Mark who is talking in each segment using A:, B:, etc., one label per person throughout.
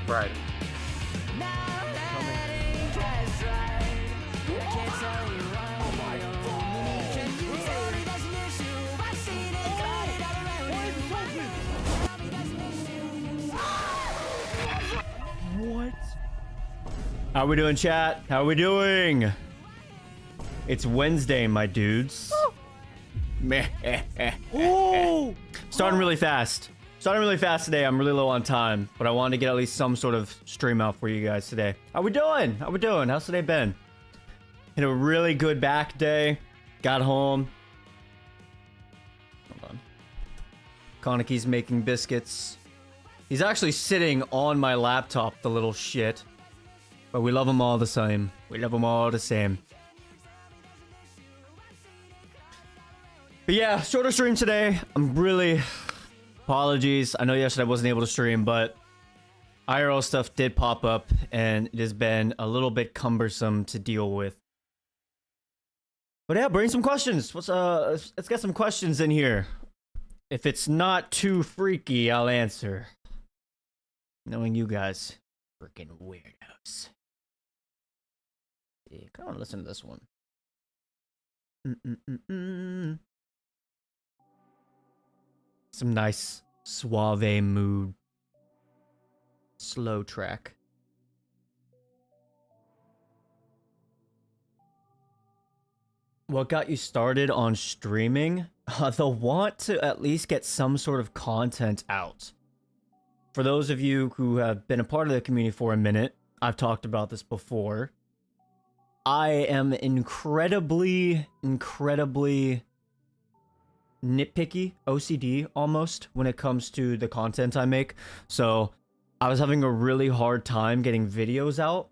A: Right.
B: What? How we doing, chat? How we doing? It's Wednesday, my dudes.
C: Ooh.
B: Starting really fast. Starting really fast today. I'm really low on time, but I wanted to get at least some sort of stream out for you guys today. How we doing? How we doing? How's today been? Had a really good back day. Got home. Hold on. Koneki's making biscuits. He's actually sitting on my laptop, the little shit. But we love him all the same. We love him all the same. But yeah, shorter stream today. I'm really... Apologies. I know yesterday I wasn't able to stream, but IRL stuff did pop up, and it has been a little bit cumbersome to deal with. But yeah, bring some questions. Let's get some questions in here. If it's not too freaky, I'll answer. Knowing you guys, freaking weirdos. Yeah, come on, listen to this one. Some nice suave mood. Slow track. What got you started on streaming? The want to at least get some sort of content out. For those of you who have been a part of the community for a minute, I've talked about this before. I am incredibly nitpicky, OCD almost, when it comes to the content I make. So I was having a really hard time getting videos out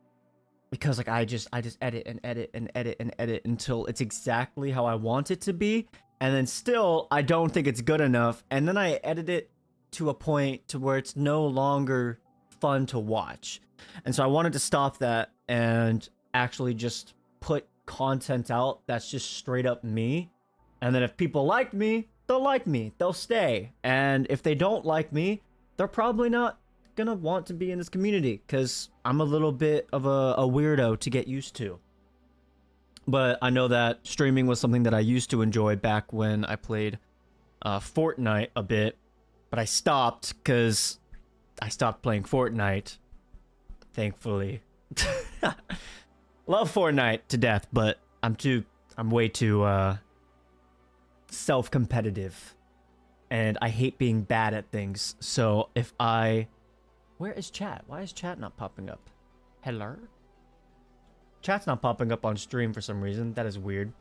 B: because like I just edit and edit and edit and edit until it's exactly how I want it to be, and then still I don't think it's good enough, and then I edit it to a point to where it's no longer fun to watch. And so I wanted to stop that and actually just put content out that's just straight up me. And then if people like me, they'll like me. They'll stay. And if they don't like me, they're probably not gonna want to be in this community because I'm a little bit of a weirdo to get used to. But I know that streaming was something that I used to enjoy back when I played Fortnite a bit. But I stopped because I stopped playing Fortnite. Thankfully. Love Fortnite to death, but I'm way too self-competitive, and I hate being bad at things. So if where is chat? Why is chat not popping up? Hello? Chat's not popping up on stream for some reason. That is weird.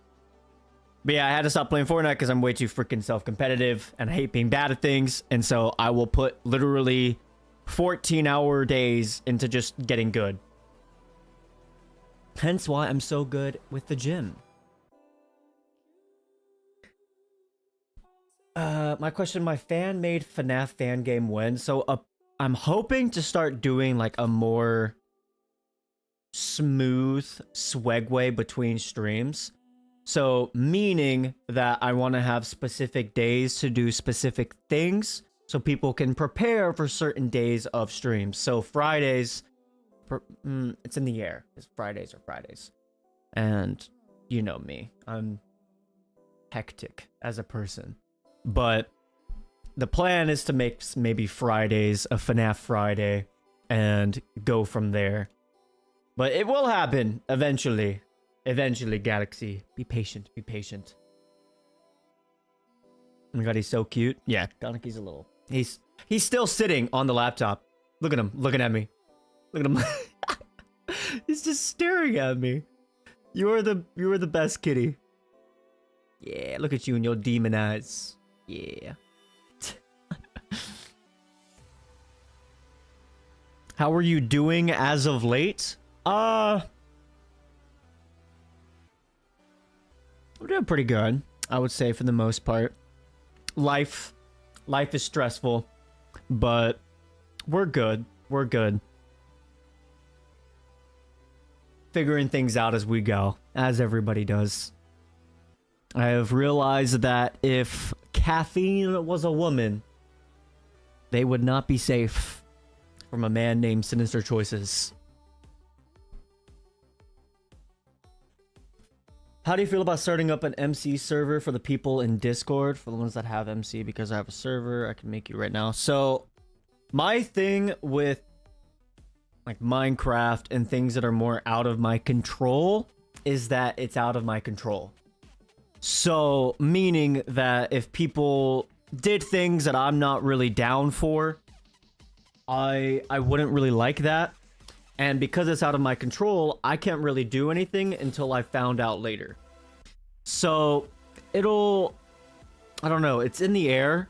B: But yeah, I had to stop playing Fortnite because I'm way too freaking self-competitive and I hate being bad at things. And so I will put literally 14-hour days into just getting good. Hence why I'm so good with the gym. My question, my fan-made FNAF fan game when? So I'm hoping to start doing like a more smooth segue between streams. So meaning that I want to have specific days to do specific things so people can prepare for certain days of streams. So Fridays, it's in the air. It's Fridays or Fridays. And you know me, I'm hectic as a person. But the plan is to make maybe Fridays a FNAF Friday and go from there. But it will happen eventually. Eventually, Galaxy. Be patient. Be patient. Oh my god, he's so cute. Yeah, Kanaki's a little... He's still sitting on the laptop. Look at him. Looking at me. Look at him. He's just staring at me. You are the best kitty. Yeah, look at you and your demon eyes. Yeah. How are you doing as of late? I'm doing pretty good, I would say, for the most part. Life is stressful, but we're good. We're good. Figuring things out as we go, as everybody does. I have realized that if caffeine was a woman, they would not be safe from a man named Sinister Choices. How do you feel about starting up an MC server for the people in Discord? For the ones that have MC, because I have a server, I can make you right now. So, my thing with like Minecraft and things that are more out of my control is that it's out of my control. So, meaning that if people did things that I'm not really down for, I wouldn't really like that. And because it's out of my control, I can't really do anything until I found out later. So, I don't know, it's in the air.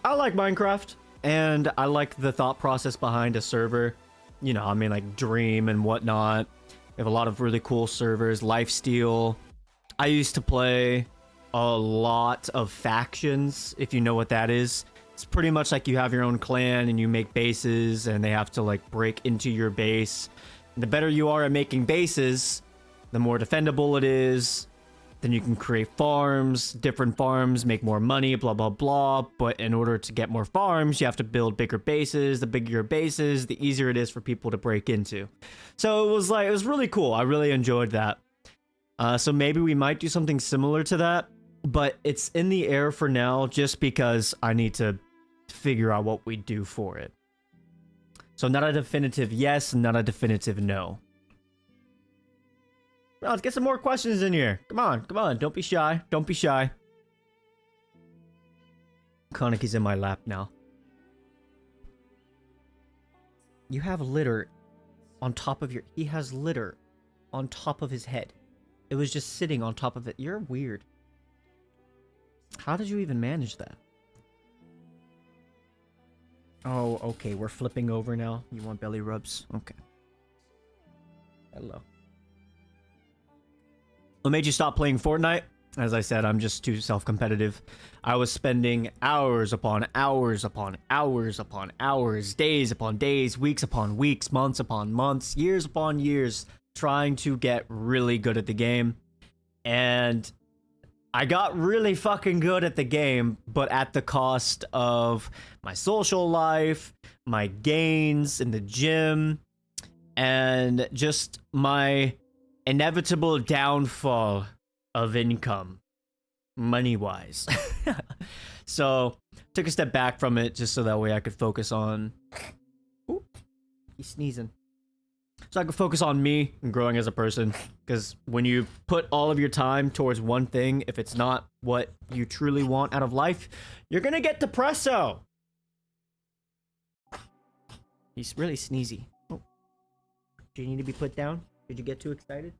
B: I like Minecraft, and I like the thought process behind a server. You know, I mean, like Dream and whatnot. We have a lot of really cool servers. Lifesteal. I used to play a lot of factions, if you know what that is. It's pretty much like you have your own clan and you make bases and they have to like break into your base. And the better you are at making bases, the more defendable it is. Then you can create farms, different farms, make more money, blah, blah, blah. But in order to get more farms, you have to build bigger bases. The bigger your bases, the easier it is for people to break into. So it was really cool. I really enjoyed that. So maybe we might do something similar to that. But it's in the air for now just because I need to figure out what we do for it. So not a definitive yes, not a definitive no. Well, let's get some more questions in here. Come on, come on. Don't be shy. Don't be shy. Kanaki's in my lap now. You have litter on top of your... He has litter on top of his head. It was just sitting on top of it. You're weird. How did you even manage that? Oh, okay. We're flipping over now. You want belly rubs? Okay. Hello. What made you stop playing Fortnite? As I said, I'm just too self-competitive. I was spending hours upon hours upon hours upon hours, days upon days, weeks upon weeks, months upon months, years upon years, trying to get really good at the game. And I got really fucking good at the game, but at the cost of my social life, my gains in the gym, and just my inevitable downfall of income, money-wise. So, took a step back from it just so that way I could focus on... Ooh, he's sneezing. So I could focus on me and growing as a person. Because when you put all of your time towards one thing, if it's not what you truly want out of life, you're gonna get depresso. He's really sneezy. Oh. Do you need to be put down? Did you get too excited?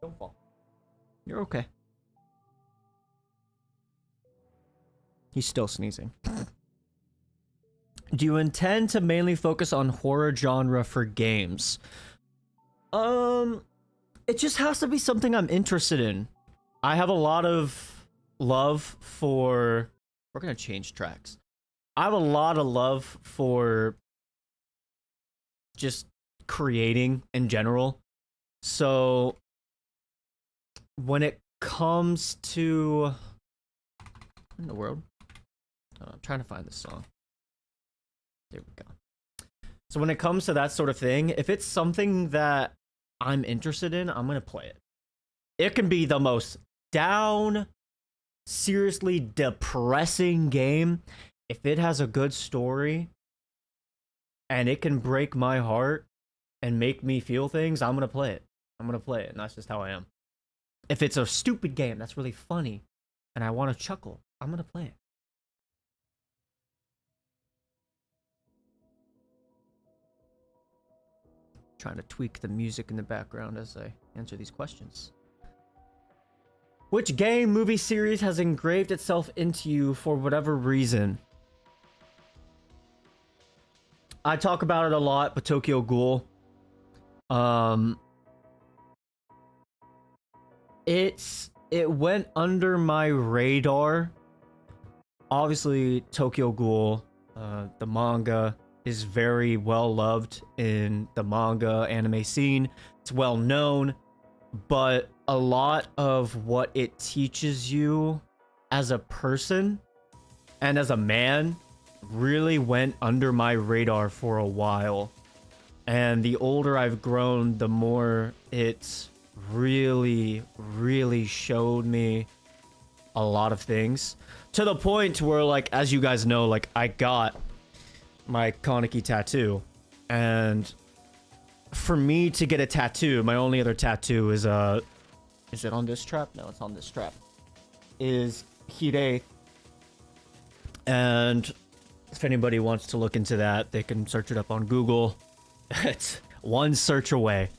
B: Don't fall. You're okay. He's still sneezing. Do you intend to mainly focus on horror genre for games? It just has to be something I'm interested in. I have a lot of love for... We're gonna change tracks. I have a lot of love for just creating in general. So when it comes to... What in the world? I'm trying to find this song. There we go. So when it comes to that sort of thing, if it's something that I'm interested in, I'm gonna play it. It can be the most down, seriously depressing game. If it has a good story and it can break my heart and make me feel things, I'm gonna play it. I'm gonna play it, and that's just how I am. If it's a stupid game that's really funny and I want to chuckle, I'm gonna play it. Trying to tweak the music in the background as I answer these questions. Which game, movie, series has engraved itself into you for whatever reason? I talk about it a lot, but Tokyo Ghoul. It went under my radar. Obviously, Tokyo Ghoul, the manga, is very well loved in the manga anime scene. It's well known, but a lot of what it teaches you as a person and as a man really went under my radar for a while. And the older I've grown, the more it's really, really showed me a lot of things. To the point where, like, as you guys know, like, I got my Kaneki tattoo. And for me to get a tattoo, my only other tattoo is it on this strap? No, it's on this strap. Is Hide. And if anybody wants to look into that, they can search it up on Google. It's one search away.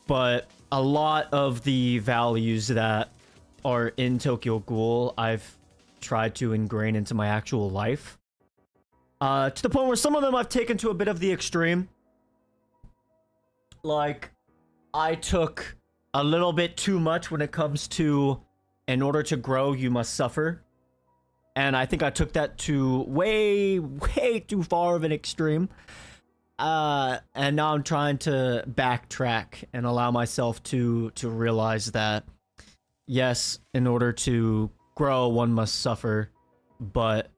B: But a lot of the values that are in Tokyo Ghoul, I've tried to ingrain into my actual life. To the point where some of them I've taken to a bit of the extreme. Like, I took a little bit too much when it comes to, in order to grow, you must suffer. And I think I took that to way, way too far of an extreme. And now I'm trying to backtrack and allow myself to realize that, yes, in order to grow, one must suffer, but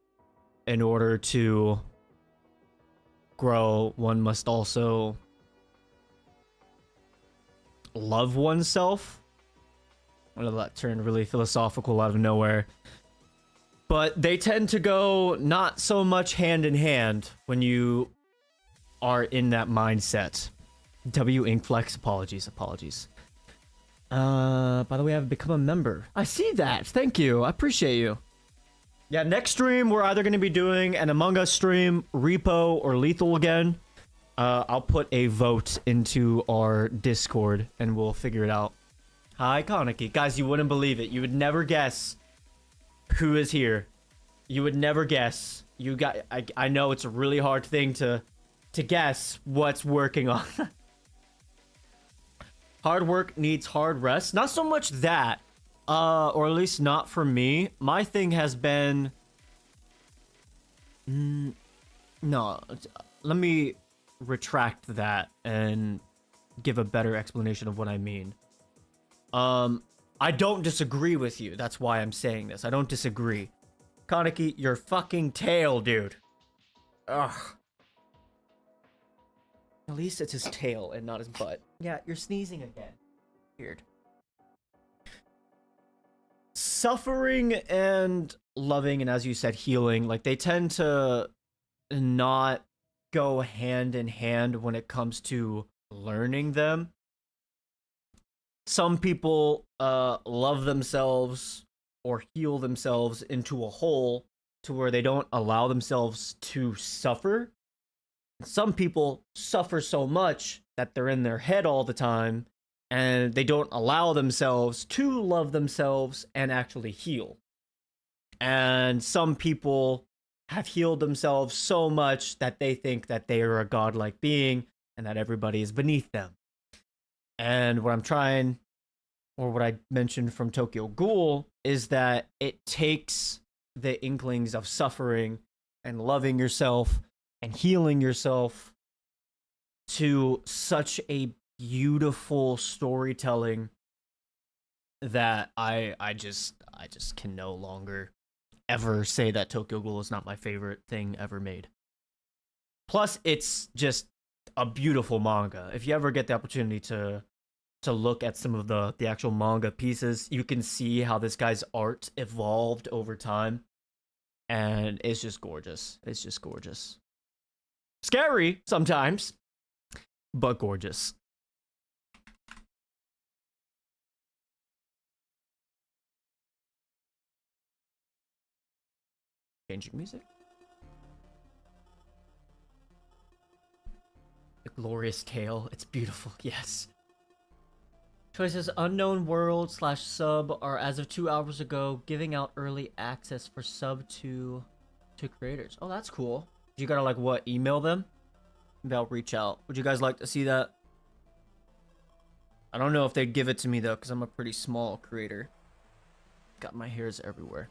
B: in order to grow, one must also love oneself. I know that turned really philosophical out of nowhere. But they tend to go not so much hand in hand when you are in that mindset. W Inkflex, apologies. By the way, I've become a member. I see that. Thank you. I appreciate you. Yeah, next stream, we're either going to be doing an Among Us stream, Repo, or Lethal again. I'll put a vote into our Discord, and we'll figure it out. Hi, Kaneki. Guys, you wouldn't believe it. You would never guess who is here. You would never guess. I know it's a really hard thing to guess what's working on. Hard work needs hard rest. Not so much that. Or at least not for me. My thing has been... No. Let me retract that and give a better explanation of what I mean. I don't disagree with you. That's why I'm saying this. I don't disagree. Kaneki, your fucking tail, dude. Ugh. At least it's his tail and not his butt. Yeah, you're sneezing again. Weird. Suffering and loving, and as you said, healing, like, they tend to not go hand in hand when it comes to learning them. Some people love themselves or heal themselves into a hole to where they don't allow themselves to suffer. Some people suffer so much that they're in their head all the time and they don't allow themselves to love themselves and actually heal. And some people have healed themselves so much that they think that they are a godlike being and that everybody is beneath them. And what I'm trying, or what I mentioned from Tokyo Ghoul, is that it takes the inklings of suffering and loving yourself and healing yourself to such a beautiful storytelling that I just can no longer ever say that Tokyo Ghoul is not my favorite thing ever made. Plus, it's just a beautiful manga. If you ever get the opportunity to to look at some of the actual manga pieces, you can see how this guy's art evolved over time, and it's just gorgeous. It's just gorgeous. Scary sometimes, but gorgeous. Changing music. A glorious tale. It's beautiful. Yes. Choices unknown world / sub are as of 2 hours ago giving out early access for sub to creators. Oh, that's cool. You gotta like what? Email them? They'll reach out. Would you guys like to see that? I don't know if they'd give it to me though, because I'm a pretty small creator. Got my hairs everywhere.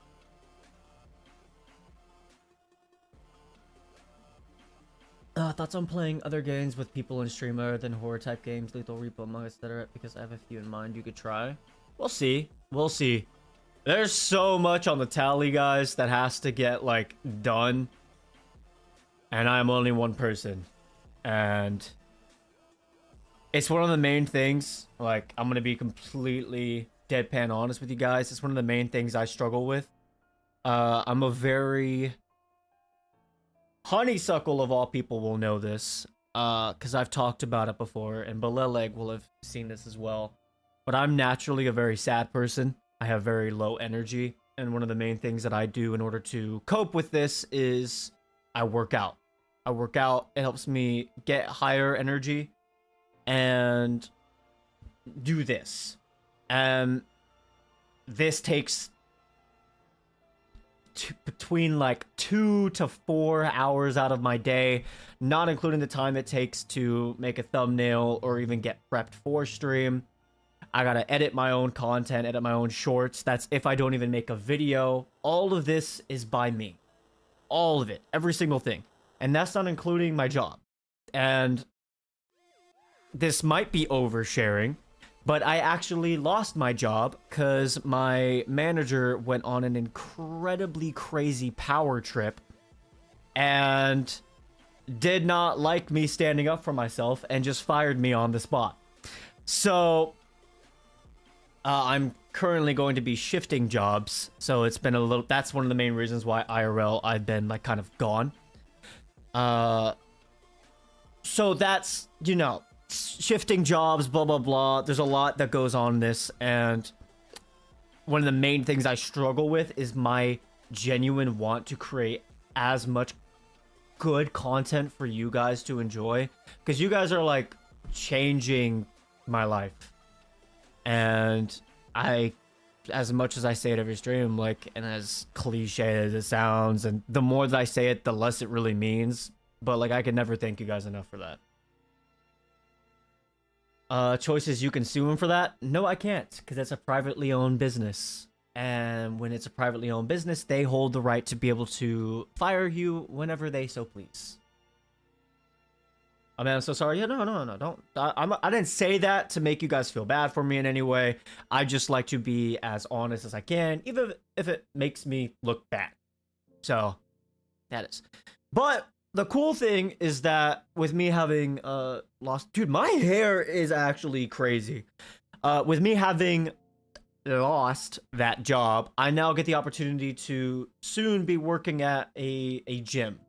B: Thoughts on playing other games with people in stream other than horror type games, Lethal Repo, Among Us, etc. Because I have a few in mind you could try. We'll see. We'll see. There's so much on the tally, guys, that has to get, like, done. And I'm only one person. And it's one of the main things, like, I'm gonna be completely deadpan honest with you guys. It's one of the main things I struggle with. I'm a very... Honeysuckle of all people will know this, because I've talked about it before, and Baleleg will have seen this as well. But I'm naturally a very sad person. I have very low energy, and one of the main things that I do in order to cope with this is I work out. I work out, it helps me get higher energy, and do this. And this takes between like 2 to 4 hours out of my day, not including the time it takes to make a thumbnail or even get prepped for stream. I gotta edit my own content, edit my own shorts. That's if I don't even make a video. All of this is by me. All of it. Every single thing. And that's not including my job. And this might be oversharing, but I actually lost my job because my manager went on an incredibly crazy power trip and did not like me standing up for myself and just fired me on the spot. So I'm currently going to be shifting jobs. So it's been a little... That's one of the main reasons why IRL I've been like kind of gone. So that's, you know... shifting jobs, blah blah blah. There's a lot that goes on in this, and one of the main things I struggle with is my genuine want to create as much good content for you guys to enjoy, because you guys are like changing my life. And I, as much as I say it every stream, like, and as cliche as it sounds, and the more that I say it, the less it really means, but like I can never thank you guys enough for that. Choices you can sue him for that? No, I can't, because it's a privately owned business. And when it's a privately owned business, they hold the right to be able to fire you whenever they so please. I mean, I'm so sorry. Yeah, no, don't. I didn't say that to make you guys feel bad for me in any way. I just like to be as honest as I can, even if it makes me look bad. So, that is. But the cool thing is that with me having lost... Dude, my hair is actually crazy. With me having lost that job, I now get the opportunity to soon be working at a gym.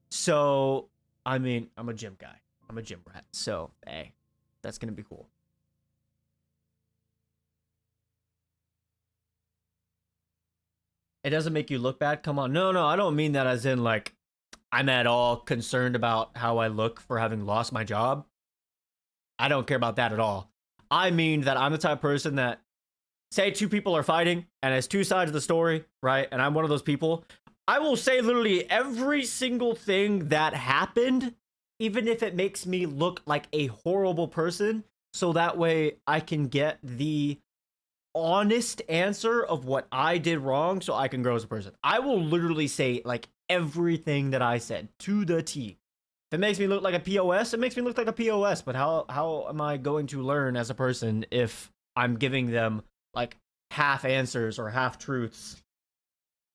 B: So, I mean, I'm a gym guy. I'm a gym rat. So, hey, that's going to be cool. It doesn't make you look bad? Come on. No, I don't mean that as in, like, I'm at all concerned about how I look for having lost my job. I don't care about that at all. I mean that I'm the type of person that, say 2 people are fighting, and it's 2 sides of the story, right? And I'm one of those people. I will say literally every single thing that happened, even if it makes me look like a horrible person, so that way I can get the honest answer of what I did wrong so I can grow as a person. I will literally say, like, everything that I said to the T. If it makes me look like a POS, it makes me look like a POS, but how am I going to learn as a person if I'm giving them, like, half answers or half truths,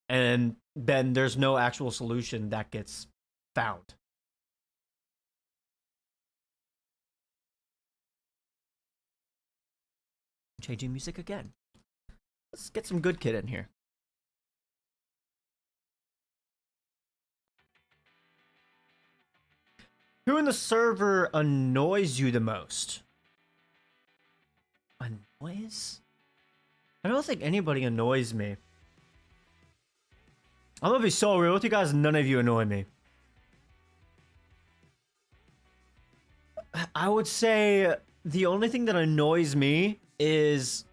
B: and then there's no actual solution that gets found? Changing music again. Let's get some good kid in here. Who in the server annoys you the most? Annoys? I don't think anybody annoys me. I'm gonna be so real with you guys, none of you annoy me. I would say the only thing that annoys me is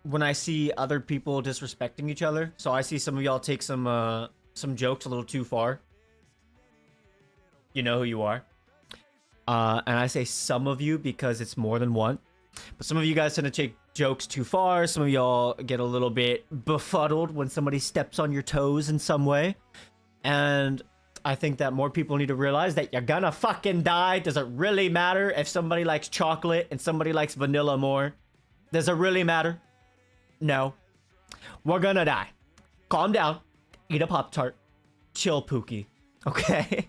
B: when I see other people disrespecting each other. So I see some of y'all take some jokes a little too far. You know who you are. And I say some of you because it's more than one. But some of you guys tend to take jokes too far. Some of y'all get a little bit befuddled when somebody steps on your toes in some way. And I think that more people need to realize that you're gonna fucking die. Does it really matter if somebody likes chocolate and somebody likes vanilla more? Does it really matter? No. We're gonna die. Calm down. Eat a Pop-Tart. Chill, Pookie. Okay?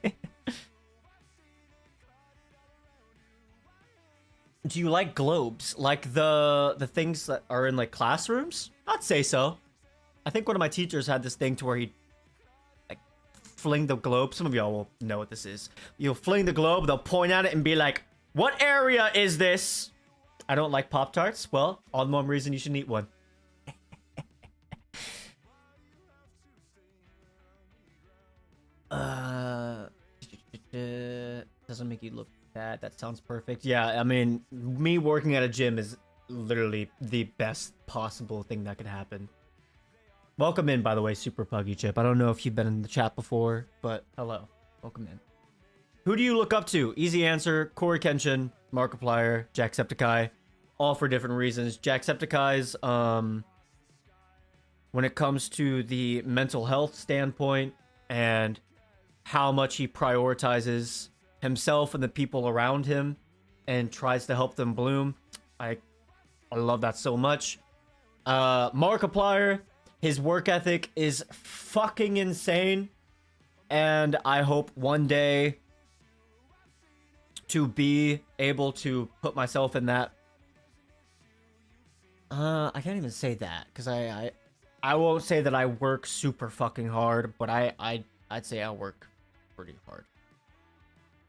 B: Do you like globes? Like the things that are in like classrooms? I'd say so. I think one of my teachers had this thing to where he'd like fling the globe. Some of y'all will know what this is. You'll fling the globe, they'll point at it and be like, what area is this? I don't like Pop-Tarts. Well, all the more reason you should eat one. Doesn't make you look bad. That sounds perfect. Yeah, I mean, me working at a gym is literally the best possible thing that could happen. Welcome in, by the way, Super Puggy Chip. I don't know if you've been in the chat before, but hello. Welcome in. Who do you look up to? Easy answer, Corey Kenshin, Markiplier, Jacksepticeye. All for different reasons. Jacksepticeye's, when it comes to the mental health standpoint and how much he prioritizes himself and the people around him and tries to help them bloom. I love that so much. Markiplier, his work ethic is fucking insane. And I hope one day to be able to put myself in that. I can't even say that because I won't say that I work super fucking hard, but I'd say I work pretty hard.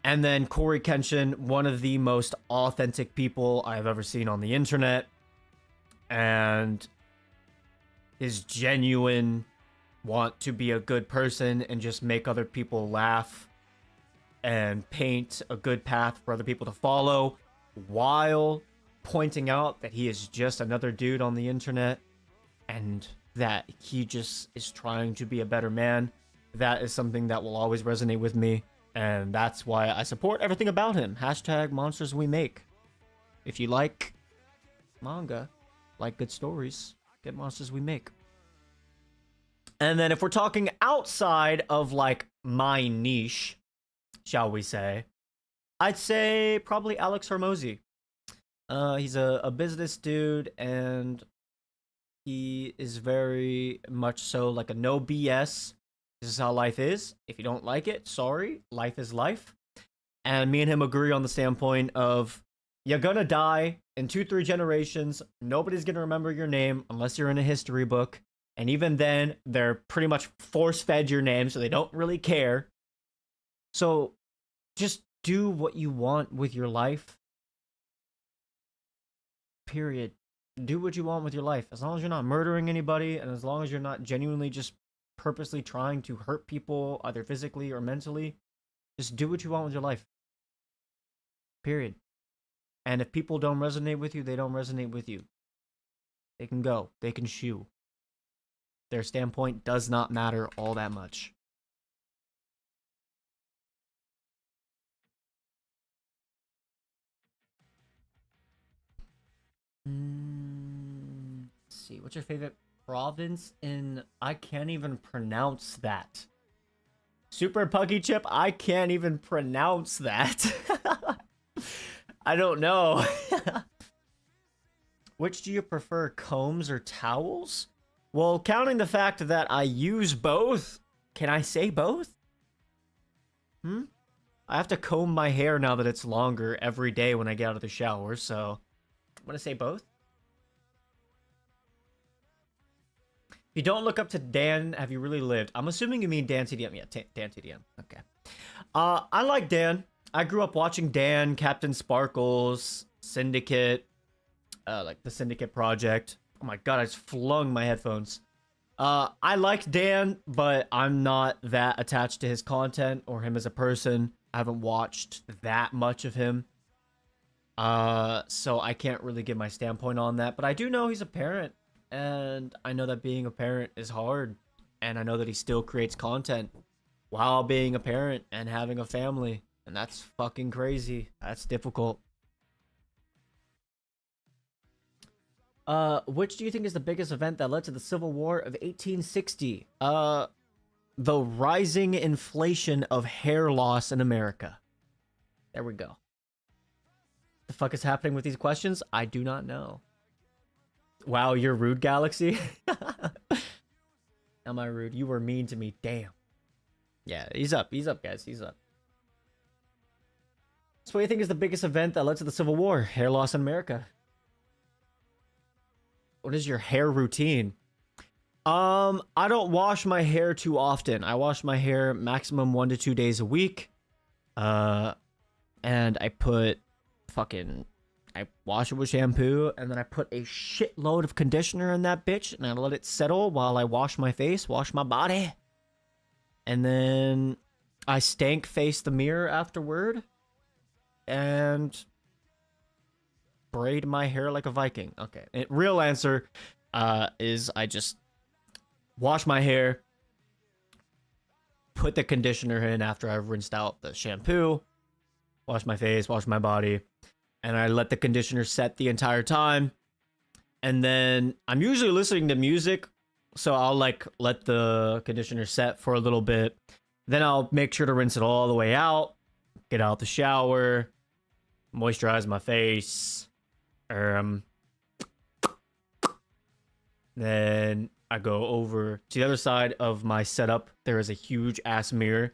B: And then Corey Kenshin, one of the most authentic people I've ever seen on the internet. And his genuine want to be a good person and just make other people laugh and paint a good path for other people to follow while pointing out that he is just another dude on the internet and that he just is trying to be a better man. That is something that will always resonate with me. And that's why I support everything about him. Hashtag monsters we make. If you like manga, like good stories, get monsters we make. And then if we're talking outside of like my niche, shall we say, I'd say probably Alex Hormozy. He's a business dude and he is very much so like a no BS. This is how life is. If you don't like it, sorry. Life is life. And me and him agree on the standpoint of you're gonna die in 2-3 generations. Nobody's gonna remember your name unless you're in a history book. And even then, they're pretty much force-fed your name, so they don't really care. So just do what you want with your life. Period. Do what you want with your life. As long as you're not murdering anybody, and as long as you're not genuinely just purposely trying to hurt people, either physically or mentally, just do what you want with your life. Period. And if people don't resonate with you, they don't resonate with you. They can go. They can shoo. Their standpoint does not matter all that much. Let's see. What's your favorite province in... I can't even pronounce that. Super Puggy Chip, I can't even pronounce that. I don't know. Which do you prefer, combs or towels? Well, counting the fact that I use both, can I say both? I have to comb my hair now that it's longer every day when I get out of the shower, so I'm gonna say both. If you don't look up to Dan, have you really lived? I'm assuming you mean Dan TDM. Yeah, Dan TDM. Okay. I like Dan. I grew up watching Dan, Captain Sparkles, Syndicate, like the Syndicate Project. Oh my god, I just flung my headphones. I like Dan, but I'm not that attached to his content or him as a person. I haven't watched that much of him. So I can't really give my standpoint on that, but I do know he's a parent, and I know that being a parent is hard, and I know that he still creates content while being a parent and having a family, and that's fucking crazy. That's difficult. Which do you think is the biggest event that led to the Civil War of 1860? The rising inflation of hair loss in America. There we go. The fuck is happening with these questions? I do not know. Wow, you're rude, Galaxy. Am I rude? You were mean to me. Damn. Yeah, he's up. He's up, guys. He's up. So what do you think is the biggest event that led to the Civil War? Hair loss in America. What is your hair routine? I don't wash my hair too often. I wash my hair maximum 1 to 2 days a week. And I put I wash it with shampoo, and then I put a shitload of conditioner in that bitch, and I let it settle while I wash my face, wash my body. And then I stank face the mirror afterward, and braid my hair like a Viking. Okay, real answer is I just wash my hair, put the conditioner in after I've rinsed out the shampoo, wash my face, wash my body, and I let the conditioner set the entire time. And then I'm usually listening to music, so I'll like let the conditioner set for a little bit. Then I'll make sure to rinse it all the way out, get out the shower, moisturize my face. Then I go over to the other side of my setup. There is a huge ass mirror,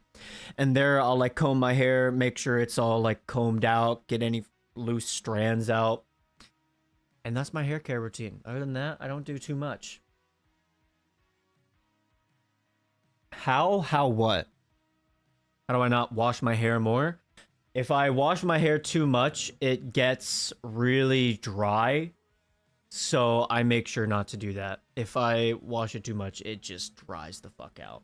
B: and there I'll like comb my hair, make sure it's all like combed out, get any loose strands out. And that's my hair care routine. Other than that, I don't do too much. How what? How do I not wash my hair more? If I wash my hair too much, it gets really dry. So I make sure not to do that. If I wash it too much, it just dries the fuck out.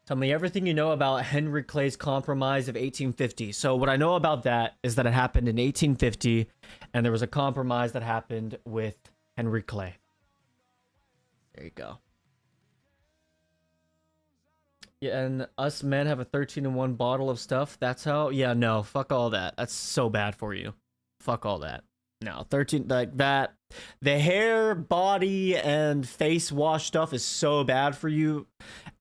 B: Tell me everything you know about Henry Clay's Compromise of 1850. So what I know about that is that it happened in 1850, and there was a compromise that happened with Henry Clay. There you go. Yeah, and us men have a 13-in-1 bottle of stuff. That's how? Yeah, no, fuck all that. That's so bad for you. Fuck all that. No, 13, like that. The hair, body, and face wash stuff is so bad for you.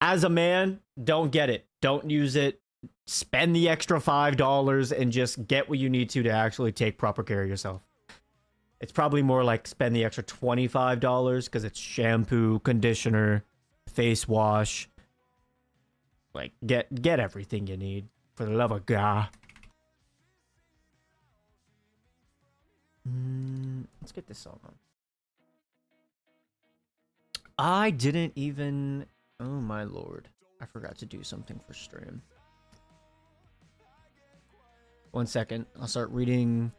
B: As a man, don't get it. Don't use it. Spend the extra $5 and just get what you need to actually take proper care of yourself. It's probably more like spend the extra $25 because it's shampoo, conditioner, face wash. Like, get everything you need, for the love of God. Let's get this song on. I didn't even... Oh my lord. I forgot to do something for stream. 1 second. I'll start reading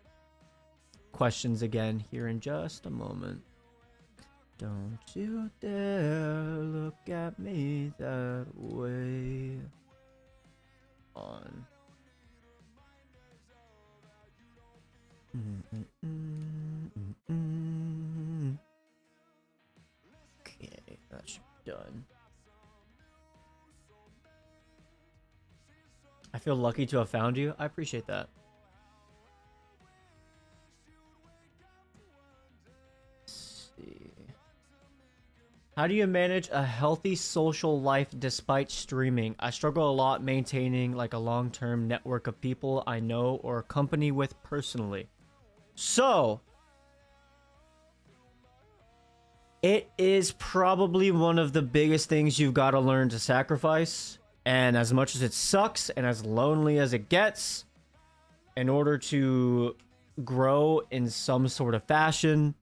B: questions again here in just a moment. Don't you dare look at me that way. On. Okay, that should be done. I feel lucky to have found you. I appreciate that. Let's see. How do you manage a healthy social life despite streaming? I struggle a lot maintaining like a long-term network of people I know or company with personally. So, it is probably one of the biggest things you've got to learn to sacrifice. And as much as it sucks and as lonely as it gets, in order to grow in some sort of fashion,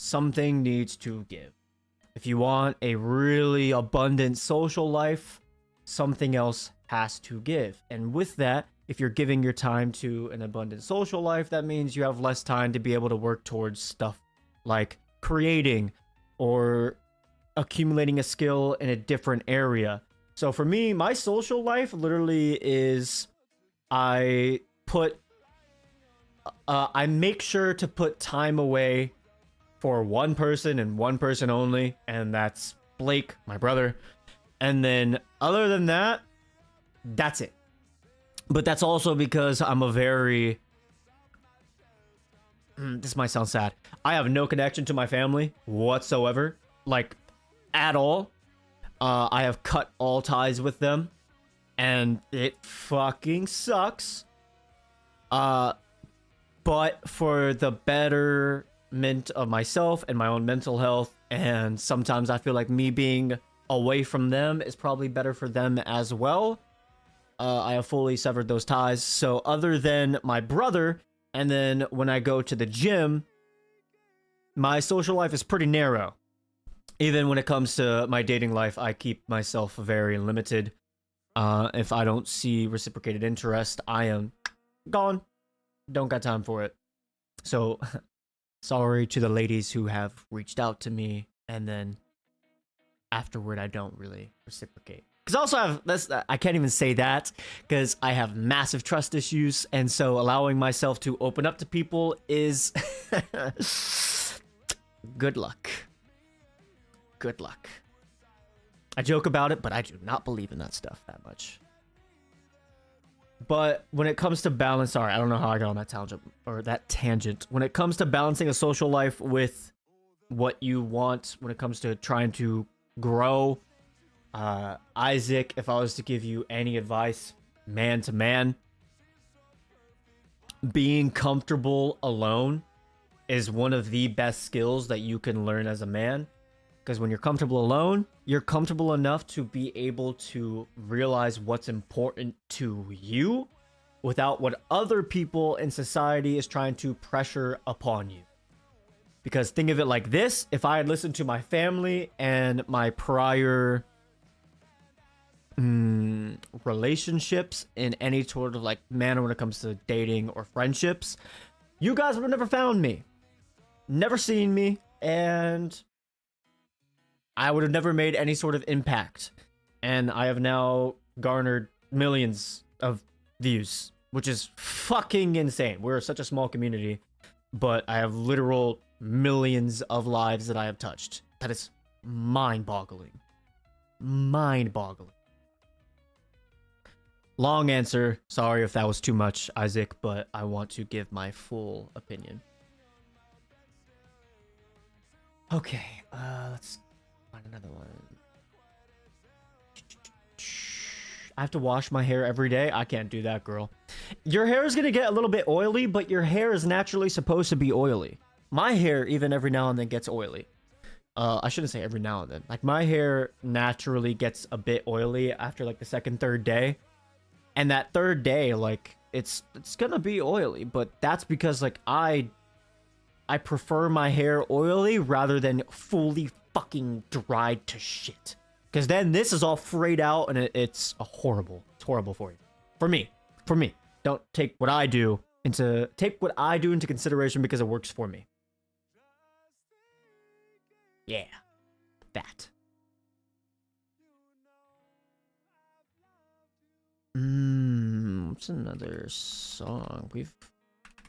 B: something needs to give. If you want a really abundant social life, something else has to give. And with that, if you're giving your time to an abundant social life, that means you have less time to be able to work towards stuff like creating or accumulating a skill in a different area. So for me, my social life literally is I make sure to put time away for one person and one person only, and that's Blake, my brother. And then other than that, that's it. But that's also because I'm a very... this might sound sad. I have no connection to my family whatsoever. Like, at all. I have cut all ties with them. And it fucking sucks. But for the betterment of myself and my own mental health, and sometimes I feel like me being away from them is probably better for them as well, I have fully severed those ties. So other than my brother, and then when I go to the gym, my social life is pretty narrow. Even when it comes to my dating life, I keep myself very limited. If I don't see reciprocated interest, I am gone. Don't got time for it. So, sorry to the ladies who have reached out to me, and then afterward, I don't really reciprocate. Because I also have this, I can't even say that because I have massive trust issues, and so allowing myself to open up to people is good luck. Good luck. I joke about it, but I do not believe in that stuff that much. But when it comes to balance, sorry, I don't know how I got on that tangent. When it comes to balancing a social life with what you want, when it comes to trying to grow, Isaac, if I was to give you any advice, man to man, being comfortable alone is one of the best skills that you can learn as a man. Because when you're comfortable alone, you're comfortable enough to be able to realize what's important to you without what other people in society is trying to pressure upon you. Because think of it like this: if I had listened to my family and my prior relationships in any sort of like manner when it comes to dating or friendships, you guys would have never found me, never seen me, and I would have never made any sort of impact. And I have now garnered millions of views, which is fucking insane. We're such a small community, but I have literal millions of lives that I have touched. That is mind-boggling. Mind-boggling. Long answer. Sorry if that was too much, Isaac, but I want to give my full opinion. Okay, let's find another one. I have to wash my hair every day. I can't do that, girl. Your hair is going to get a little bit oily, but your hair is naturally supposed to be oily. My hair, even every now and then, gets oily. I shouldn't say every now and then. Like, my hair naturally gets a bit oily after, like, the second, third day. And that third day, like, it's gonna be oily. But that's because, like, I prefer my hair oily rather than fully fucking dried to shit. Because then this is all frayed out and it's horrible. It's horrible for you. For me. Don't take what I do into consideration because it works for me. Yeah. That. What's another song? We've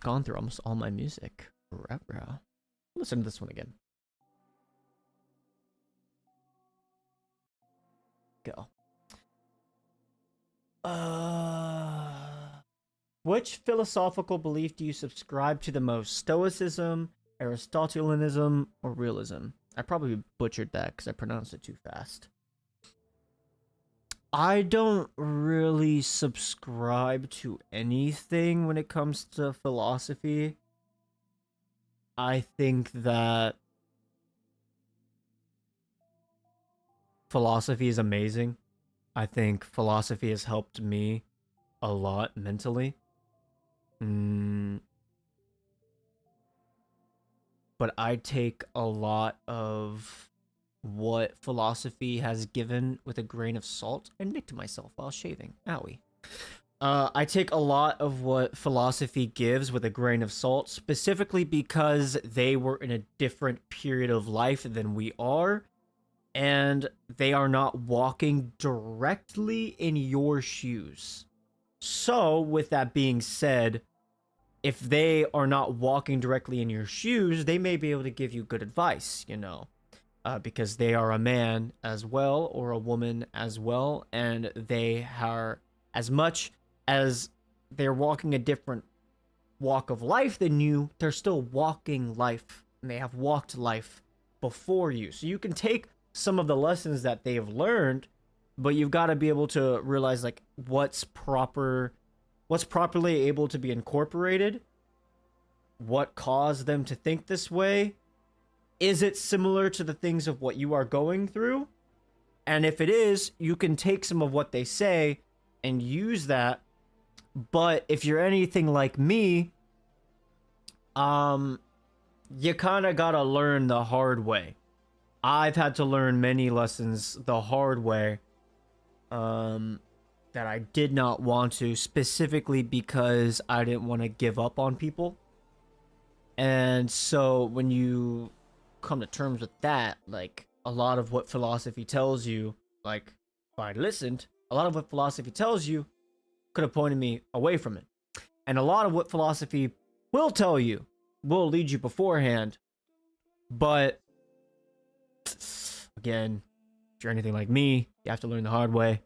B: gone through almost all my music. Listen to this one again. Go. Which philosophical belief do you subscribe to the most? Stoicism, Aristotelianism, or realism? I probably butchered that because I pronounced it too fast. I don't really subscribe to anything when it comes to philosophy. I think that philosophy is amazing. I think philosophy has helped me a lot mentally. but I take a lot of what philosophy has given with a grain of salt and nicked myself while shaving. Owie. I take a lot of what philosophy gives with a grain of salt, specifically because they were in a different period of life than we are, and they are not walking directly in your shoes. So, with that being said, if they are not walking directly in your shoes, they may be able to give you good advice, because they are a man as well or a woman as well, and they are, as much as they're walking a different walk of life than you, they're still walking life, and they have walked life before you. So you can take some of the lessons that they have learned, but you've got to be able to realize like what's properly able to be incorporated, what caused them to think this way. Is it similar to the things of what you are going through? And if it is, you can take some of what they say and use that. But if you're anything like me, you kind of gotta learn the hard way. I've had to learn many lessons the hard way, that I did not want to, specifically because I didn't want to give up on people. And so when you come to terms with that, like a lot of what philosophy tells you, like if I listened, a lot of what philosophy tells you could have pointed me away from it. And a lot of what philosophy will tell you will lead you beforehand. But again, if you're anything like me, you have to learn the hard way.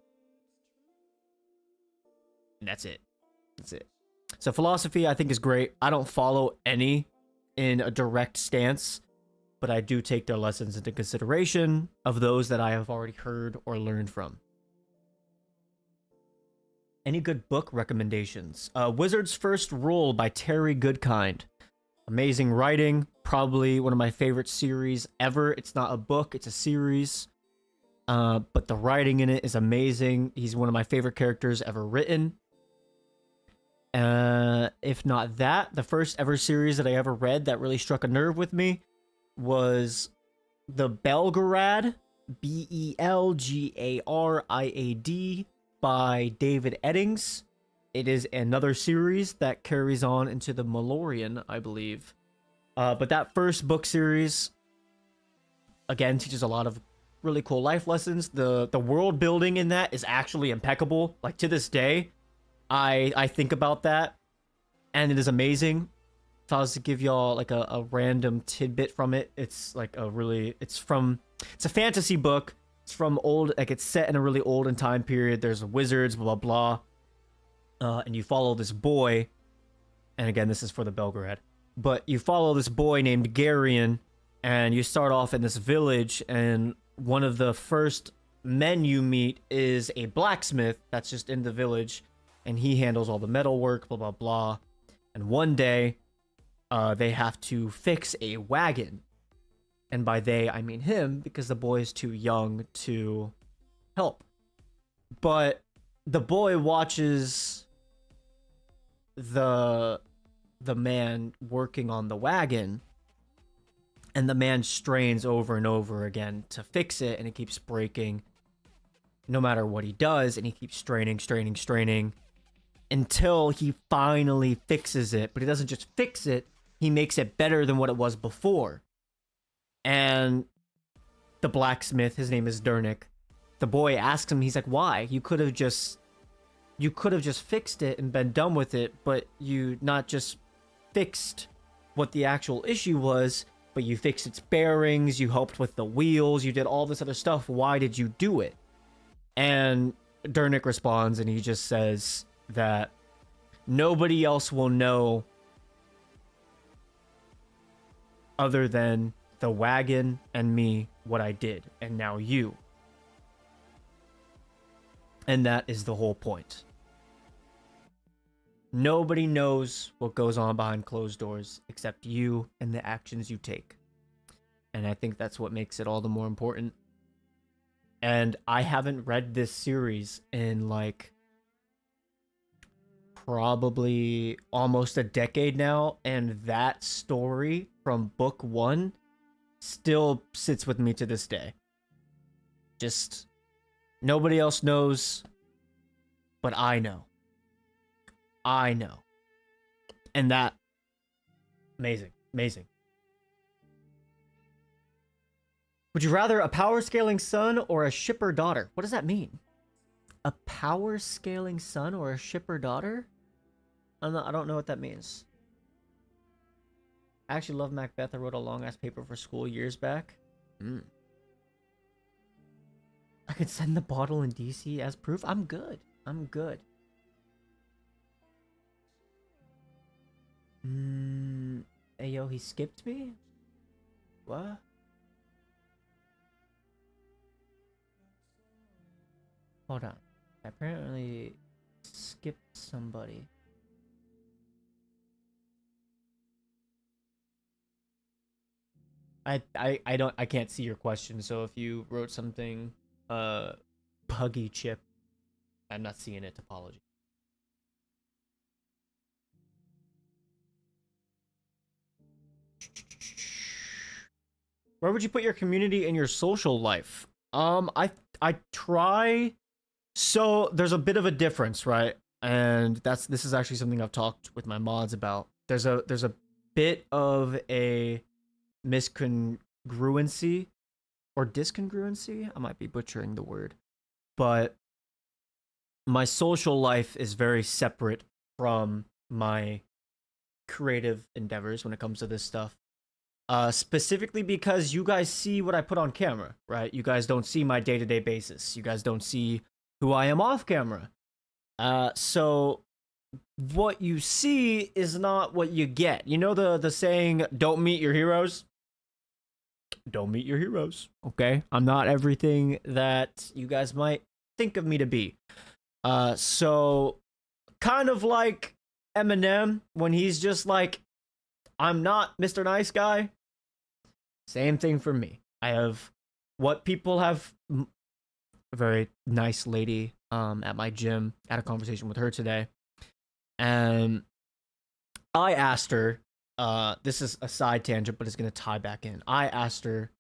B: And that's it. That's it. So philosophy, I think, is great. I don't follow any in a direct stance, but I do take their lessons into consideration of those that I have already heard or learned from. Any good book recommendations? Wizard's First Rule by Terry Goodkind. Amazing writing. Probably one of my favorite series ever. It's not a book, it's a series. But the writing in it is amazing. He's one of my favorite characters ever written. If not that, the first ever series that I ever read that really struck a nerve with me was The Belgariad, Belgariad, by David Eddings. It is another series that carries on into the Malorian, I believe. But that first book series, again, teaches a lot of really cool life lessons. The world building in that is actually impeccable. Like, to this day, I think about that, and it is amazing. If I was to give y'all like a random tidbit from it, it's like it's a fantasy book. It's from it's set in a really olden time period. There's wizards, blah, blah, blah. And you follow this boy. And again, this is for the Belgariad. But you follow this boy named Garion, and you start off in this village, and one of the first men you meet is a blacksmith that's just in the village, and he handles all the metal work, blah, blah, blah. And one day, they have to fix a wagon. And by they, I mean him, because the boy is too young to help. But the boy watches the man working on the wagon, and the man strains over and over again to fix it, and it keeps breaking no matter what he does, and he keeps straining until he finally fixes it. But he doesn't just fix it, he makes it better than what it was before. And the blacksmith, his name is Dernick, the boy asks him, he's like, why? You could have just fixed it and been done with it, but you not just fixed what the actual issue was, but you fixed its bearings, you helped with the wheels, you did all this other stuff. Why did you do it? And Dernick responds, and he just says that nobody else will know other than the wagon and me what I did, and now you. And that is the whole point. Nobody knows what goes on behind closed doors except you and the actions you take. And I think that's what makes it all the more important. And I haven't read this series in like probably almost a decade now, and that story from book 1 still sits with me to this day. Just nobody else knows, but I know. I know. And that, amazing, amazing. Would you rather a power scaling son or a shipper daughter? What does that mean? A power scaling son or a shipper daughter? I don't know what that means. I actually love Macbeth. I wrote a long ass paper for school years back. I could send the bottle in DC as proof. I'm good. I'm good. Hey yo, he skipped me? What? Hold on. I apparently skipped somebody. I can't see your question, so if you wrote something Puggy Chip, I'm not seeing it. Apology. Where would you put your community in your social life? I try. So there's a bit of a difference, right? And this is actually something I've talked with my mods about. There's a bit of a miscongruency or discongruency. I might be butchering the word, but my social life is very separate from my creative endeavors when it comes to this stuff. Specifically because you guys see what I put on camera, right? You guys don't see my day-to-day basis. You guys don't see who I am off camera. So what you see is not what you get. You know the saying, don't meet your heroes? Don't meet your heroes, okay? I'm not everything that you guys might think of me to be. So kind of like Eminem when he's just like, I'm not Mr. Nice Guy. Same thing for me. I have what people have. A very nice lady at my gym. I had a conversation with her today, and I asked her. This is a side tangent, but it's gonna tie back in. I asked her,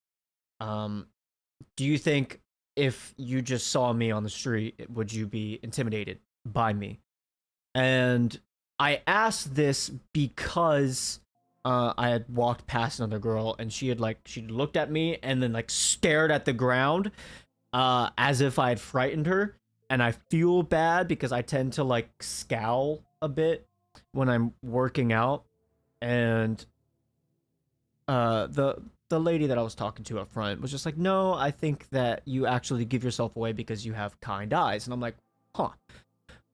B: "Do you think if you just saw me on the street, would you be intimidated by me?" And I asked this because I had walked past another girl and she looked at me and then like stared at the ground as if I had frightened her. And I feel bad because I tend to like scowl a bit when I'm working out. And the lady that I was talking to up front was just like, no, I think that you actually give yourself away because you have kind eyes. And I'm like, huh.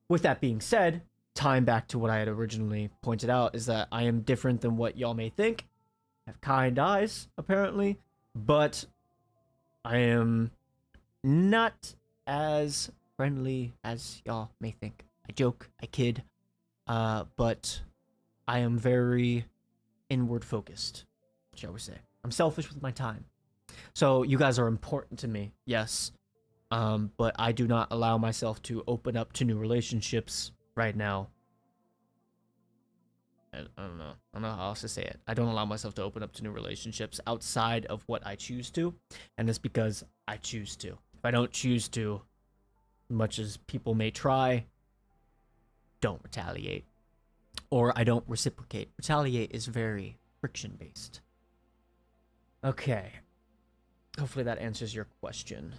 B: With that being said, time back to what I had originally pointed out is that I am different than what y'all may think. I have kind eyes, apparently, but I am not as friendly as y'all may think. I joke, I kid, but I am very inward focused, shall we say. I'm selfish with my time. So you guys are important to me, yes, but I do not allow myself to open up to new relationships right now. I don't know. I don't know how else to say it. I don't allow myself to open up to new relationships outside of what I choose to, and it's because I choose to. If I don't choose to, much as people may try, don't retaliate. Or I don't reciprocate. Retaliate is very friction-based. Okay. Hopefully that answers your question.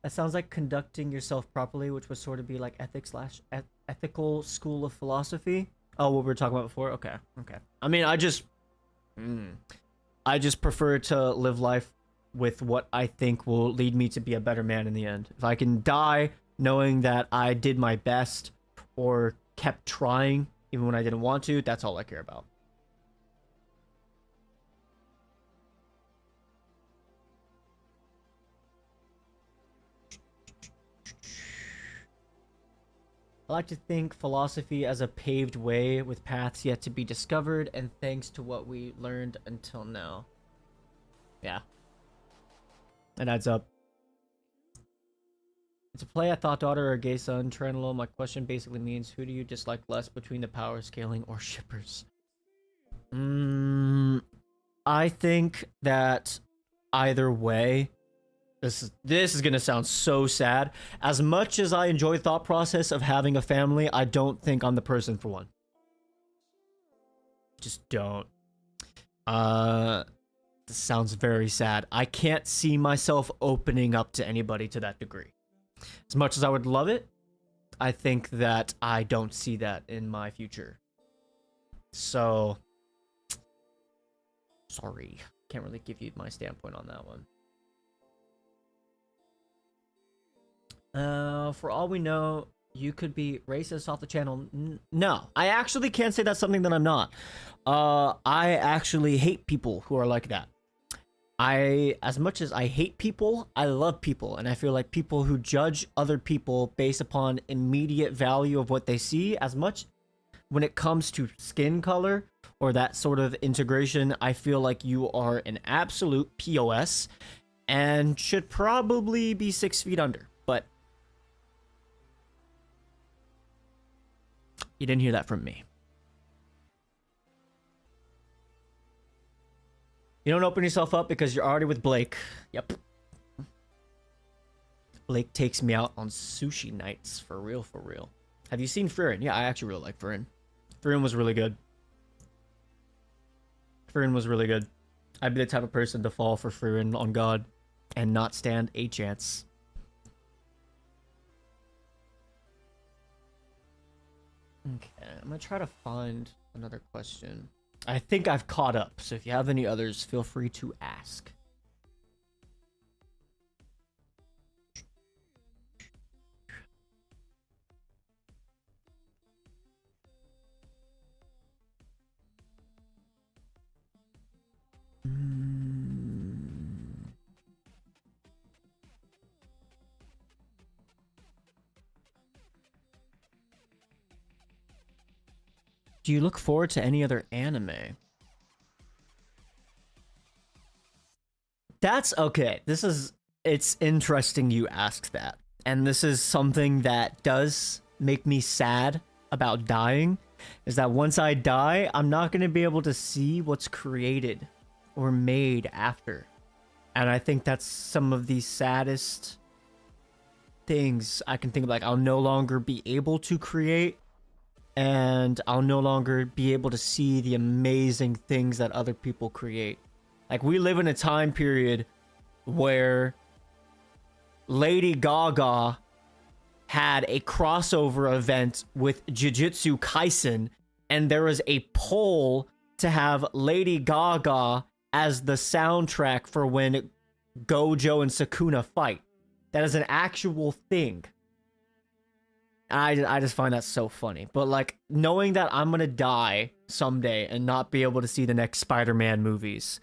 B: That sounds like conducting yourself properly, which would sort of be like ethical school of philosophy. Oh, what we were talking about before? Okay, okay. I mean, I just prefer to live life with what I think will lead me to be a better man in the end. If I can die knowing that I did my best or kept trying even when I didn't want to, that's all I care about. I like to think philosophy as a paved way with paths yet to be discovered, and thanks to what we learned until now. Yeah. It adds up. It's a play. I thought daughter or gay son. Trandalo. My question basically means who do you dislike less between the power scaling or shippers? I think that either way, this is gonna sound so sad. As much as I enjoy the thought process of having a family, I don't think I'm the person for one. Just don't. This sounds very sad. I can't see myself opening up to anybody to that degree. As much as I would love it, I think that I don't see that in my future. So, sorry. Can't really give you my standpoint on that one. For all we know, you could be racist off the channel. No, I actually can't say that's something that I'm not. I actually hate people who are like that. As much as I hate people, I love people, and I feel like people who judge other people based upon immediate value of what they see, as much when it comes to skin color or that sort of integration, I feel like you are an absolute POS and should probably be 6 feet under. But you didn't hear that from me. You don't open yourself up because you're already with Blake. Yep. Blake takes me out on sushi nights. For real, for real. Have you seen Frieren? Yeah, I actually really like Frieren. Frieren was really good. Frieren was really good. I'd be the type of person to fall for Frieren on God and not stand a chance. Okay, I'm gonna try to find another question. I think I've caught up, so if you have any others, feel free to ask. Do you look forward to any other anime? That's okay. It's interesting you ask that. And this is something that does make me sad about dying, is that once I die, I'm not going to be able to see what's created or made after. And I think that's some of the saddest things I can think of. Like, I'll no longer be able to create, and I'll no longer be able to see the amazing things that other people create. Like, we live in a time period where Lady Gaga had a crossover event with Jujutsu Kaisen, and there was a poll to have Lady Gaga as the soundtrack for when Gojo and Sukuna fight. That is an actual thing. I just find that so funny. But, like, knowing that I'm gonna die someday and not be able to see the next Spider-Man movies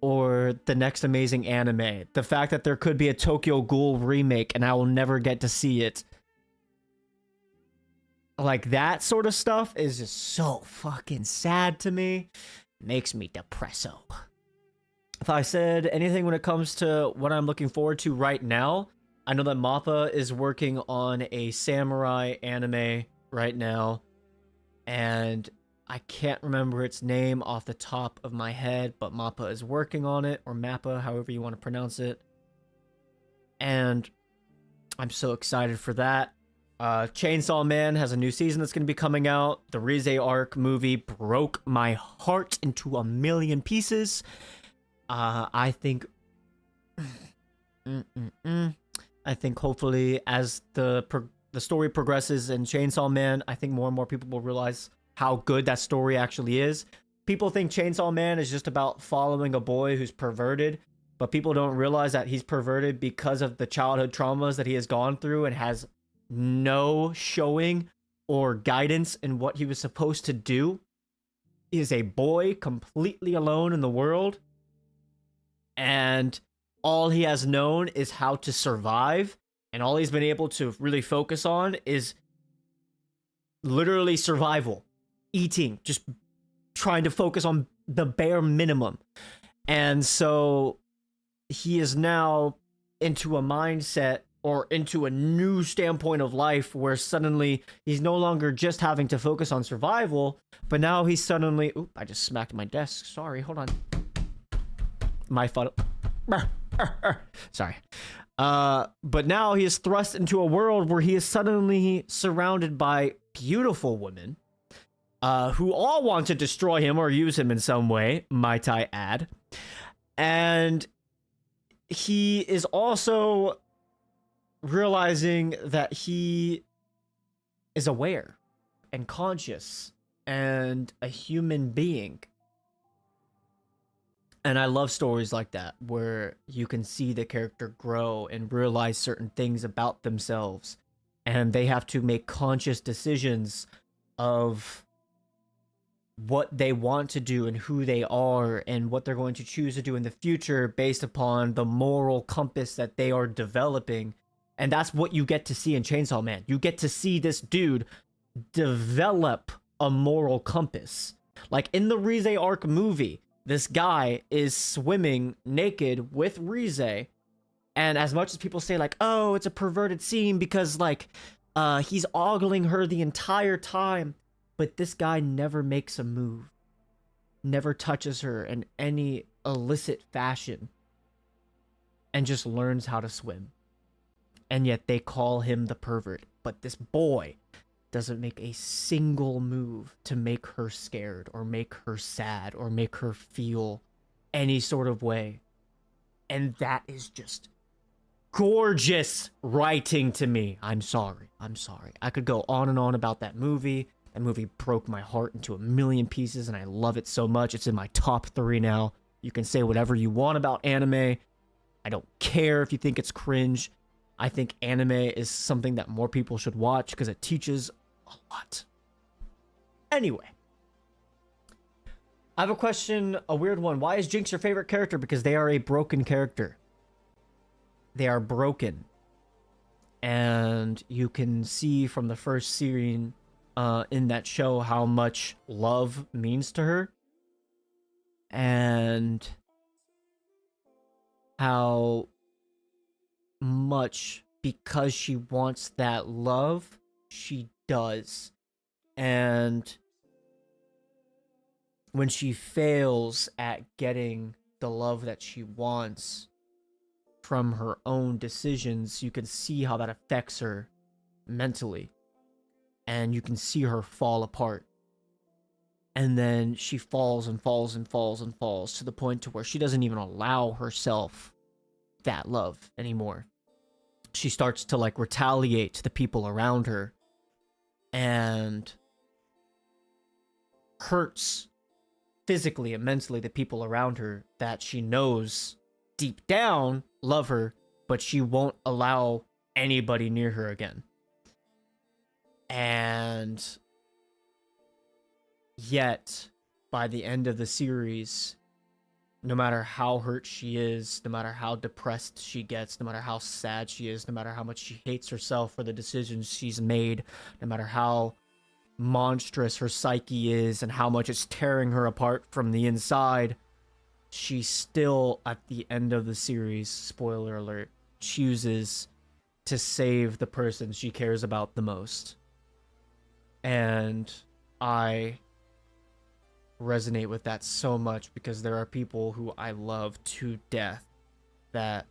B: or the next amazing anime, the fact that there could be a Tokyo Ghoul remake and I will never get to see it, like, that sort of stuff is just so fucking sad to me. It makes me depresso. If I said anything when it comes to what I'm looking forward to right now, I know that Mappa is working on a samurai anime right now, and I can't remember its name off the top of my head, but Mappa is working on it, or Mappa, however you want to pronounce it. And I'm so excited for that. Chainsaw Man has a new season that's going to be coming out. The Rize arc movie broke my heart into a million pieces. I think... I think hopefully as the story progresses in Chainsaw Man, I think more and more people will realize how good that story actually is. People think Chainsaw Man is just about following a boy who's perverted, but people don't realize that he's perverted because of the childhood traumas that he has gone through and has no showing or guidance in what he was supposed to do. He is a boy completely alone in the world, and all he has known is how to survive, and all he's been able to really focus on is literally survival, eating, just trying to focus on the bare minimum. And so he is now into a mindset or into a new standpoint of life where suddenly he's no longer just having to focus on survival, but now he's suddenly, oop, I just smacked my desk. Sorry, hold on. My fault. Sorry. But now he is thrust into a world where he is suddenly surrounded by beautiful women, who all want to destroy him or use him in some way, might I add. And he is also realizing that he is aware and conscious and a human being. And I love stories like that, where you can see the character grow and realize certain things about themselves, and they have to make conscious decisions of what they want to do and who they are and what they're going to choose to do in the future based upon the moral compass that they are developing. And that's what you get to see in Chainsaw Man. You get to see this dude develop a moral compass. Like in the Rize arc movie, this guy is swimming naked with Rize, and as much as people say like, oh, it's a perverted scene because like he's ogling her the entire time, but this guy never makes a move, never touches her in any illicit fashion, and just learns how to swim. And yet they call him the pervert, but this boy doesn't make a single move to make her scared or make her sad or make her feel any sort of way. And that is just gorgeous writing to me. I'm sorry. I could go on and on about that movie. That movie broke my heart into a million pieces, and I love it so much. It's in my top 3 now. You can say whatever you want about anime. I don't care if you think it's cringe. I think anime is something that more people should watch because it teaches a lot. Anyway, I have a question, a weird one. Why is Jinx your favorite character? Because they are a broken character. They are broken. And you can see from the first scene in that show how much love means to her. And how much, because she wants that love, she does. And when she fails at getting the love that she wants from her own decisions, you can see how that affects her mentally. And you can see her fall apart. And then she falls and falls and falls and falls to the point to where she doesn't even allow herself that love anymore. She starts to like retaliate to the people around her and hurts physically and mentally the people around her that she knows deep down love her, but she won't allow anybody near her again. And yet, by the end of the series, no matter how hurt she is, no matter how depressed she gets, no matter how sad she is, no matter how much she hates herself for the decisions she's made, no matter how monstrous her psyche is and how much it's tearing her apart from the inside, she still, at the end of the series, spoiler alert, chooses to save the person she cares about the most. And I resonate with that so much because there are people who I love to death that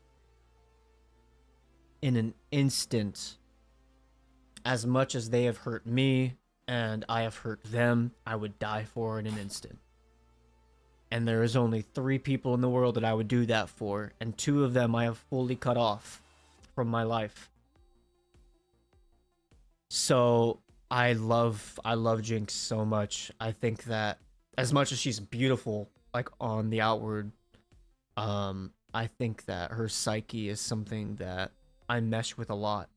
B: in an instant, as much as they have hurt me and I have hurt them, I would die for in an instant. And there is only 3 people in the world that I would do that for, and 2 of them I have fully cut off from my life. So I love Jinx so much. I think that as much as she's beautiful, like on the outward, I think that her psyche is something that I mesh with a lot.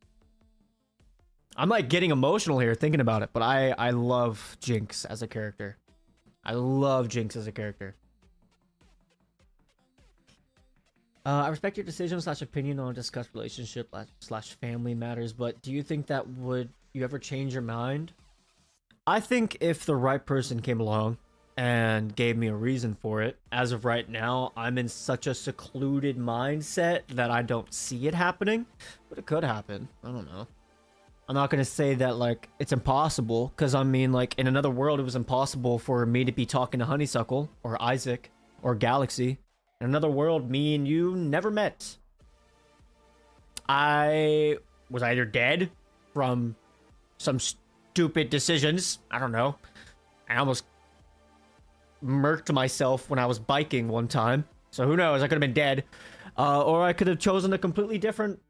B: I'm like getting emotional here thinking about it, but I love Jinx as a character. I love Jinx as a character. I respect your decision / opinion on discussed relationship / family matters, but do you think that would you ever change your mind? I think if the right person came along and gave me a reason for it. As of right now, I'm in such a secluded mindset that I don't see it happening, but it could happen. I don't know. I'm not going to say that, like, it's impossible, because, I mean, like, in another world, it was impossible for me to be talking to Honeysuckle, or Isaac, or Galaxy. In another world, me and you never met. I was either dead from some stupid decisions. I don't know. I almost murked myself when I was biking one time. So who knows? I could have been dead. Or I could have chosen a completely different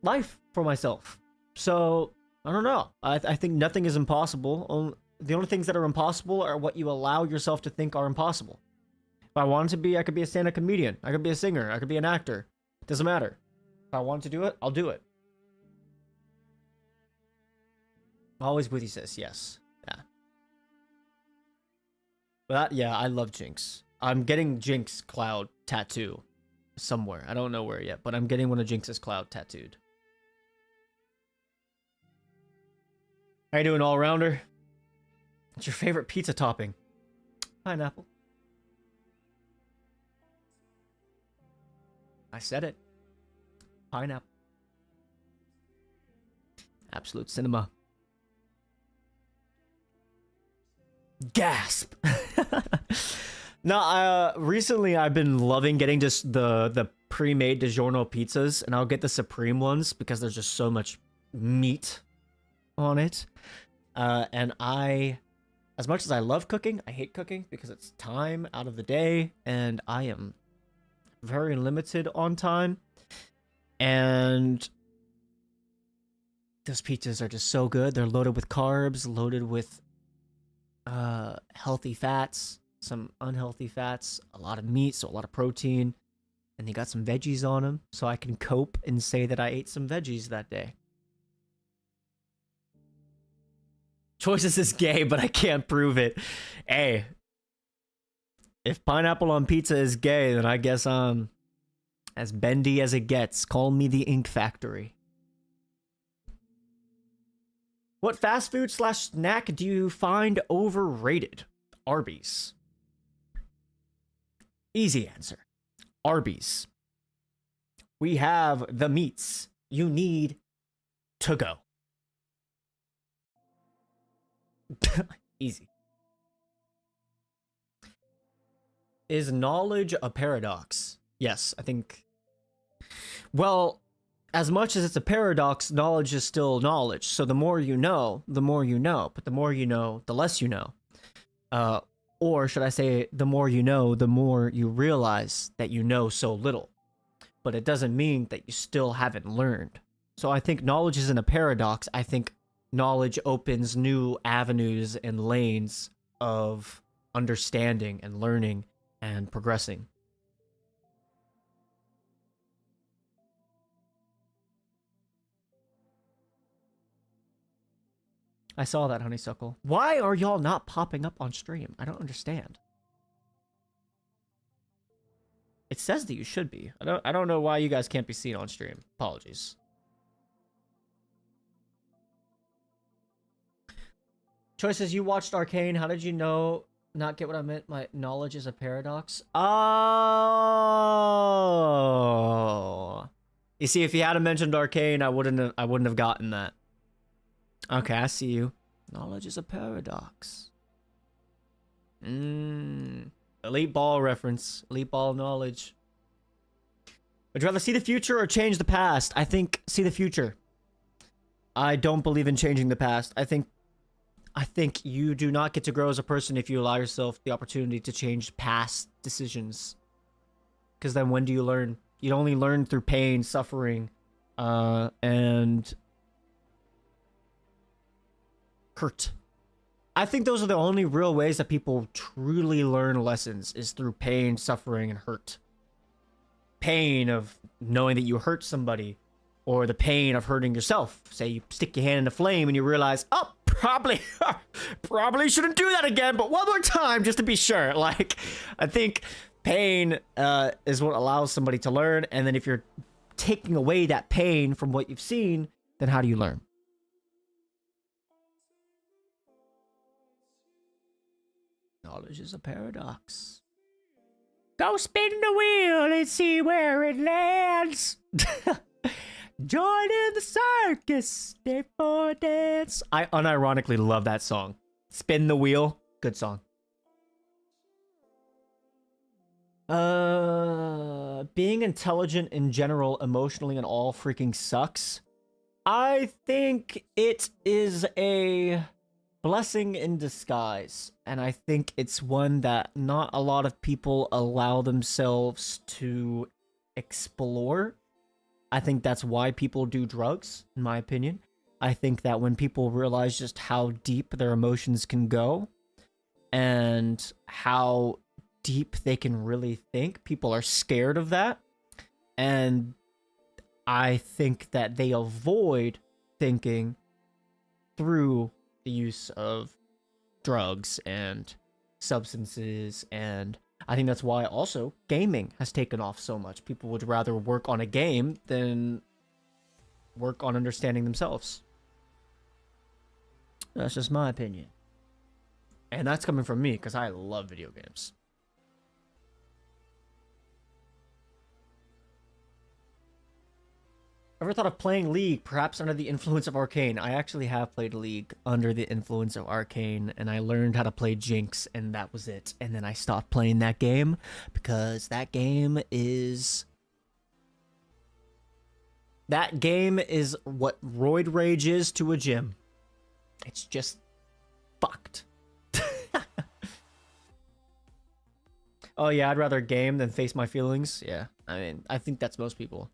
B: life for myself. So, I don't know. I think nothing is impossible. The only things that are impossible are what you allow yourself to think are impossible. If I wanted to be, I could be a stand-up comedian. I could be a singer. I could be an actor. Doesn't matter. If I want to do it, I'll do it. Always with you, sis. Yes. Yeah. But yeah, I love Jinx. I'm getting Jinx Cloud tattoo somewhere. I don't know where yet, but I'm getting one of Jinx's Cloud tattooed. How you doing, all-rounder? What's your favorite pizza topping? Pineapple. I said it. Pineapple. Absolute cinema. Gasp. No, recently I've been loving getting just the pre-made DiGiorno pizzas, and I'll get the supreme ones because there's just so much meat on it. And as much as I love cooking, I hate cooking because it's time out of the day, and I am very limited on time. And those pizzas are just so good. They're loaded with carbs, loaded with healthy fats, some unhealthy fats, a lot of meat, so a lot of protein, and they got some veggies on them, so I can cope and say that I ate some veggies that day. Choices is gay, but I can't prove it. Hey, if pineapple on pizza is gay, then I guess I'm as bendy as it gets. Call me the Ink Factory. What fast food / snack do you find overrated? Arby's. Easy answer. Arby's. We have the meats you need to go. Easy. Is knowledge a paradox? Yes, I think. Well, as much as it's a paradox, knowledge is still knowledge. So the more you know, the more you know. But the more you know, the less you know. Or should I say, the more you know, the more you realize that you know so little. But it doesn't mean that you still haven't learned. So I think knowledge isn't a paradox. I think knowledge opens new avenues and lanes of understanding and learning and progressing. I saw that, Honeysuckle. Why are y'all not popping up on stream? I don't understand. It says that you should be. I don't know why you guys can't be seen on stream. Apologies. Choices, you watched Arcane. How did you know not get what I meant? My knowledge is a paradox. Oh. You see, if you hadn't mentioned Arcane, I wouldn't have gotten that. Okay, I see you. Knowledge is a paradox. Elite Ball reference. Elite Ball knowledge. Would you rather see the future or change the past? I think see the future. I don't believe in changing the past. I think you do not get to grow as a person if you allow yourself the opportunity to change past decisions. Because then when do you learn? You only learn through pain, suffering, and hurt. I think those are the only real ways that people truly learn lessons, is through pain, suffering, and hurt. Pain of knowing that you hurt somebody, or the pain of hurting yourself. Say you stick your hand in the flame and you realize, oh, probably shouldn't do that again, but one more time just to be sure. Like, I think pain is what allows somebody to learn, and then if you're taking away that pain from what you've seen, then how do you learn? Knowledge is a paradox. Go spin the wheel and see where it lands. Join in the circus, stay for a dance. I unironically love that song. Spin the wheel, good song. Being intelligent in general, emotionally and all freaking sucks. I think it is a blessing in disguise, and I think it's one that not a lot of people allow themselves to explore. I think that's why people do drugs, in my opinion. I think that when people realize just how deep their emotions can go and how deep they can really think, people are scared of that. And I think that they avoid thinking through the use of drugs and substances, and I think that's why also gaming has taken off so much. People would rather work on a game than work on understanding themselves. That's just my opinion. And that's coming from me because I love video games. Ever thought of playing League, perhaps under the influence of Arcane? I actually have played League under the influence of Arcane, and I learned how to play Jinx, and that was it. And then I stopped playing that game, because that game is... That game is what Roid Rage is to a gym. It's just fucked. Oh yeah, I'd rather game than face my feelings. Yeah, I mean, I think that's most people.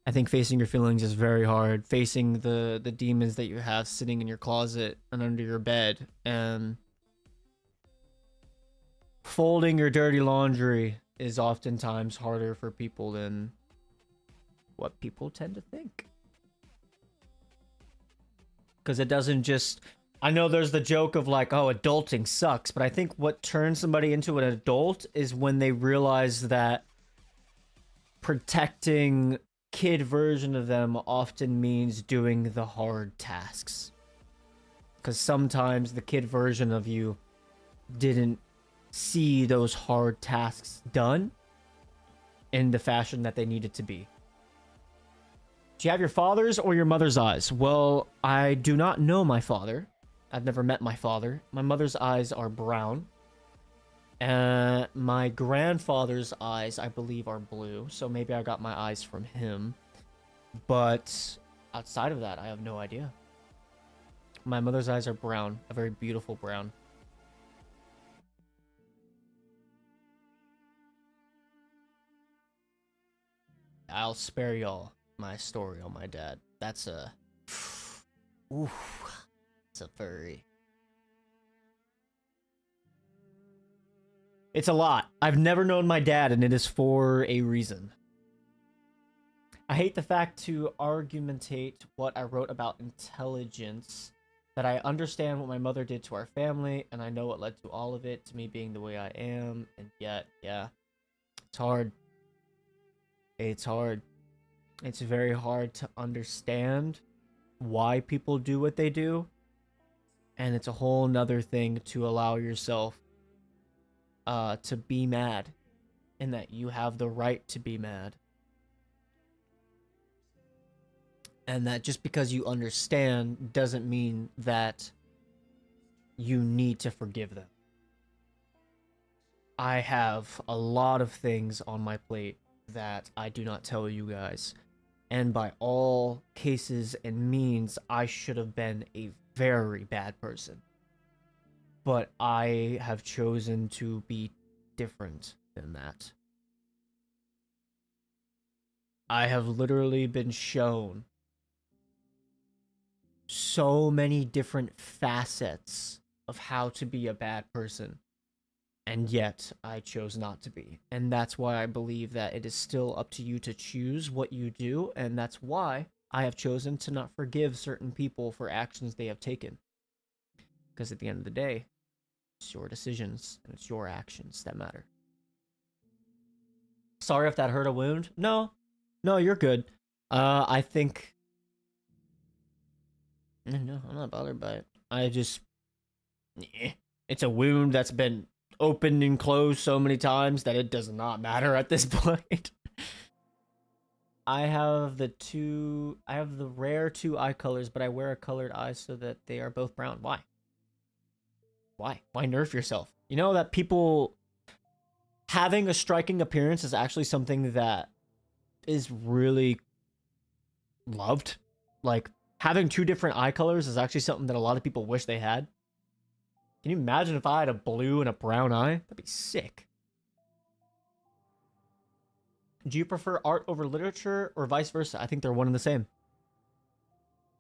B: I think facing your feelings is very hard. Facing the demons that you have sitting in your closet and under your bed, and folding your dirty laundry is oftentimes harder for people than what people tend to think. Because it doesn't just... I know there's the joke of like, oh, adulting sucks, but I think what turns somebody into an adult is when they realize that protecting kid version of them often means doing the hard tasks. Because sometimes the kid version of you didn't see those hard tasks done in the fashion that they needed to be. Do you have your father's or your mother's eyes? Well, I do not know my father. I've never met my father. My mother's eyes are brown. My grandfather's eyes, I believe, are blue. So maybe I got my eyes from him. But outside of that, I have no idea. My mother's eyes are brown. A very beautiful brown. I'll spare y'all my story on my dad. That's a... Ooh. It's a furry. It's a lot. I've never known my dad, and it is for a reason. I hate the fact to argumentate what I wrote about intelligence, that I understand what my mother did to our family, and I know what led to all of it, to me being the way I am, and yet, yeah, it's hard. It's hard. It's very hard to understand why people do what they do, and it's a whole nother thing to allow yourself to be mad, and that you have the right to be mad. And that just because you understand doesn't mean that you need to forgive them. I have a lot of things on my plate that I do not tell you guys. And by all cases and means, I should have been a very bad person. But I have chosen to be different than that. I have literally been shown so many different facets of how to be a bad person, and yet I chose not to be. And that's why I believe that it is still up to you to choose what you do, and that's why I have chosen to not forgive certain people for actions they have taken. Because at the end of the day, it's your decisions and it's your actions that matter. Sorry if that hurt a wound. No, you're good. I think... No, I'm not bothered by it. I just... It's a wound that's been opened and closed so many times that it does not matter at this point. I have the rare two eye colors, but I wear a colored eye so that they are both brown. Why? Why nerf yourself? You know that people having a striking appearance is actually something that is really loved. Like, having two different eye colors is actually something that a lot of people wish they had. Can you imagine if I had a blue and a brown eye? That'd be sick. Do you prefer art over literature or vice versa? I think they're one and the same.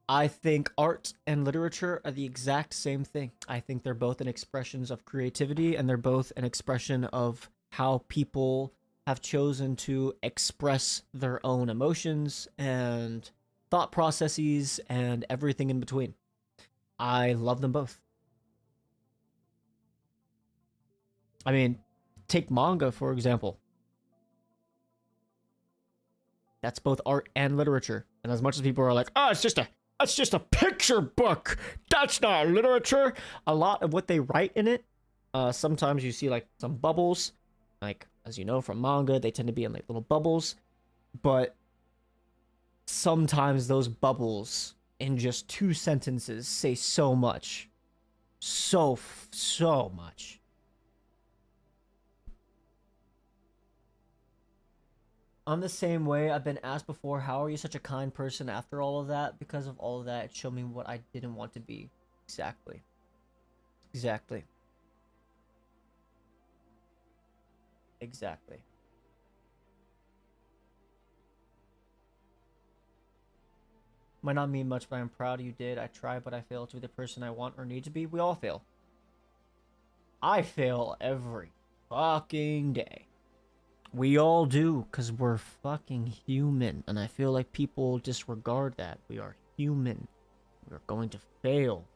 B: I think art and literature are the exact same thing. I think they're both an expressions of creativity, and they're both an expression of how people have chosen to express their own emotions and thought processes and everything in between. I love them both. I mean, take manga, for example. That's both art and literature. And as much as people are like, oh, it's just a picture book. That's not literature. A lot of what they write in it, sometimes you see like some bubbles. Like, as you know from manga, they tend to be in like little bubbles. But sometimes those bubbles in just 2 sentences say so much. So much. I'm the same way. I've been asked before, how are you such a kind person after all of that? Because of all of that, it showed me what I didn't want to be. Exactly. Exactly. Exactly. Might not mean much, but I'm proud you did. I try, but I fail to be the person I want or need to be. We all fail. I fail every fucking day. We all do, because we're fucking human. And I feel like people disregard that. We are human. We're going to fail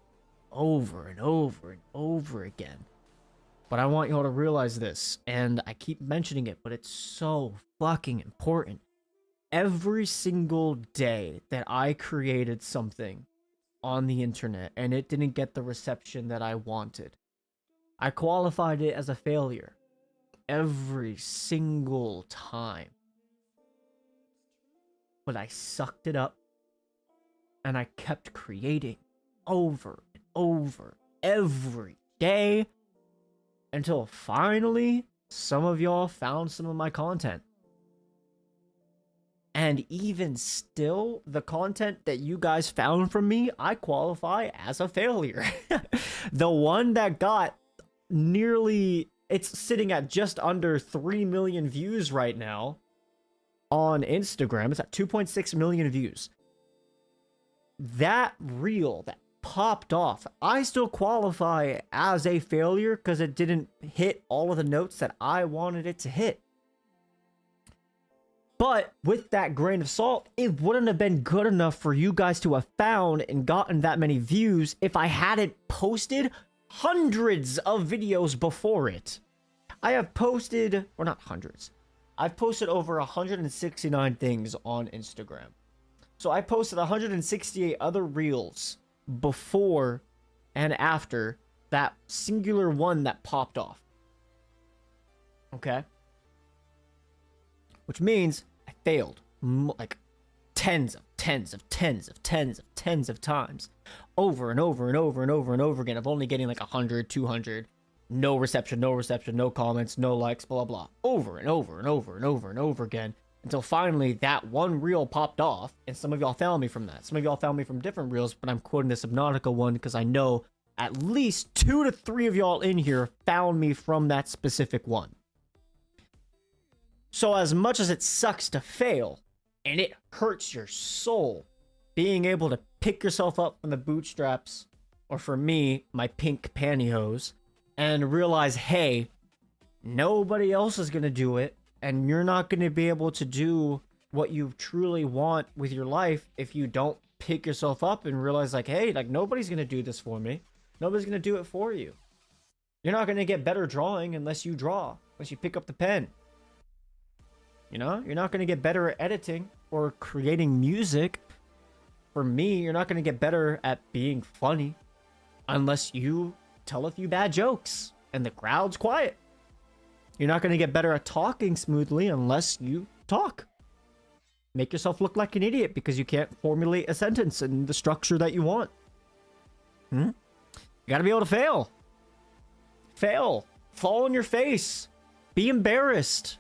B: over and over and over again. But I want y'all to realize this, and I keep mentioning it, but it's so fucking important. Every single day that I created something on the internet and it didn't get the reception that I wanted, I qualified it as a failure. Every single time. But I sucked it up and I kept creating over and over every day until finally some of y'all found some of my content. And even still, the content that you guys found from me, I qualify as a failure. The one that got nearly... It's sitting at just under 3 million views right now on Instagram. It's at 2.6 million views. That reel that popped off, I still qualify as a failure because it didn't hit all of the notes that I wanted it to hit. But with that grain of salt, it wouldn't have been good enough for you guys to have found and gotten that many views if I hadn't posted hundreds of videos before it. I have posted, or not hundreds, I've posted over 169 things on Instagram. So I posted 168 other reels before and after that singular one that popped off. Okay? Which means I failed like tens of times over and over and over and over and over again of only getting like 100, 200, no reception, no comments, no likes, blah, blah, over and over and over and over and over again until finally that one reel popped off. And some of y'all found me from that. Some of y'all found me from different reels, but I'm quoting the Subnautica one because I know at least 2 to 3 of y'all in here found me from that specific one. So as much as it sucks to fail, and it hurts your soul, being able to pick yourself up from the bootstraps, or for me, my pink pantyhose, and realize, hey, nobody else is going to do it, and you're not going to be able to do what you truly want with your life if you don't pick yourself up and realize, like, hey, like, nobody's going to do this for me. Nobody's going to do it for you. You're not going to get better drawing unless you draw, unless you pick up the pen. You know, you're not going to get better at editing or creating music. For me, you're not going to get better at being funny unless you tell a few bad jokes. and the crowd's quiet. You're not going to get better at talking smoothly unless you talk. Make yourself look like an idiot because you can't formulate a sentence in the structure that you want. You got to be able to fail. Fail. Fall on your face. Be embarrassed.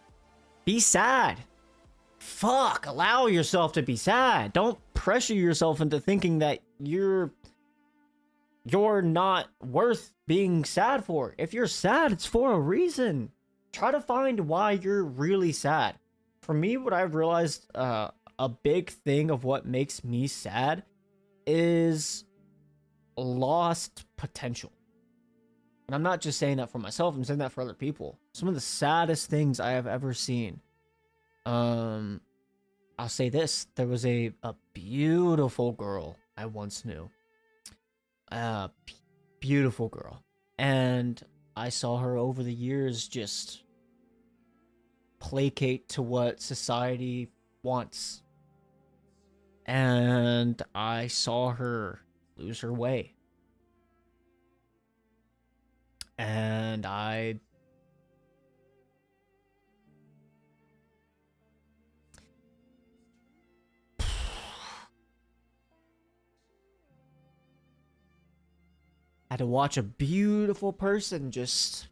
B: Be sad. Fuck. Allow yourself to be sad. Don't pressure yourself into thinking that you're not worth being sad for. If you're sad, it's for a reason. Try to find why you're really sad. For me, what I've realized, a big thing of what makes me sad is lost potential. And I'm not just saying that for myself, I'm saying that for other people. Some of the saddest things I have ever seen. I'll say this. There was a beautiful girl I once knew. A beautiful girl. And I saw her over the years just placate to what society wants. And I saw her lose her way. And I had to watch a beautiful person just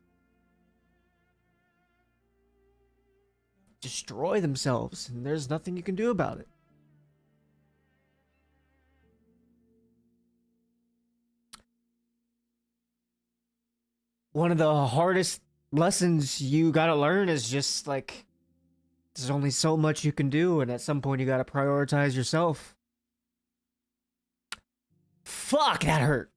B: destroy themselves, and there's nothing you can do about it. One of the hardest lessons you gotta learn is just like, there's only so much you can do, and at some point you gotta prioritize yourself. Fuck, that hurt.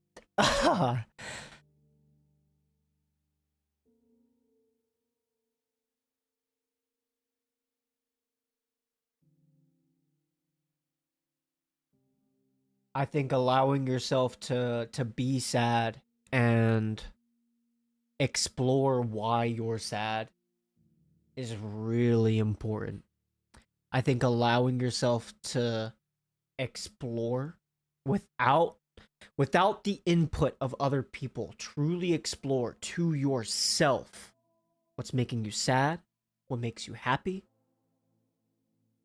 B: I think allowing yourself to be sad and explore why you're sad is really important. I think allowing yourself to explore without the input of other people, truly explore to yourself what's making you sad, what makes you happy,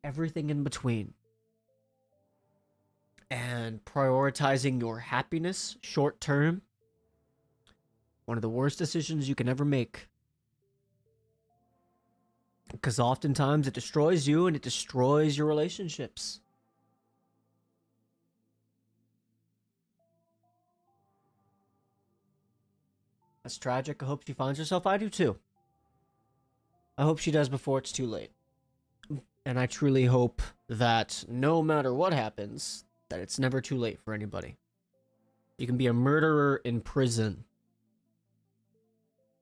B: everything in between. And prioritizing your happiness short term, one of the worst decisions you can ever make. Because oftentimes it destroys you and it destroys your relationships. That's tragic. I hope she finds herself. I do too. I hope she does before it's too late. And I truly hope that no matter what happens, that it's never too late for anybody. You can be a murderer in prison,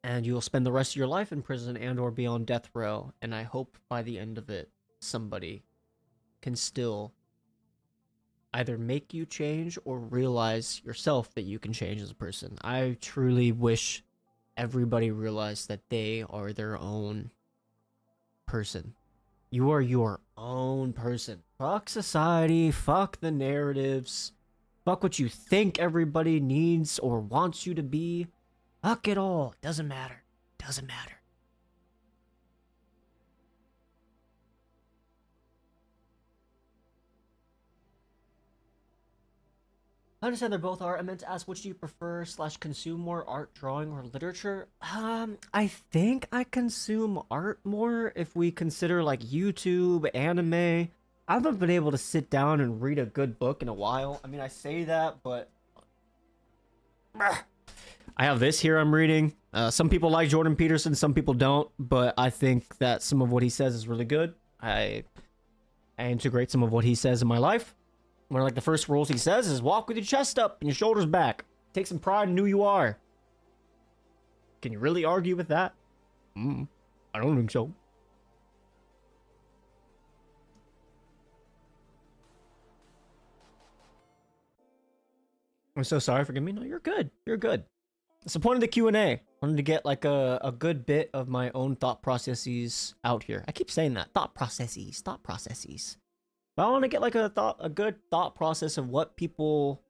B: and you'll spend the rest of your life in prison and or be on death row, and I hope by the end of it, somebody can still either make you change or realize yourself that you can change as a person. I truly wish everybody realized that they are their own person. You are your own person. Fuck society, fuck the narratives, fuck what you think everybody needs or wants you to be. Fuck it all. Doesn't matter. Doesn't matter. I understand they're both art. I meant to ask, which do you prefer / consume more, art, drawing, or literature? I think I consume art more if we consider like YouTube, anime. I haven't been able to sit down and read a good book in a while. I mean, I say that, but I have this here I'm reading. Some people like Jordan Peterson, some people don't, but I think that some of what he says is really good. I integrate some of what he says in my life. One of like the first rules he says is walk with your chest up and your shoulders back. Take some pride in who you are. Can you really argue with that? I don't think so. I'm so sorry, forgive me. No, you're good. You're good. It's the point of the Q&A. I wanted to get like a good bit of my own thought processes out here. I keep saying that. Thought processes. But I want to get like a good thought process of what people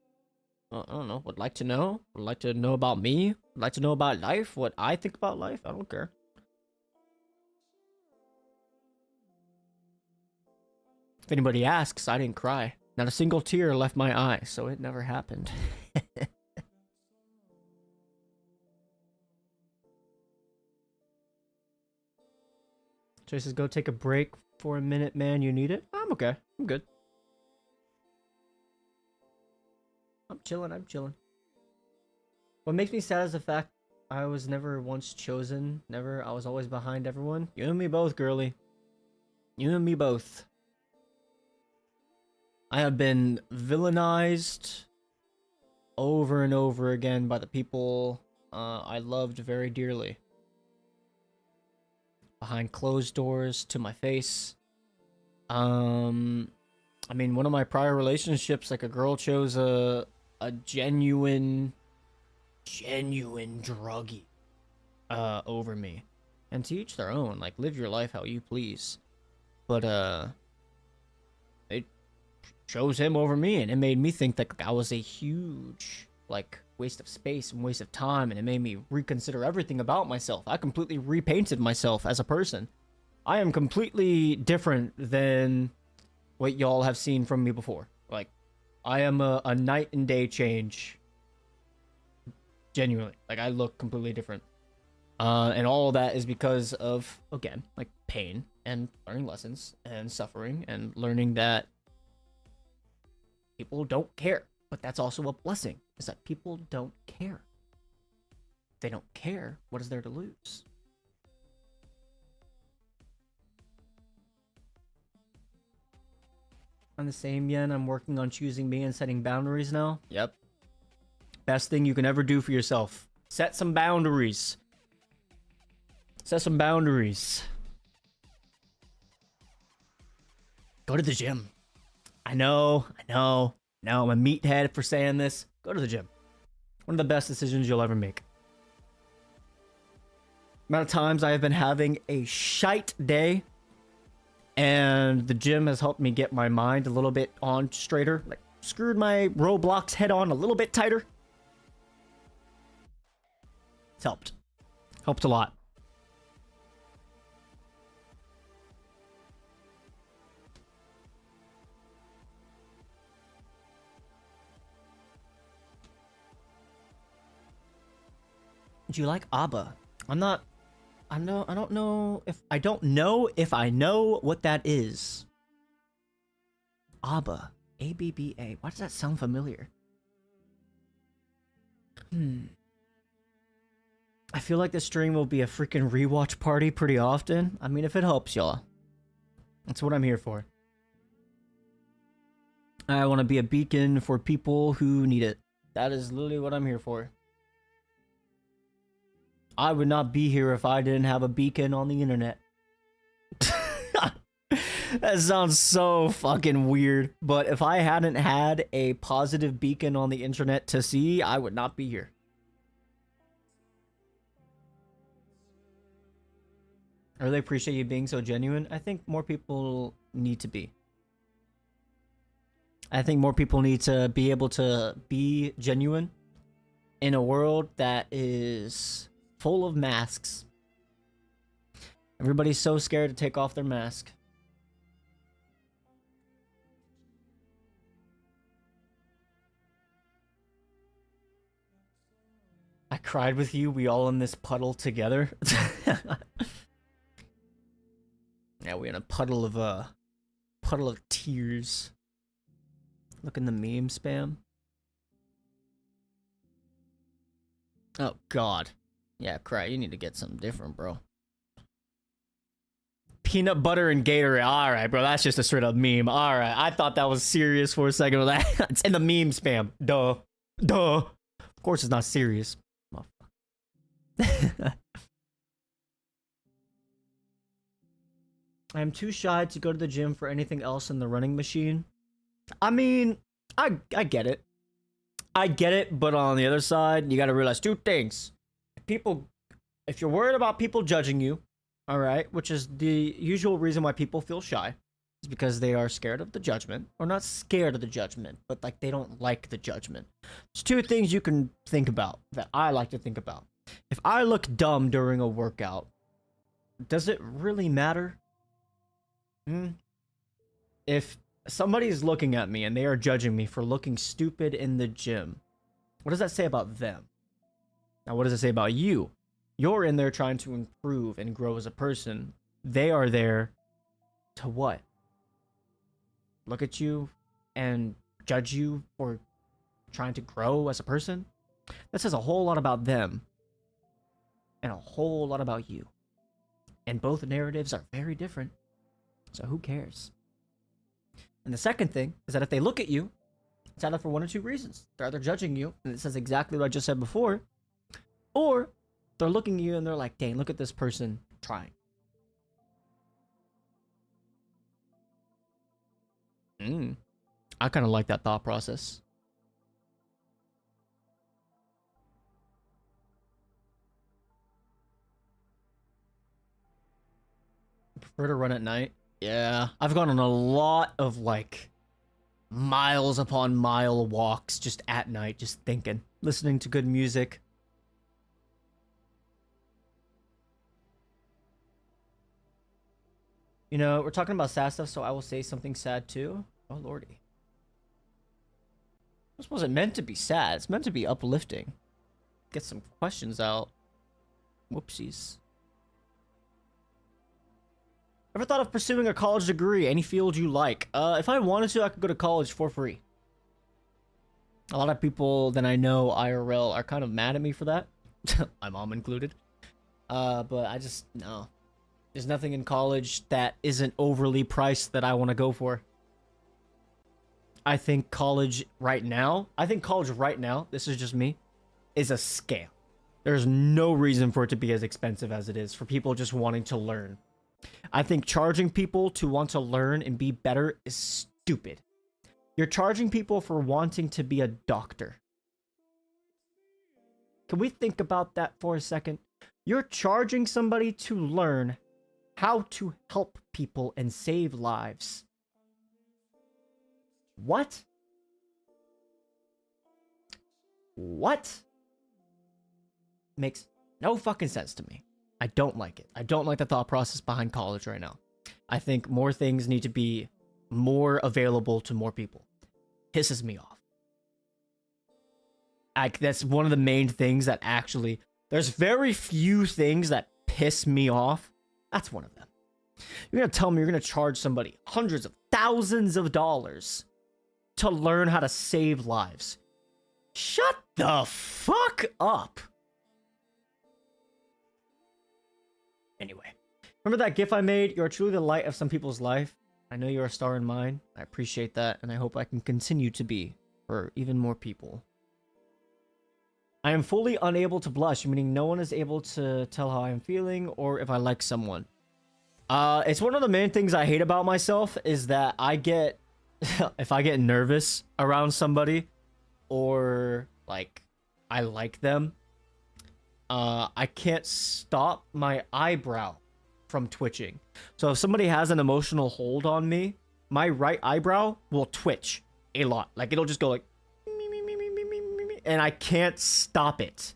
B: I don't know. Would like to know? Would like to know about me? Would like to know about life? What I think about life? I don't care. If anybody asks, I didn't cry. Not a single tear left my eye, so it never happened. Jay says, go take a break for a minute, man. You need it? I'm okay. I'm good. I'm chilling. I'm chilling. What makes me sad is the fact I was never once chosen. Never. I was always behind everyone. You and me both, girly. You and me both. I have been villainized over and over again by the people I loved very dearly. Behind closed doors, to my face. I mean, one of my prior relationships, like, a girl chose a genuine druggie over me. And to each their own, like, live your life how you please. But they chose him over me, and it made me think that I was a huge, like, waste of space and waste of time, and it made me reconsider everything about myself. I completely repainted myself as a person. I am completely different than what y'all have seen from me before. Like, I am a night and day change. Genuinely. Like, I look completely different. And all of that is because of, again, like, pain and learning lessons and suffering and learning that people don't care. But that's also a blessing, is that people don't care. If they don't care, what is there to lose? I'm the same, Yen. I'm working on choosing me and setting boundaries now. Yep. Best thing you can ever do for yourself. Set some boundaries. Set some boundaries. Go to the gym. I know. I'm a meathead for saying this. Go to the gym. One of the best decisions you'll ever make. Amount of times I have been having a shite day, and the gym has helped me get my mind a little bit on straighter. Like, screwed my Roblox head on a little bit tighter. It's helped. Helped a lot. Do you like ABBA? I don't know if I know what that is. ABBA. ABBA. Why does that sound familiar? I feel like this stream will be a freaking rewatch party pretty often. I mean, if it helps y'all. That's what I'm here for. I want to be a beacon for people who need it. That is literally what I'm here for. I would not be here if I didn't have a beacon on the internet. That sounds so fucking weird. But if I hadn't had a positive beacon on the internet to see, I would not be here. I really appreciate you being so genuine. I think more people need to be. I think more people need to be able to be genuine in a world that is full of masks. Everybody's so scared to take off their mask. I cried with you. We all in this puddle together. Yeah, we're in a puddle of tears. Look in the meme spam. Oh God. Yeah, cry. You need to get something different, bro. Peanut butter and Gatorade. Alright, bro. That's just a straight up meme. Alright. I thought that was serious for a second. It's in the meme spam. Duh. Of course it's not serious. I'm too shy to go to the gym for anything else in the running machine. I mean, I get it. I get it, but on the other side, you gotta realize two things. If you're worried about people judging you, alright, which is the usual reason why people feel shy, is because they are scared of the judgment, or not scared of the judgment, but like they don't like the judgment. There's two things you can think about that I like to think about. If I look dumb during a workout, does it really matter? If somebody's looking at me and they are judging me for looking stupid in the gym, what does that say about them? Now, what does it say about you? You're in there trying to improve and grow as a person. They are there to what? Look at you and judge you for trying to grow as a person? That says a whole lot about them and a whole lot about you. And both narratives are very different. So who cares? And the second thing is that if they look at you, it's either for one or two reasons. They're either judging you, and it says exactly what I just said before, or they're looking at you and they're like, dang, look at this person trying. I kind of like that thought process. I prefer to run at night. Yeah, I've gone on a lot of like miles upon mile walks just at night, just thinking, listening to good music. You know, we're talking about sad stuff, so I will say something sad too. Oh, lordy. This wasn't meant to be sad. It's meant to be uplifting. Get some questions out. Whoopsies. Ever thought of pursuing a college degree? Any field you like? If I wanted to, I could go to college for free. A lot of people that I know IRL are kind of mad at me for that. My mom included. But I just, no. There's nothing in college that isn't overly priced that I want to go for. I think college right now, this is just me, is a scam. There's no reason for it to be as expensive as it is for people just wanting to learn. I think charging people to want to learn and be better is stupid. You're charging people for wanting to be a doctor. Can we think about that for a second? You're charging somebody to learn how to help people and save lives. What? What? Makes no fucking sense to me. I don't like it. I don't like the thought process behind college right now. I think more things need to be more available to more people. Pisses me off. That's one of the main things that actually... There's very few things that piss me off. That's one of them. You're going to tell me you're going to charge somebody hundreds of thousands of dollars to learn how to save lives. Shut the fuck up. Anyway, remember that GIF I made? You're truly the light of some people's life. I know you're a star in mine. I appreciate that, and I hope I can continue to be for even more people. I am fully unable to blush, meaning no one is able to tell how I am feeling or if I like someone. It's one of the main things I hate about myself is that I get... if I get nervous around somebody or, like, I like them, I can't stop my eyebrow from twitching. So if somebody has an emotional hold on me, my right eyebrow will twitch a lot. Like, it'll just go like... and I can't stop it.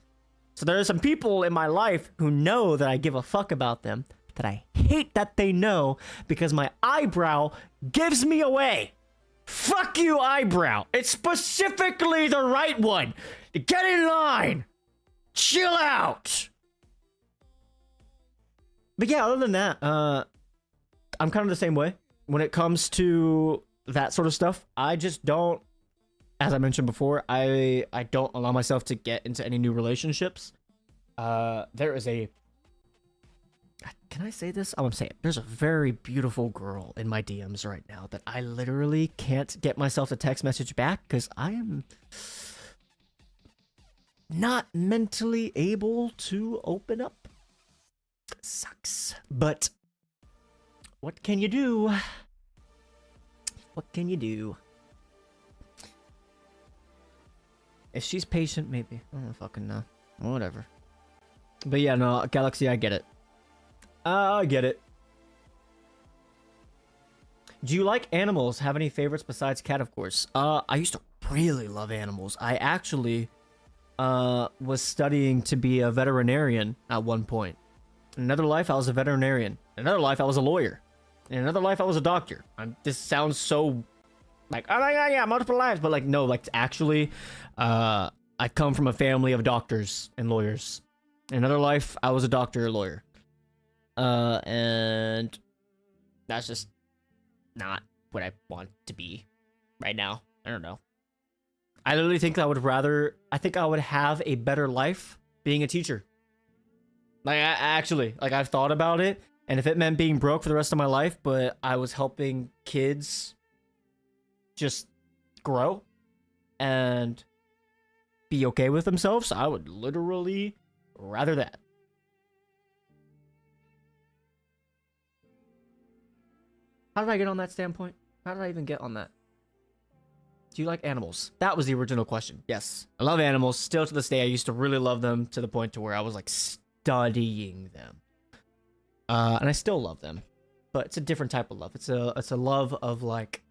B: So there are some people in my life who know that I give a fuck about them, that I hate that they know, because my eyebrow gives me away. Fuck you, eyebrow. It's specifically the right one. Get in line. Chill out. But yeah, other than that, I'm kind of the same way. When it comes to that sort of stuff, I just don't, as I mentioned before, I don't allow myself to get into any new relationships. There is a... Can I say this? I'm gonna say it. There's a very beautiful girl in my DMs right now that I literally can't get myself to text message back because I am not mentally able to open up. Sucks. But what can you do? What can you do? If she's patient, maybe. I don't fucking know. Whatever. But yeah, no, Galaxy, I get it. I get it. Do you like animals? Have any favorites besides cat, of course? I used to really love animals. I actually was studying to be a veterinarian at one point. In another life, I was a veterinarian. In another life, I was a lawyer. In another life, I was a doctor. This sounds so like, oh my god, yeah, multiple lives, but like, no, like actually, I come from a family of doctors and lawyers. In another life, I was a doctor or lawyer. And that's just not what I want to be right now. I don't know. I literally think I would have a better life being a teacher. Like, actually, like, I've thought about it, and if it meant being broke for the rest of my life, but I was helping kids just grow and be okay with themselves, I would literally rather that. How did I get on that standpoint? How did I even get on that? Do you like animals? That was the original question. Yes, I love animals. Still to this day, I used to really love them to the point to where I was like studying them. And I still love them, but it's a different type of love. It's a love of like,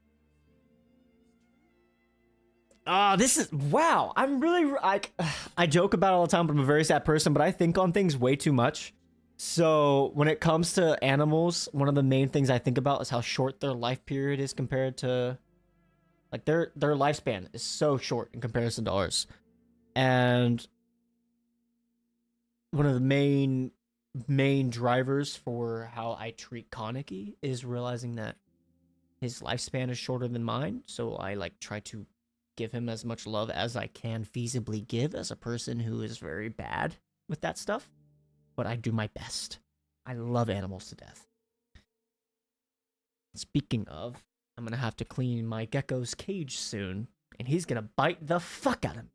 B: this is, wow. I'm really like, I joke about it all the time, but I'm a very sad person, but I think on things way too much. So when it comes to animals, one of the main things I think about is how short their life period is compared to, like, their lifespan is so short in comparison to ours. And one of the main drivers for how I treat Kaneki is realizing that his lifespan is shorter than mine. So I like try to give him as much love as I can feasibly give as a person who is very bad with that stuff. But I do my best. I love animals to death. Speaking of, I'm gonna have to clean my gecko's cage soon, and he's gonna bite the fuck out of him.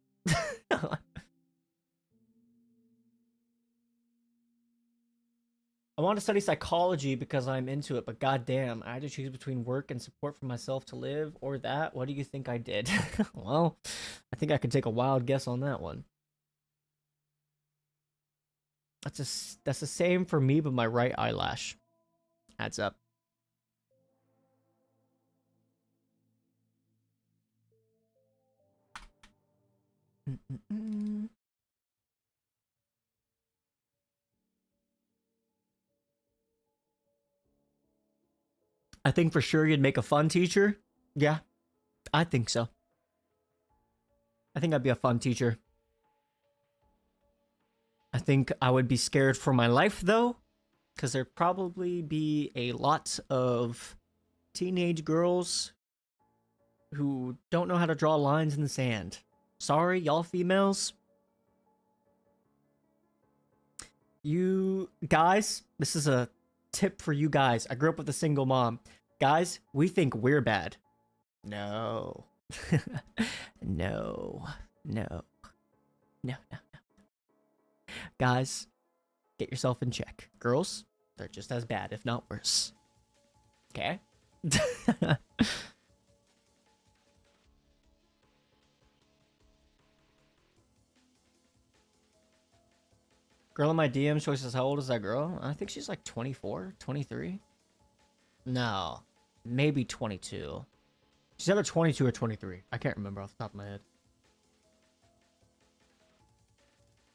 B: I want to study psychology because I'm into it, but goddamn, I had to choose between work and support for myself to live or that. What do you think I did? Well, I think I could take a wild guess on that one. That's the same for me, but my right eyelash adds up. I think for sure you'd make a fun teacher. Yeah, I think so. I think I'd be a fun teacher. I think I would be scared for my life, though, because there'd probably be a lot of teenage girls who don't know how to draw lines in the sand. Sorry, y'all females. You guys, this is a tip for you guys. I grew up with a single mom. Guys, we think we're bad. No. No. No. No, no. Guys, get yourself in check. Girls, they're just as bad, if not worse. Okay? Girl in my DMs choices, how old is that girl? I think she's like 24, 23. No, maybe 22. She's either 22 or 23. I can't remember off the top of my head.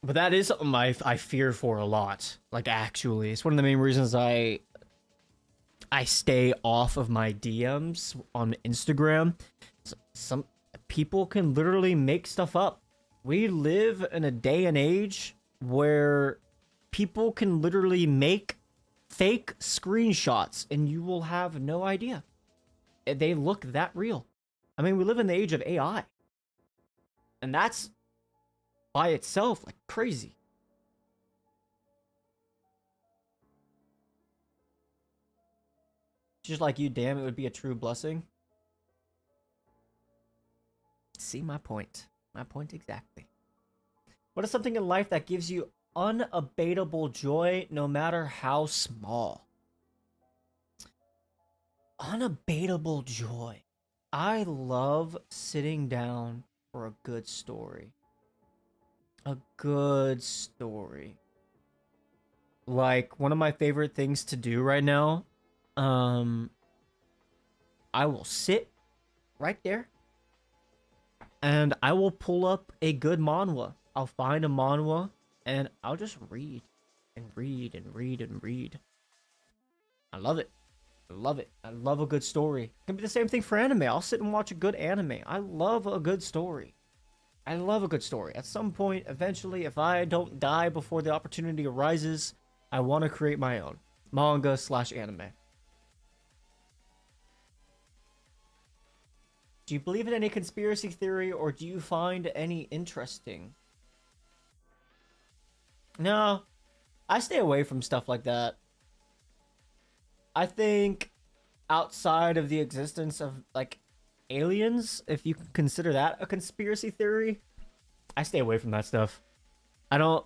B: But that is something I fear for a lot. Like, actually, it's one of the main reasons I stay off of my DMs on Instagram. Some people can literally make stuff up. We live in a day and age where people can literally make fake screenshots and you will have no idea. They look that real. I mean, we live in the age of AI. And that's by itself like crazy. Just like you, damn, it would be a true blessing. See my point. My point exactly. What is something in life that gives you unabatable joy no matter how small? Unabatable joy. I love sitting down for a good story. A good story. Like, one of my favorite things to do right now, I will sit right there and I will pull up a good manhwa. I'll find a manhwa and I'll just read and read and read and read. I love it. I love it. I love a good story. It can be the same thing for anime. I'll sit and watch a good anime. I love a good story. I love a good story. At some point, eventually, if I don't die before the opportunity arises, I want to create my own manga/anime. Do you believe in any conspiracy theory, or do you find any interesting? No, I stay away from stuff like that. I think outside of the existence of, like, aliens, if you can consider that a conspiracy theory, I stay away from that stuff. I don't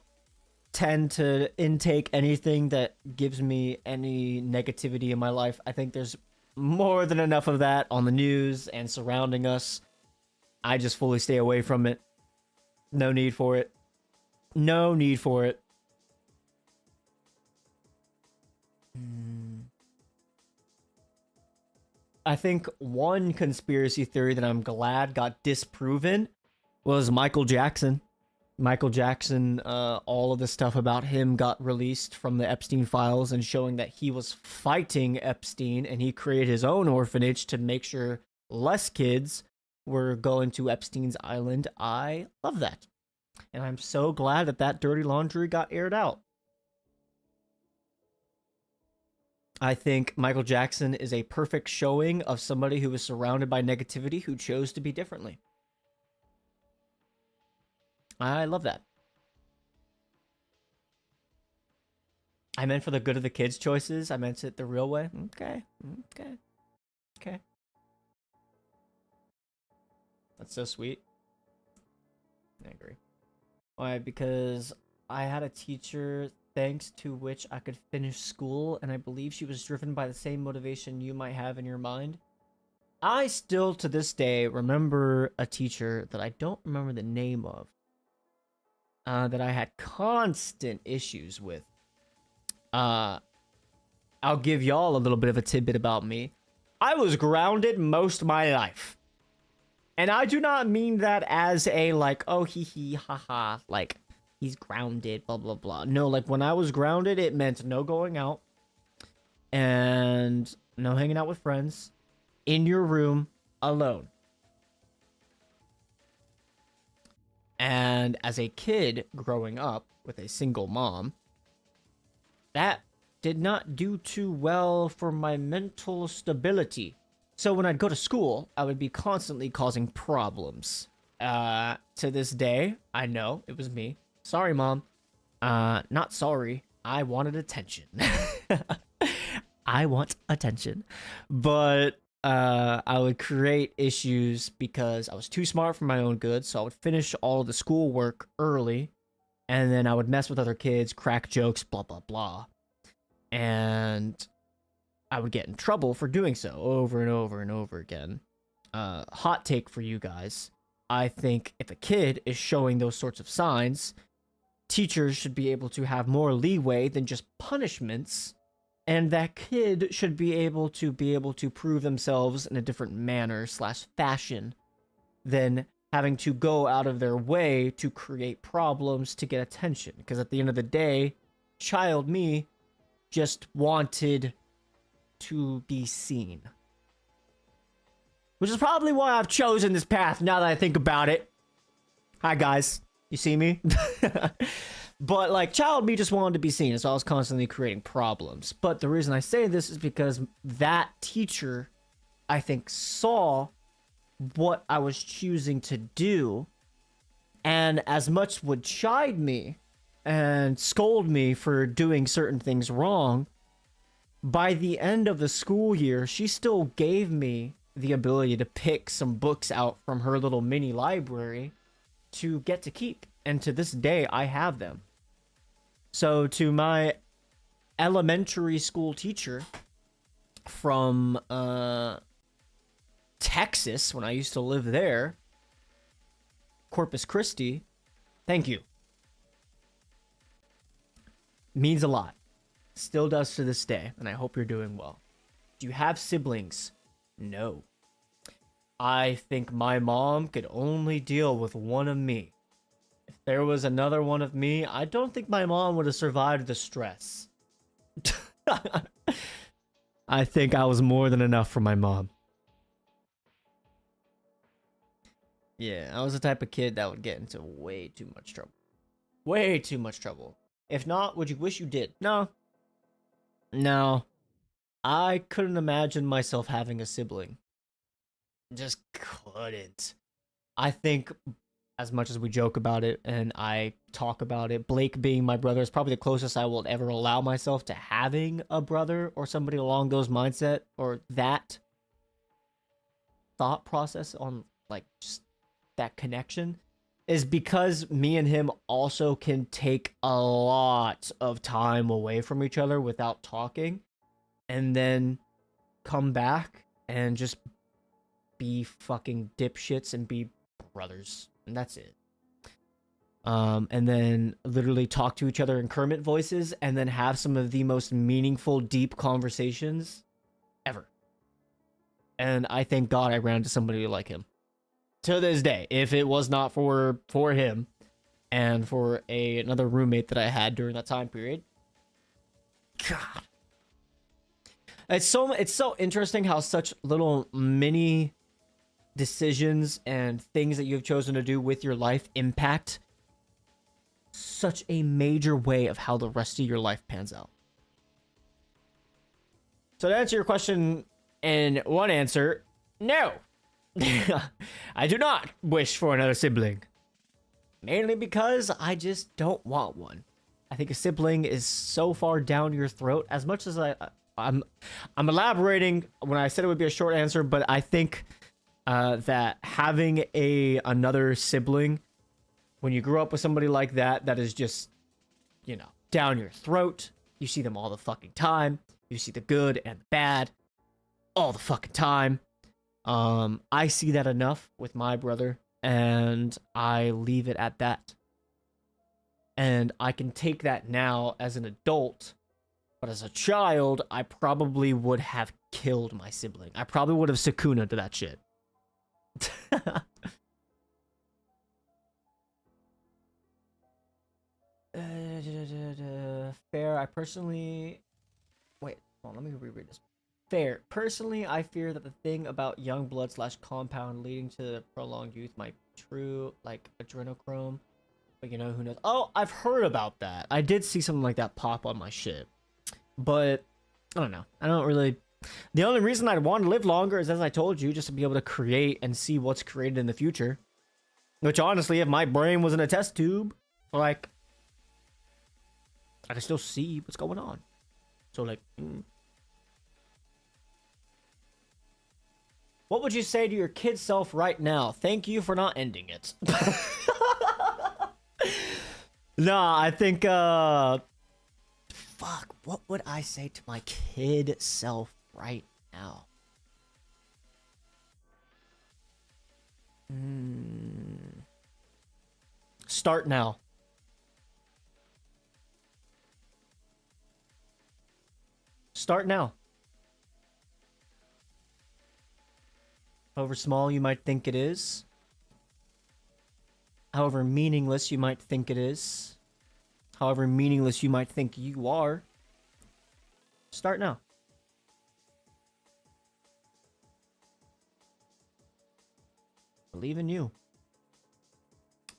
B: tend to intake anything that gives me any negativity in my life. I think there's more than enough of that on the news and surrounding us. I just fully stay away from it. No need for it. No need for it. I think one conspiracy theory that I'm glad got disproven was Michael Jackson. Michael Jackson, all of the stuff about him got released from the Epstein files and showing that he was fighting Epstein and he created his own orphanage to make sure less kids were going to Epstein's island. I love that. And I'm so glad that that dirty laundry got aired out. I think Michael Jackson is a perfect showing of somebody who was surrounded by negativity who chose to be differently. I love that. I meant for the good of the kids' choices. I meant it the real way. Okay. That's so sweet. I agree. Why? Because I had a teacher thanks to which I could finish school, and I believe she was driven by the same motivation you might have in your mind. I still, to this day, remember a teacher that I don't remember the name of, that I had constant issues with. I'll give y'all a little bit of a tidbit about me. I was grounded most of my life. And I do not mean that as a, like, oh, hee hee, haha, like, he's grounded, blah, blah, blah. No, like, when I was grounded, it meant no going out and no hanging out with friends, in your room, alone. And as a kid growing up with a single mom, that did not do too well for my mental stability. So when I'd go to school, I would be constantly causing problems. To this day, I know it was me. Sorry, Mom. Not sorry. I wanted attention. I want attention. But I would create issues because I was too smart for my own good, so I would finish all the schoolwork early, and then I would mess with other kids, crack jokes, blah, blah, blah. And I would get in trouble for doing so over and over and over again. Hot take for you guys. I think if a kid is showing those sorts of signs, teachers should be able to have more leeway than just punishments, and that kid should be able to prove themselves in a different manner / fashion than having to go out of their way to create problems to get attention. Because at the end of the day, child me just wanted to be seen. Which is probably why I've chosen this path now that I think about it. Hi guys, you see me? But like, child me just wanted to be seen, so I was constantly creating problems. But the reason I say this is because that teacher, I think, saw what I was choosing to do, and as much would chide me and scold me for doing certain things wrong, by the end of the school year, she still gave me the ability to pick some books out from her little mini library to get to keep. And to this day, I have them. So to my elementary school teacher from Texas, when I used to live there, Corpus Christi, thank you. Means a lot. Still does to this day, and I hope you're doing well. Do you have siblings? No. I think my mom could only deal with one of me. If there was another one of me, I don't think my mom would have survived the stress. I think I was more than enough for my mom. Yeah, I was the type of kid that would get into way too much trouble. Way too much trouble. If not, would you wish you did? No. No. I couldn't imagine myself having a sibling. Just couldn't. I think, as much as we joke about it and I talk about it, Blake being my brother is probably the closest I will ever allow myself to having a brother or somebody along those mindset or that thought process on like just that connection, is because me and him also can take a lot of time away from each other without talking and then come back and just be fucking dipshits and be brothers, and that's it. And then literally talk to each other in Kermit voices and then have some of the most meaningful, deep conversations ever. And I thank God I ran into somebody like him. To this day, if it was not for him and for another roommate that I had during that time period, God, it's so interesting how such little mini decisions and things that you've chosen to do with your life impact such a major way of how the rest of your life pans out. So to answer your question in one answer, no. I do not wish for another sibling. Mainly because I just don't want one. I think a sibling is so far down your throat. As much as I'm elaborating when I said it would be a short answer, but I think that having another sibling, when you grow up with somebody like that, that is just, you know, down your throat. You see them all the fucking time. You see the good and the bad all the fucking time. I see that enough with my brother, and I leave it at that. And I can take that now as an adult, but as a child, I probably would have killed my sibling. I probably would have Sakuna to that shit. Fair, I personally... Wait, hold on, let me reread this. Fair. Personally, I fear that the thing about young blood / compound leading to prolonged youth might be true, like adrenochrome. But you know, who knows? Oh, I've heard about that. I did see something like that pop on my shit. But, I don't know. I don't really... The only reason I'd want to live longer is, as I told you, just to be able to create and see what's created in the future. Which, honestly, if my brain was in a test tube, like, I can still see what's going on. So, like... What would you say to your kid self right now? Thank you for not ending it. Nah, I think, fuck, what would I say to my kid self right now? Start now. Start now. However small you might think it is, however meaningless you might think it is, however meaningless you might think you are, start now. Believe in you.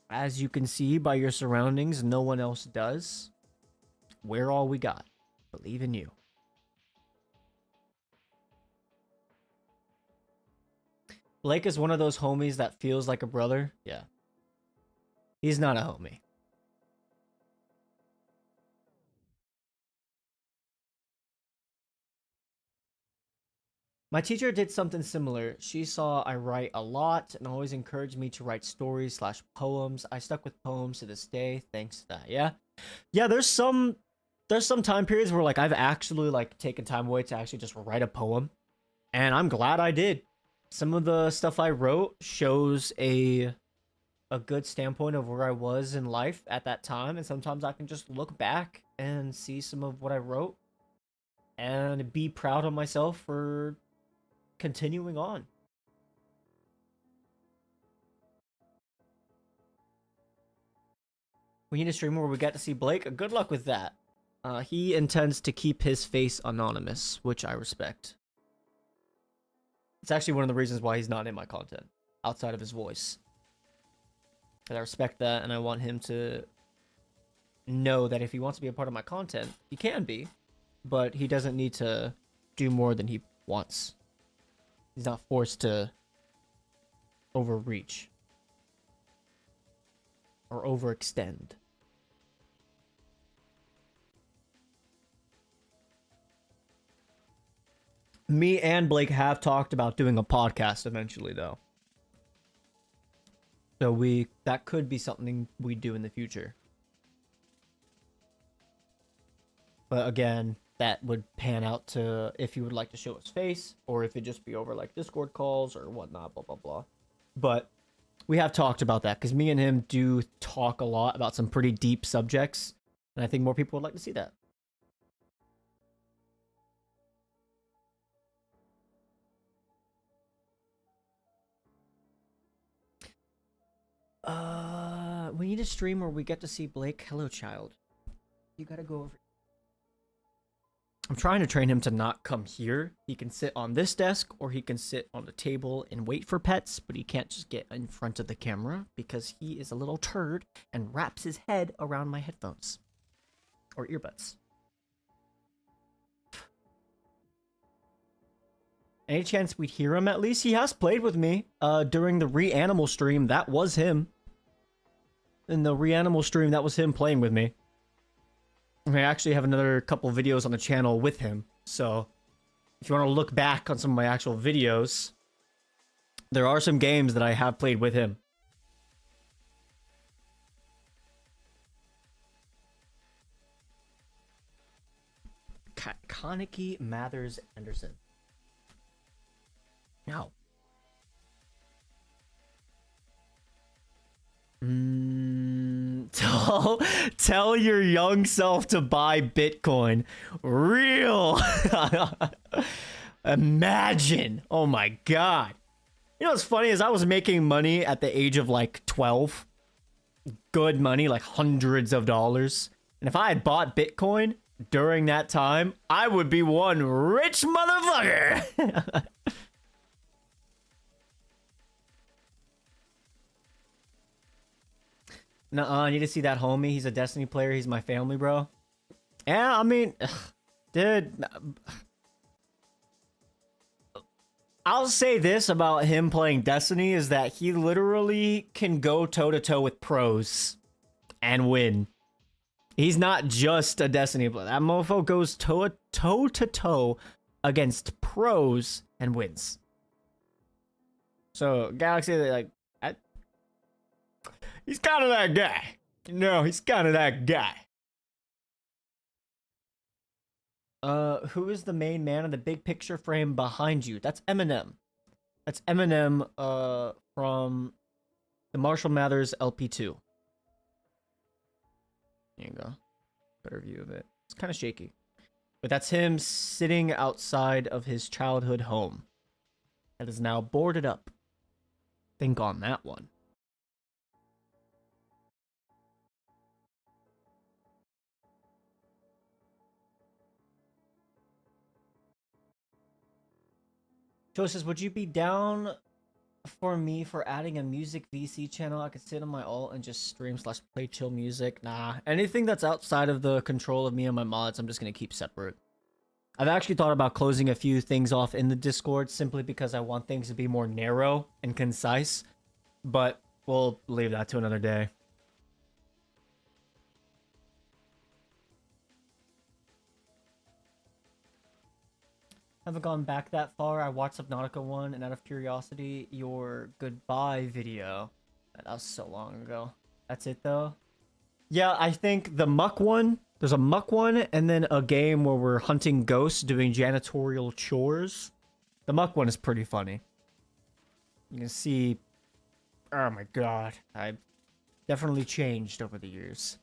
B: As you can see by your surroundings, no one else does. We're all we got. Believe in you. Blake is one of those homies that feels like a brother. Yeah. He's not a homie. My teacher did something similar. She saw I write a lot and always encouraged me to write stories / poems. I stuck with poems to this day, thanks to that. Yeah. Yeah, there's some time periods where like I've actually like taken time away to actually just write a poem. And I'm glad I did. Some of the stuff I wrote shows a good standpoint of where I was in life at that time, and sometimes I can just look back and see some of what I wrote and be proud of myself for continuing on. We need a streamer where we get to see Blake. Good luck with that. He intends to keep his face anonymous, which I respect. It's actually one of the reasons why he's not in my content, outside of his voice. And I respect that, and I want him to know that if he wants to be a part of my content, he can be, but he doesn't need to do more than he wants. He's not forced to overreach or overextend. Me and Blake have talked about doing a podcast eventually, though. So that could be something we do in the future. But again, that would pan out to if he would like to show his face, or if it'd just be over like Discord calls or whatnot, blah, blah, blah. But we have talked about that, because me and him do talk a lot about some pretty deep subjects, and I think more people would like to see that. We need a stream where we get to see Blake. Hello, child. You gotta go over. I'm trying to train him to not come here. He can sit on this desk, or he can sit on the table and wait for pets, but he can't just get in front of the camera because he is a little turd and wraps his head around my headphones or earbuds. Any chance we'd hear him at least? He has played with me during the Reanimal stream. That was him. In the Reanimal stream, that was him playing with me. I actually have another couple videos on the channel with him. So if you want to look back on some of my actual videos, there are some games that I have played with him. Kaneki Mathers Anderson. No. Tell your young self to buy Bitcoin. Real. Imagine. Oh my god. You know what's funny is I was making money at the age of like 12. Good money, like hundreds of dollars. And if I had bought Bitcoin during that time, I would be one rich motherfucker. Nuh-uh, I need to see that homie. He's a Destiny player. He's my family, bro. Yeah, I mean, dude. I'll say this about him playing Destiny is that he literally can go toe-to-toe with pros and win. He's not just a Destiny player. That mofo goes toe-to-toe against pros and wins. So, Galaxy, like, he's kind of that guy. No, he's kind of that guy. Who is the main man in the big picture frame behind you? That's Eminem. That's Eminem, from the Marshall Mathers LP2. There you go. Better view of it. It's kind of shaky. But that's him sitting outside of his childhood home. That is now boarded up. Think on that one. Joe says, would you be down for me for adding a music VC channel? I could sit on my alt and just stream / play chill music. Nah, anything that's outside of the control of me and my mods, I'm just going to keep separate. I've actually thought about closing a few things off in the Discord simply because I want things to be more narrow and concise. But we'll leave that to another day. Haven't gone back that far. I watched Subnautica 1, and out of curiosity, your goodbye video. That was so long ago. That's it, though? Yeah, I think the Muck one, there's a Muck one, and then a game where we're hunting ghosts, doing janitorial chores. The Muck one is pretty funny. You can see... Oh my god. I've definitely changed over the years.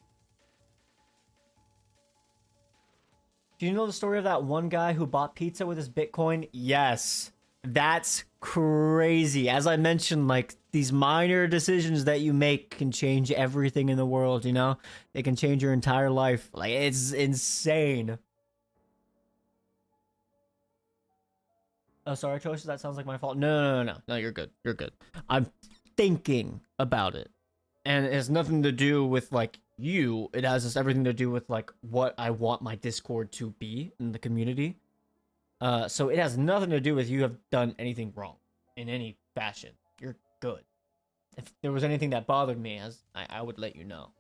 B: Do you know the story of that one guy who bought pizza with his Bitcoin? Yes. That's crazy. As I mentioned, like these minor decisions that you make can change everything in the world, you know? It can change your entire life. Like it's insane. Oh, sorry, choices. That sounds like my fault. No, you're good. You're good. I'm thinking about it. And it has nothing to do with like you. It has just everything to do with like what I want my Discord to be in the community. So it has nothing to do with you have done anything wrong in any fashion. You're good. If there was anything that bothered me, as I would let you know.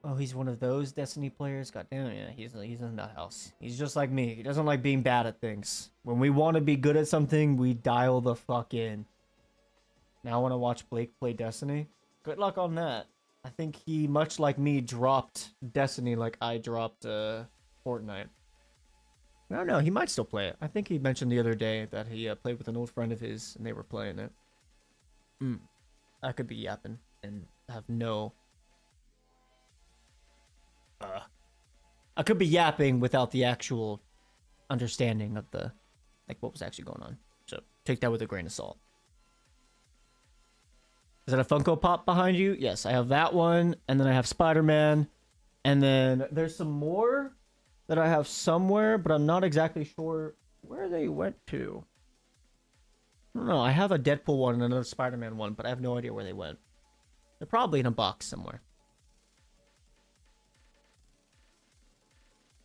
B: Oh, he's one of those Destiny players. God damn, yeah, he's in that house. He's just like me. He doesn't like being bad at things. When we want to be good at something, we dial the fuck in. Now I want to watch Blake play Destiny. Good luck on that. I think he, much like me, dropped Destiny like I dropped Fortnite. I don't know. He might still play it. I think he mentioned the other day that he played with an old friend of his and they were playing it. I could be yapping and have no... I could be yapping without the actual understanding of the... like, what was actually going on. So, take that with a grain of salt. Is that a Funko Pop behind you? Yes, I have that one. And then I have Spider-Man. And then there's some more that I have somewhere, but I'm not exactly sure where they went to. I don't know. I have a Deadpool one and another Spider-Man one, but I have no idea where they went. They're probably in a box somewhere.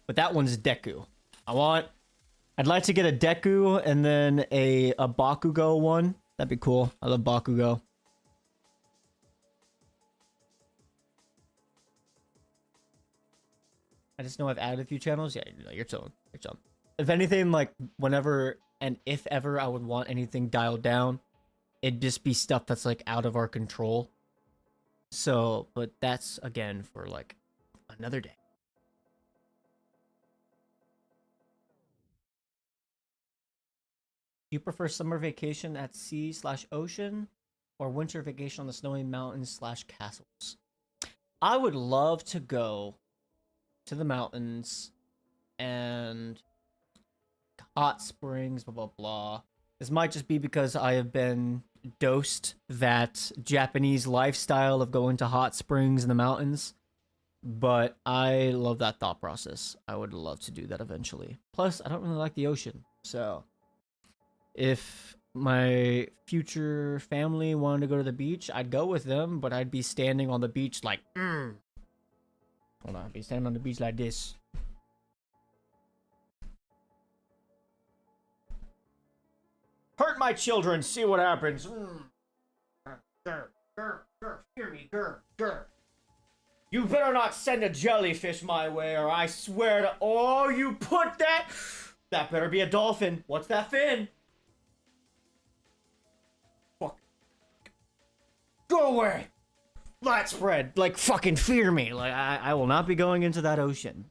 B: But that one's Deku. I'd like to get a Deku and then a Bakugo one. That'd be cool. I love Bakugo. I just know I've added a few channels. Yeah, you're chilling. You're chilling. If anything, like, whenever and if ever I would want anything dialed down, it'd just be stuff that's, like, out of our control. So, but that's, again, for, like, another day. Do you prefer summer vacation at sea/ocean or winter vacation on the snowy mountains/castles? I would love to go to the mountains and hot springs, blah, blah, blah. This might just be because I have been dosed that Japanese lifestyle of going to hot springs in the mountains. But I love that thought process. I would love to do that eventually. Plus, I don't really like the ocean. So, if my future family wanted to go to the beach, I'd go with them. But I'd be standing on the beach like, Hold on, I'd be standing on the beach like this. Hurt my children, see what happens. Hear me, You better not send a jellyfish my way, or I swear to... Oh, you put that... That better be a dolphin. What's that fin? Fuck. Go away. Flat spread. Like, fucking fear me. Like, I will not be going into that ocean.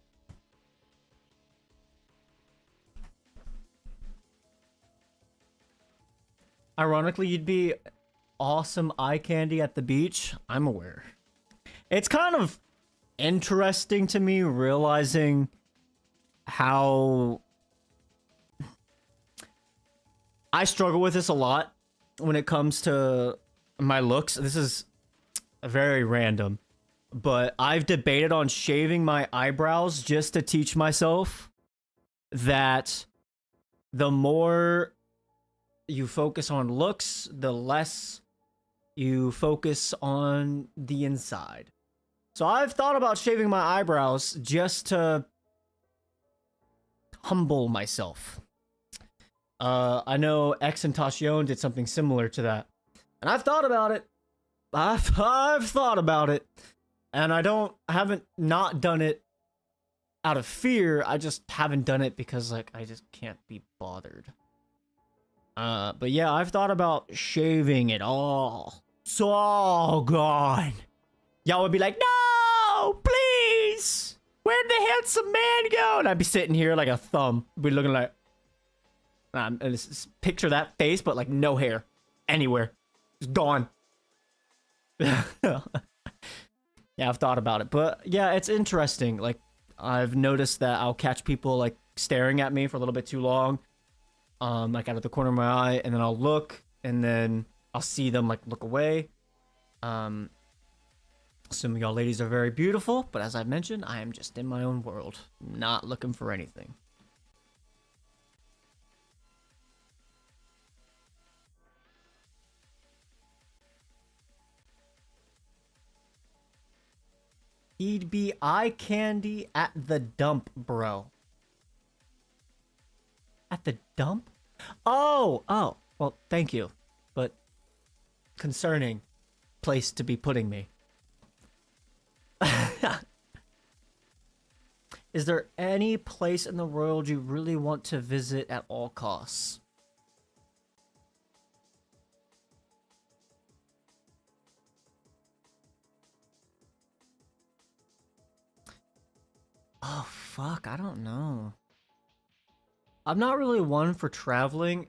B: Ironically, you'd be awesome eye candy at the beach. I'm aware. It's kind of interesting to me realizing how I struggle with this a lot when it comes to my looks. This is very random, but I've debated on shaving my eyebrows just to teach myself that the more you focus on looks, the less you focus on the inside. So I've thought about shaving my eyebrows just to humble myself. I know X and Tashion did something similar to that. And I've thought about it. I've thought about it. And I haven't not done it out of fear. I just haven't done it because, like, I just can't be bothered. But yeah, I've thought about shaving it all. So gone. Y'all would be like, no, please. Where'd the handsome man go? And I'd be sitting here like a thumb. Be looking like, picture that face, but like no hair anywhere. It's gone. Yeah, I've thought about it, but yeah, it's interesting. Like, I've noticed that I'll catch people like staring at me for a little bit too long, like out of the corner of my eye, and then I'll look, and then I'll see them like look away. Um, some of y'all ladies are very beautiful, but as I've mentioned, I am just in my own world, not looking for anything. He'd be eye candy at the dump, bro. At the dump? Oh. Well, thank you, but concerning place to be putting me. Is there any place in the world you really want to visit at all costs? Oh, fuck, I don't know. I'm not really one for traveling.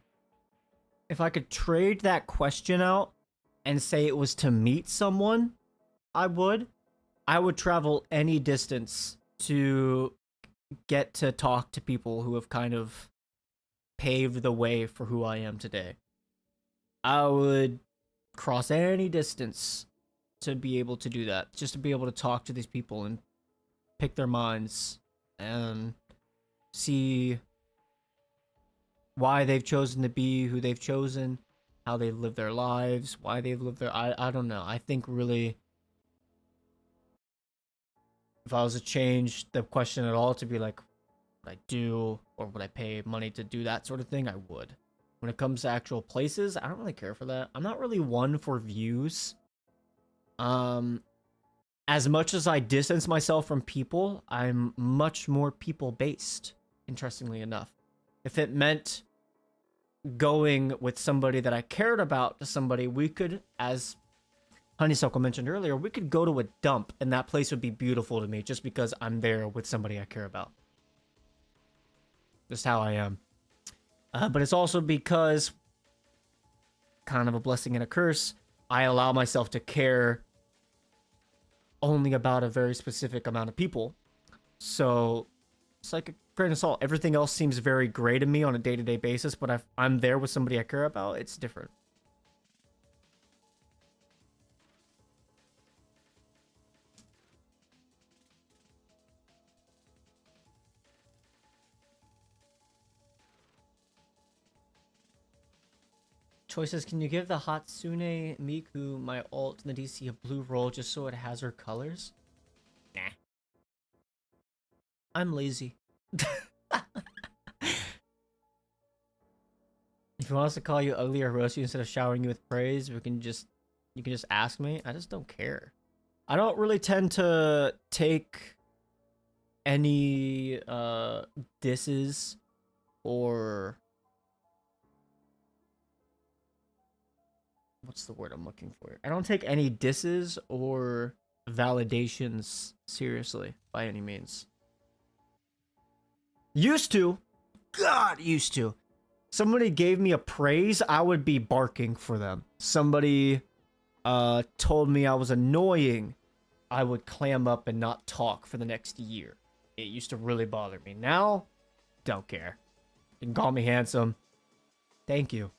B: If I could trade that question out and say it was to meet someone, I would. I would travel any distance to get to talk to people who have kind of paved the way for who I am today. I would cross any distance to be able to do that, just to be able to talk to these people and pick their minds and see why they've chosen to be who they've chosen, how they live their lives, why they've lived their I don't know. I think really if I was to change the question at all to be like would I do or would I pay money to do that sort of thing, I would. When it comes to actual places, I don't really care for that. I'm not really one for views. Um as much as I distance myself from people, I'm much more people based, interestingly enough. If it meant going with somebody that I cared about to somebody, we could, as Honeysuckle mentioned earlier, we could go to a dump and that place would be beautiful to me just because I'm there with somebody I care about. Just how I am. But it's also because, kind of a blessing and a curse, I allow myself to care only about a very specific amount of people. So it's like a grain of salt. Everything else seems very gray to me on a day-to-day basis, but if I'm there with somebody I care about, it's different. Choices, can you give the Hatsune Miku my alt in the DC a blue roll just so it has her colors? Nah. I'm lazy. If you want us to call you ugly or roast you instead of showering you with praise, you can just ask me. I just don't care. I don't really tend to take any disses or what's the word I'm looking for? I don't take any disses or validations seriously by any means. Used to. God, used to. Somebody gave me a praise, I would be barking for them. Somebody told me I was annoying, I would clam up and not talk for the next year. It used to really bother me. Now, don't care. You can call me handsome. Thank you.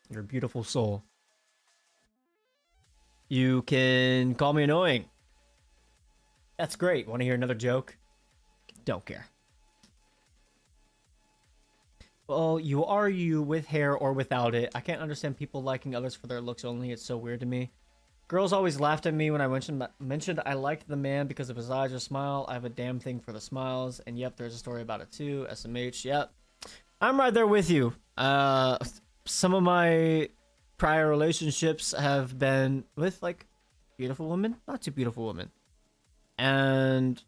B: You're a beautiful soul. You can call me annoying. That's great. Want to hear another joke? Don't care. Well, you are you with hair or without it. I can't understand people liking others for their looks only. It's so weird to me. Girls always laughed at me when I mentioned I liked the man because of his eyes or smile. I have a damn thing for the smiles. And yep, there's a story about it too. SMH, yep. I'm right there with you. Some of my prior relationships have been with, like, beautiful women. Not too beautiful women. And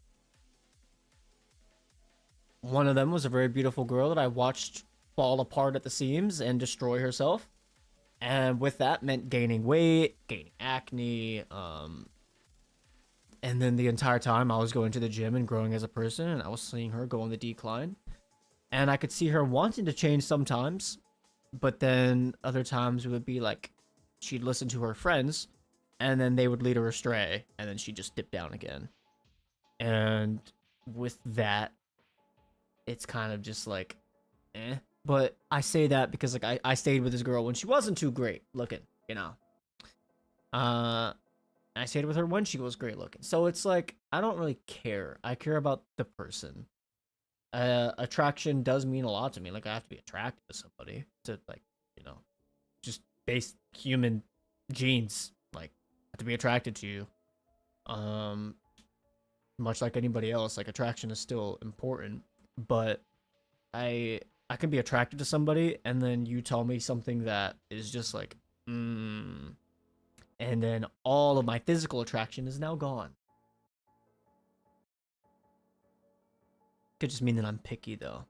B: one of them was a very beautiful girl that I watched fall apart at the seams and destroy herself. And with that meant gaining weight, gaining acne, and then the entire time I was going to the gym and growing as a person, and I was seeing her go on the decline. And I could see her wanting to change sometimes, but then other times it would be like she'd listen to her friends and then they would lead her astray, and then she'd just dip down again. And with that, it's kind of just like, eh. But I say that because like I stayed with this girl when she wasn't too great looking, you know. I stayed with her when she was great looking. So it's like I don't really care. I care about the person. Attraction does mean a lot to me. Like I have to be attracted to somebody to like, you know, just base human genes. Like I have to be attracted to you. Much like anybody else, like attraction is still important. But I can be attracted to somebody, and then you tell me something that is just like, and then all of my physical attraction is now gone. Could just mean that I'm picky, though.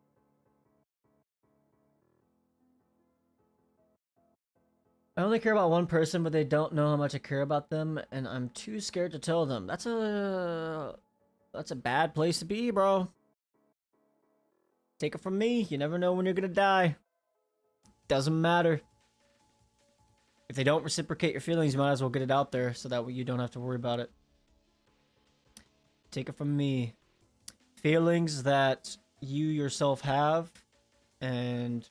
B: I only care about one person, but they don't know how much I care about them, and I'm too scared to tell them. That's a bad place to be, bro. Take it from me. You never know when you're gonna die. Doesn't matter. If they don't reciprocate your feelings, you might as well get it out there so that way you don't have to worry about it. Take it from me. Feelings that you yourself have and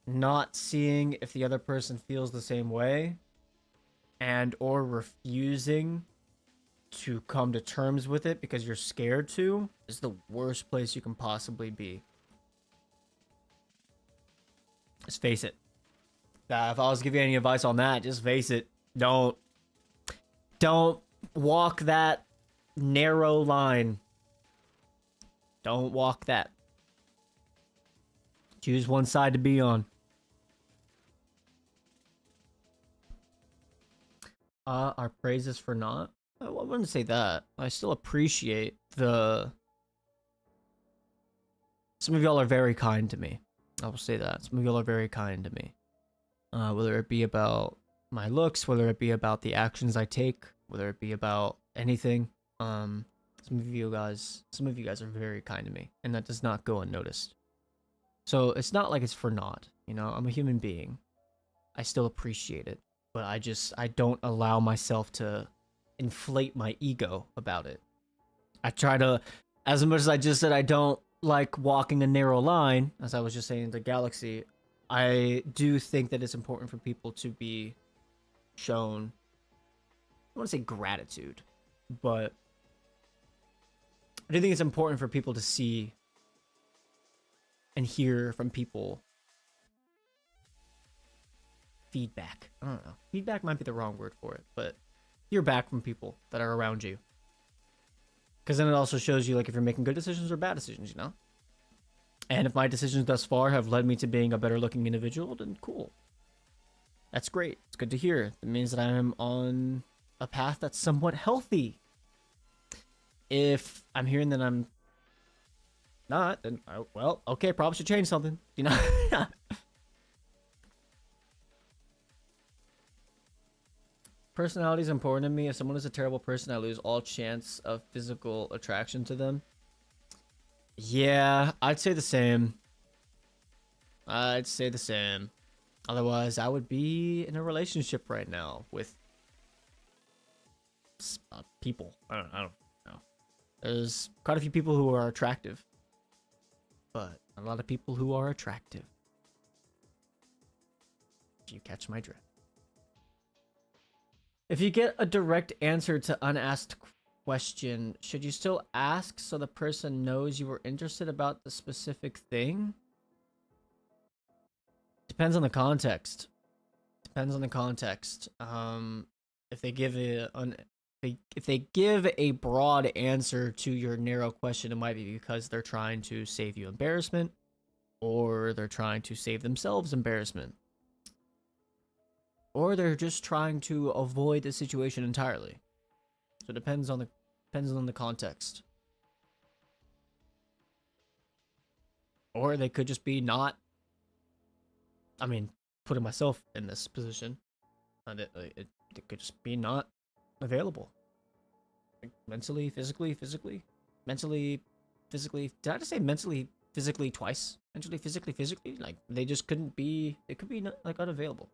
B: not seeing if the other person feels the same way and or refusing to come to terms with it because you're scared to is the worst place you can possibly be. Just face it. If I was giving you any advice on that, just face it. Don't walk that narrow line. Don't walk that. Choose one side to be on. Our praises for not? I wouldn't say that. I still appreciate the... Some of y'all are very kind to me. I will say that. Some of y'all are very kind to me. Whether it be about my looks, whether it be about the actions I take, whether it be about anything. Some of you guys are very kind to me, and that does not go unnoticed. So it's not like it's for naught, you know. I'm a human being. I still appreciate it, but I don't allow myself to inflate my ego about it. I try to, as much as I just said, I don't like walking a narrow line, as I was just saying in the galaxy. I do think that it's important for people to be shown, I want to say gratitude, but I do think it's important for people to see and hear from people feedback. I don't know. Feedback might be the wrong word for it, but hear back from people that are around you. Because then it also shows you like if you're making good decisions or bad decisions, you know? And if my decisions thus far have led me to being a better looking individual, then cool. That's great. It's good to hear. It means that I am on a path that's somewhat healthy. If I'm hearing that I'm not, then well, okay, probably should change something, you know? Personality is important to me. If someone is a terrible person, I lose all chance of physical attraction to them. Yeah, I'd say the same. I'd say the same. Otherwise, I would be in a relationship right now with people. I don't know. There's quite a few people who are attractive, but a lot of people who are attractive. Do you catch my drift? If you get a direct answer to unasked question, should you still ask so the person knows you were interested about the specific thing? Depends on the context. Depends on the context. If they give if they give a broad answer to your narrow question, it might be because they're trying to save you embarrassment, or they're trying to save themselves embarrassment, or they're just trying to avoid the situation entirely. So it depends on the context. Or they could just be not. I mean, putting myself in this position, it could just be not available. Like mentally, physically. Mentally, physically. Did I just say mentally, physically twice? Mentally, physically. Like they just couldn't be. It could be like unavailable.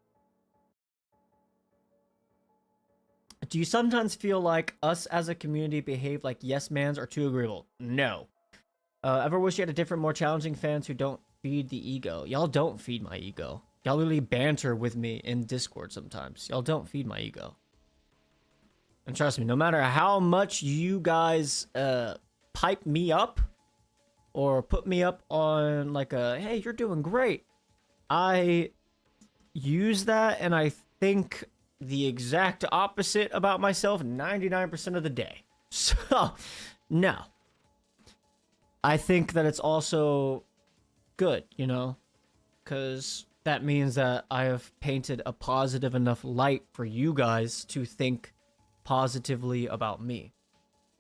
B: Do you sometimes feel like us as a community behave like yes mans or too agreeable? No. Ever wish you had a different, more challenging fans who don't feed the ego? Y'all don't feed my ego. Y'all literally banter with me in Discord sometimes. Y'all don't feed my ego. And trust me, no matter how much you guys pipe me up or put me up on like a, hey, you're doing great, I use that and I think the exact opposite about myself 99% of the day. So, no. I think that it's also good, you know, because that means that I have painted a positive enough light for you guys to think positively about me.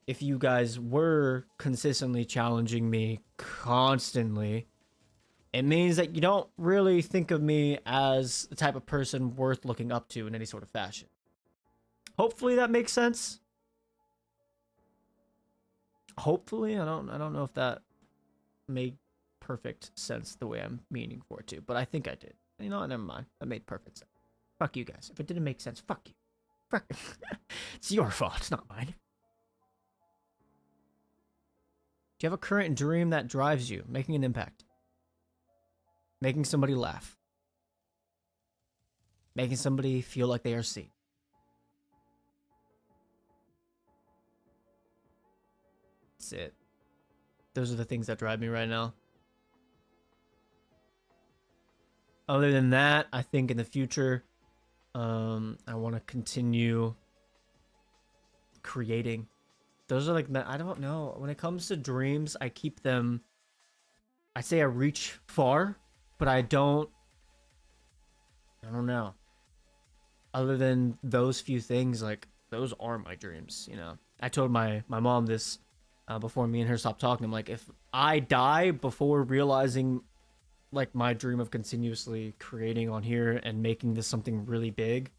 B: If you guys were consistently challenging me constantly, it means that you don't really think of me as the type of person worth looking up to in any sort of fashion. Hopefully that makes sense. Hopefully, I don't know if that made perfect sense the way I'm meaning for it to, but I think I did. You know what? Never mind. That made perfect sense. Fuck you guys. If it didn't make sense, fuck you. Fuck. It's your fault. It's not mine. Do you have a current dream that drives you, making an impact? Making somebody laugh. Making somebody feel like they are seen. That's it. Those are the things that drive me right now. Other than that, I think in the future, I want to continue creating. Those are like, I don't know. When it comes to dreams, I keep them, I say I reach far, but I don't know. Other than those few things, like, those are my dreams, you know? I told my mom this before me and her stopped talking. I'm like, if I die before realizing, like, my dream of continuously creating on here and making this something really big,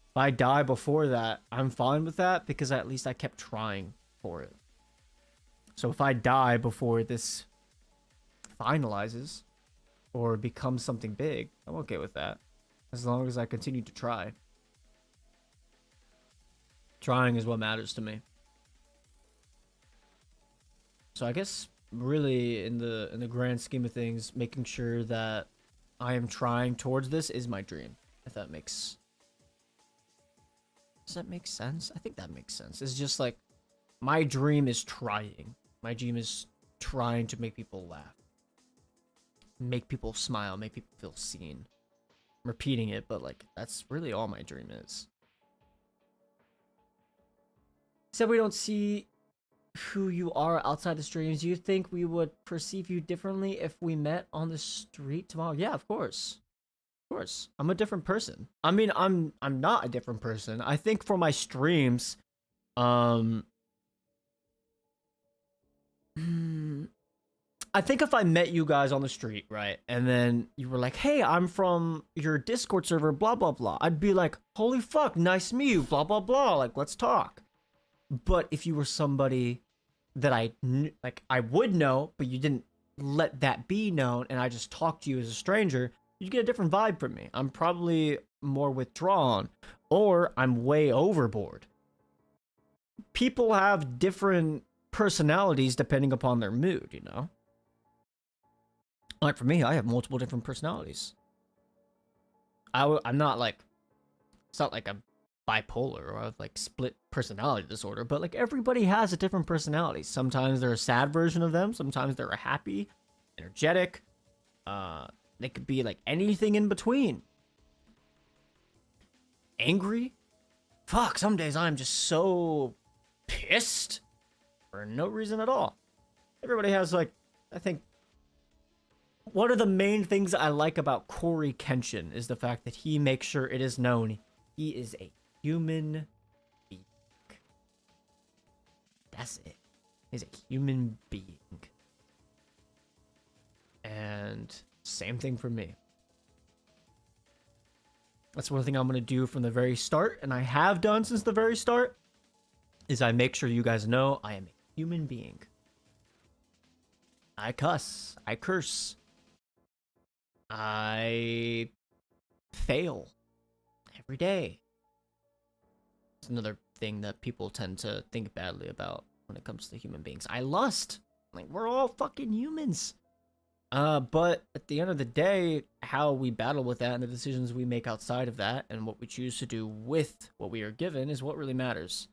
B: if I die before that, I'm fine with that because at least I kept trying for it. So if I die before this finalizes or becomes something big, I'm okay with that. As long as I continue to try. Trying is what matters to me. So I guess really in the grand scheme of things, making sure that I am trying towards this is my dream. If that makes... Does that make sense? I think that makes sense. It's just like, my dream is trying. My dream is trying to make people laugh. Make people smile, make people feel seen. I'm repeating it, but like, that's really all my dream is. Said we don't see who you are outside the streams. Do you think we would perceive you differently if we met on the street tomorrow? Yeah, of course. Of course. I'm a different person. I mean, I'm not a different person. I think for my streams, I think if I met you guys on the street, right, and then you were like, hey, I'm from your Discord server, blah, blah, blah, I'd be like, holy fuck, nice to meet you, blah, blah, blah, like, let's talk. But if you were somebody that I would know, but you didn't let that be known, and I just talked to you as a stranger, you'd get a different vibe from me. I'm probably more withdrawn, or I'm way overboard. People have different personalities depending upon their mood, you know? Like for me, I have multiple different personalities. I'm not like, it's not like I'm bipolar or I have like split personality disorder, but like everybody has a different personality. Sometimes they're a sad version of them. Sometimes they're a happy, energetic. They could be like anything in between. Angry. Fuck, some days I'm just so pissed for no reason at all. Everybody has like, I think, one of the main things I like about Corey Kenshin is the fact that he makes sure it is known he is a human being. That's it. He's a human being. And same thing for me. That's one thing I'm going to do from the very start, and I have done since the very start, is I make sure you guys know I am a human being. I cuss. I curse. I fail every day. It's another thing that people tend to think badly about when it comes to human beings. I lust. Like, we're all fucking humans. But at the end of the day, how we battle with that and the decisions we make outside of that and what we choose to do with what we are given is what really matters.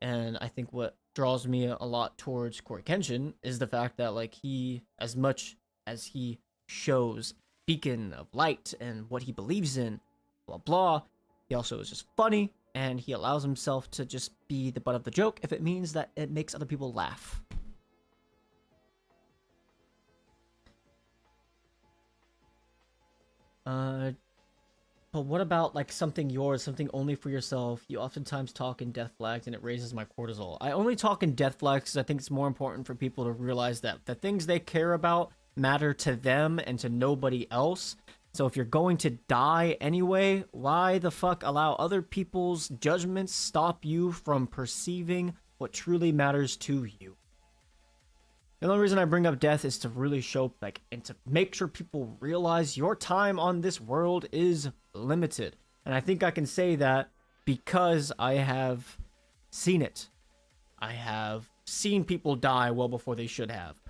B: And I think what draws me a lot towards Corey Kenshin is the fact that, like, he, as much as he shows beacon of light and what he believes in, blah blah, he also is just funny, and he allows himself to just be the butt of the joke if it means that it makes other people laugh. But what about, like, something yours, something only for yourself? You oftentimes talk in death flags and it raises my cortisol. I only talk in death flags because I think it's more important for people to realize that the things they care about matter to them and to nobody else. So if you're going to die anyway, why the fuck allow other people's judgments stop you from perceiving what truly matters to you? The only reason I bring up death is to really show, like, and to make sure people realize your time on this world is limited. And I think I can say that because I have seen it. I have seen people die well before they should have.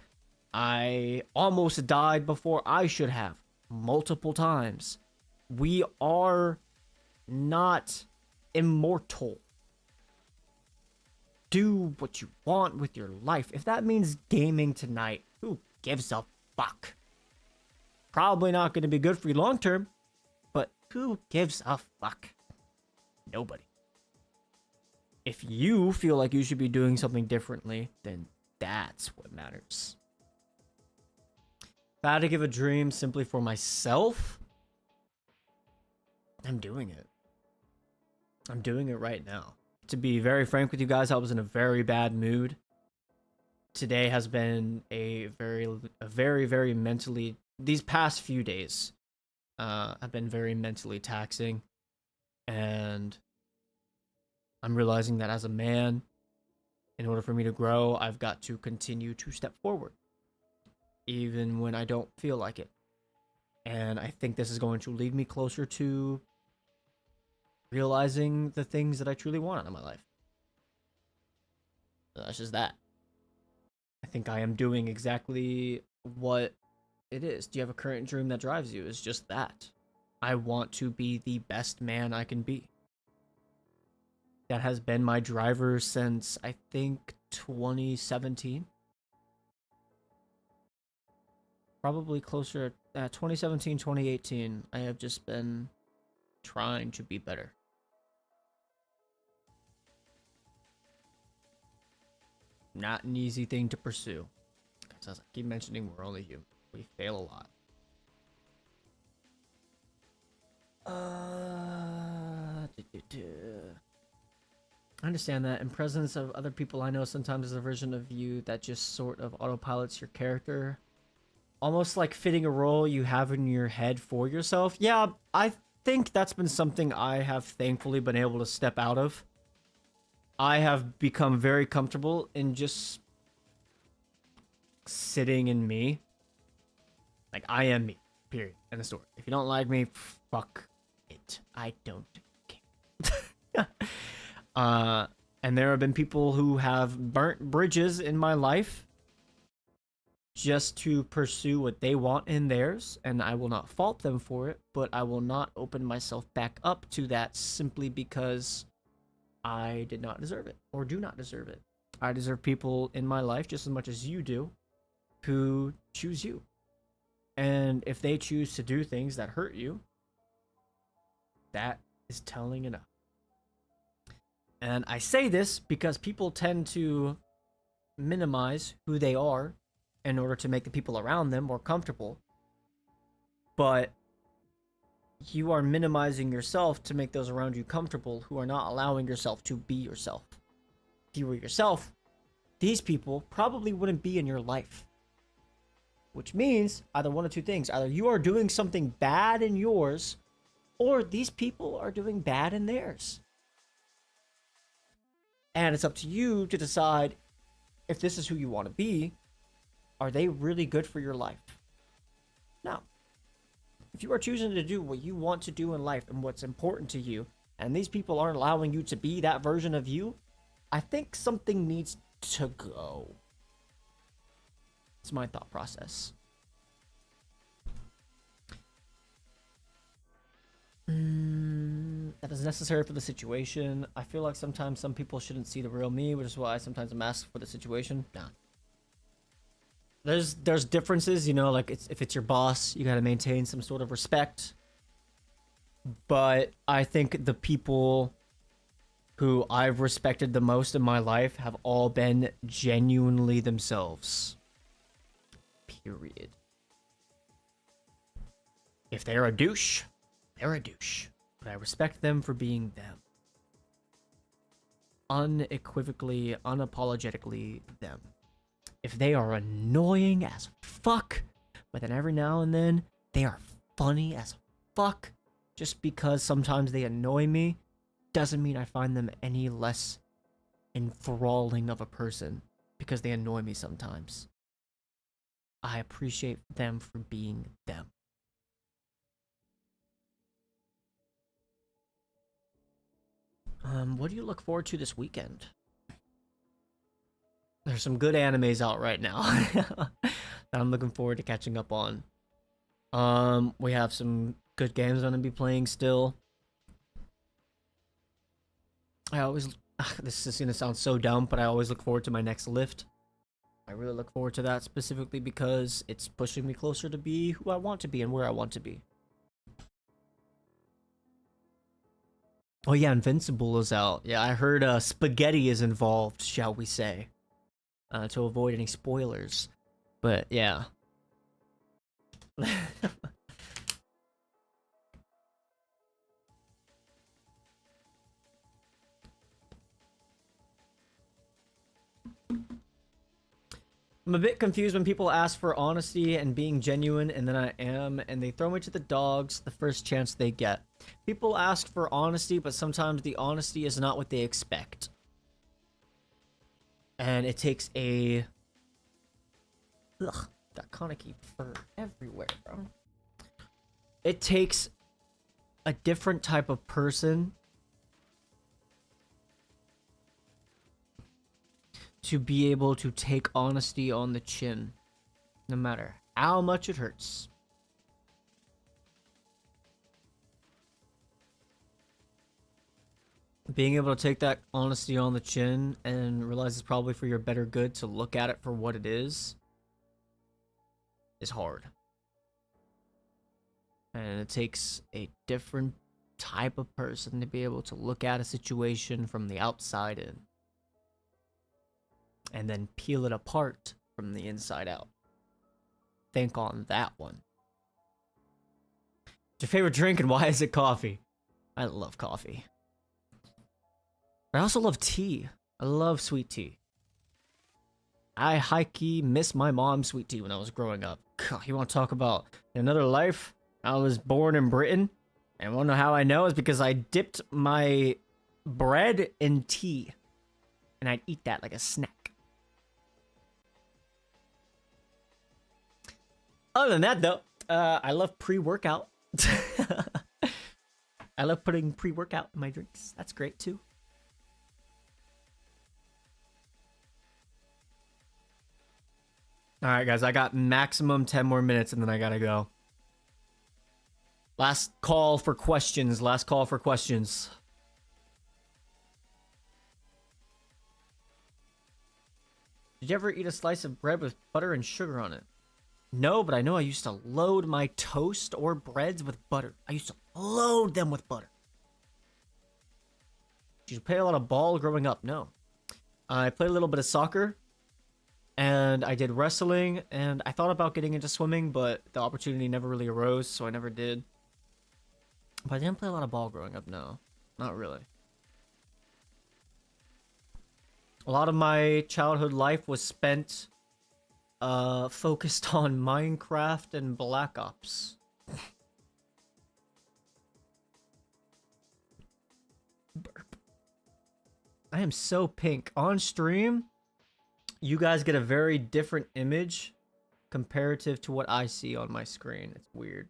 B: I almost died before I should have, multiple times. We are not immortal. Do what you want with your life. If that means gaming tonight, who gives a fuck? Probably not going to be good for you long term, but who gives a fuck? Nobody. If you feel like you should be doing something differently, then that's what matters. If I had to give a dream simply for myself, I'm doing it. I'm doing it right now. To be very frank with you guys, I was in a very bad mood. Today has been a very mentally, these past few days have been very mentally taxing, and I'm realizing that as a man, in order for me to grow, I've got to continue to step forward, even when I don't feel like it. And I think this is going to lead me closer to realizing the things that I truly want out of my life. So that's just that. I think I am doing exactly what it is. Do you have a current dream that drives you? It's just that. I want to be the best man I can be. That has been my driver since, I think, 2017. Probably closer at 2017, 2018. I have just been trying to be better. Not an easy thing to pursue. Because as I keep mentioning, we're only human. We fail a lot. I understand that. In presence of other people I know, sometimes there's a version of you that just sort of autopilots your character. Almost like fitting a role you have in your head for yourself. Yeah, I think that's been something I have thankfully been able to step out of. I have become very comfortable in just sitting in me. Like, I am me. Period. End of story. If you don't like me, fuck it. I don't care. And there have been people who have burnt bridges in my life just to pursue what they want in theirs, and I will not fault them for it, but I will not open myself back up to that simply because I did not deserve it, or do not deserve it. I deserve people in my life just as much as you do who choose you. And if they choose to do things that hurt you, that is telling enough. And I say this because people tend to minimize who they are in order to make the people around them more comfortable. But you are minimizing yourself to make those around you comfortable who are not allowing yourself to be yourself. If you were yourself, these people probably wouldn't be in your life. Which means either one of two things. Either you are doing something bad in yours, or these people are doing bad in theirs. And it's up to you to decide if this is who you want to be. Are they really good for your life? No. If you are choosing to do what you want to do in life and what's important to you, and these people aren't allowing you to be that version of you, I think something needs to go. It's my thought process. That is necessary for the situation. I feel like sometimes some people shouldn't see the real me, which is why sometimes I'm asked for the situation. Nah. There's differences, you know, like if it's your boss, you gotta maintain some sort of respect. But I think the people who I've respected the most in my life have all been genuinely themselves. Period. If they're a douche, they're a douche. But I respect them for being them. Unequivocally, unapologetically them. If they are annoying as fuck, but then every now and then they are funny as fuck, just because sometimes they annoy me, doesn't mean I find them any less enthralling of a person because they annoy me sometimes. I appreciate them for being them. What do you look forward to this weekend? There's some good animes out right now that I'm looking forward to catching up on. We have some good games I'm gonna be playing still. I always, this is gonna sound so dumb, but I always look forward to my next lift. I really look forward to that specifically because it's pushing me closer to be who I want to be and where I want to be. Oh yeah, Invincible is out. Yeah, I heard spaghetti is involved, shall we say. To avoid any spoilers. But yeah. I'm a bit confused when people ask for honesty and being genuine, and then I am, and they throw me to the dogs the first chance they get. People ask for honesty, but sometimes the honesty is not what they expect. And it takes a... Ugh, got conicky fur everywhere, bro. It takes a different type of person to be able to take honesty on the chin, no matter how much it hurts. Being able to take that honesty on the chin and realize it's probably for your better good to look at it for what it is hard. And it takes a different type of person to be able to look at a situation from the outside in. And then peel it apart from the inside out. Think on that one. What's your favorite drink and why is it coffee? I love coffee. I also love tea. I love sweet tea. I high-key miss my mom's sweet tea when I was growing up. God, you want to talk about another life? I was born in Britain. And want to know how I know is because I dipped my bread in tea. And I'd eat that like a snack. Other than that, though, I love pre-workout. I love putting pre-workout in my drinks. That's great, too. Alright, guys, I got maximum 10 more minutes, and then I gotta go. Last call for questions. Last call for questions. Did you ever eat a slice of bread with butter and sugar on it? No, but I know I used to load my toast or breads with butter. I used to load them with butter. Did you play a lot of ball growing up? No. I played a little bit of soccer. And I did wrestling. And I thought about getting into swimming, but the opportunity never really arose, so I never did. But I didn't play a lot of ball growing up, no. Not really. A lot of my childhood life was spent focused on Minecraft and Black Ops. Burp. I am so pink. On stream, you guys get a very different image comparative to what I see on my screen. It's weird.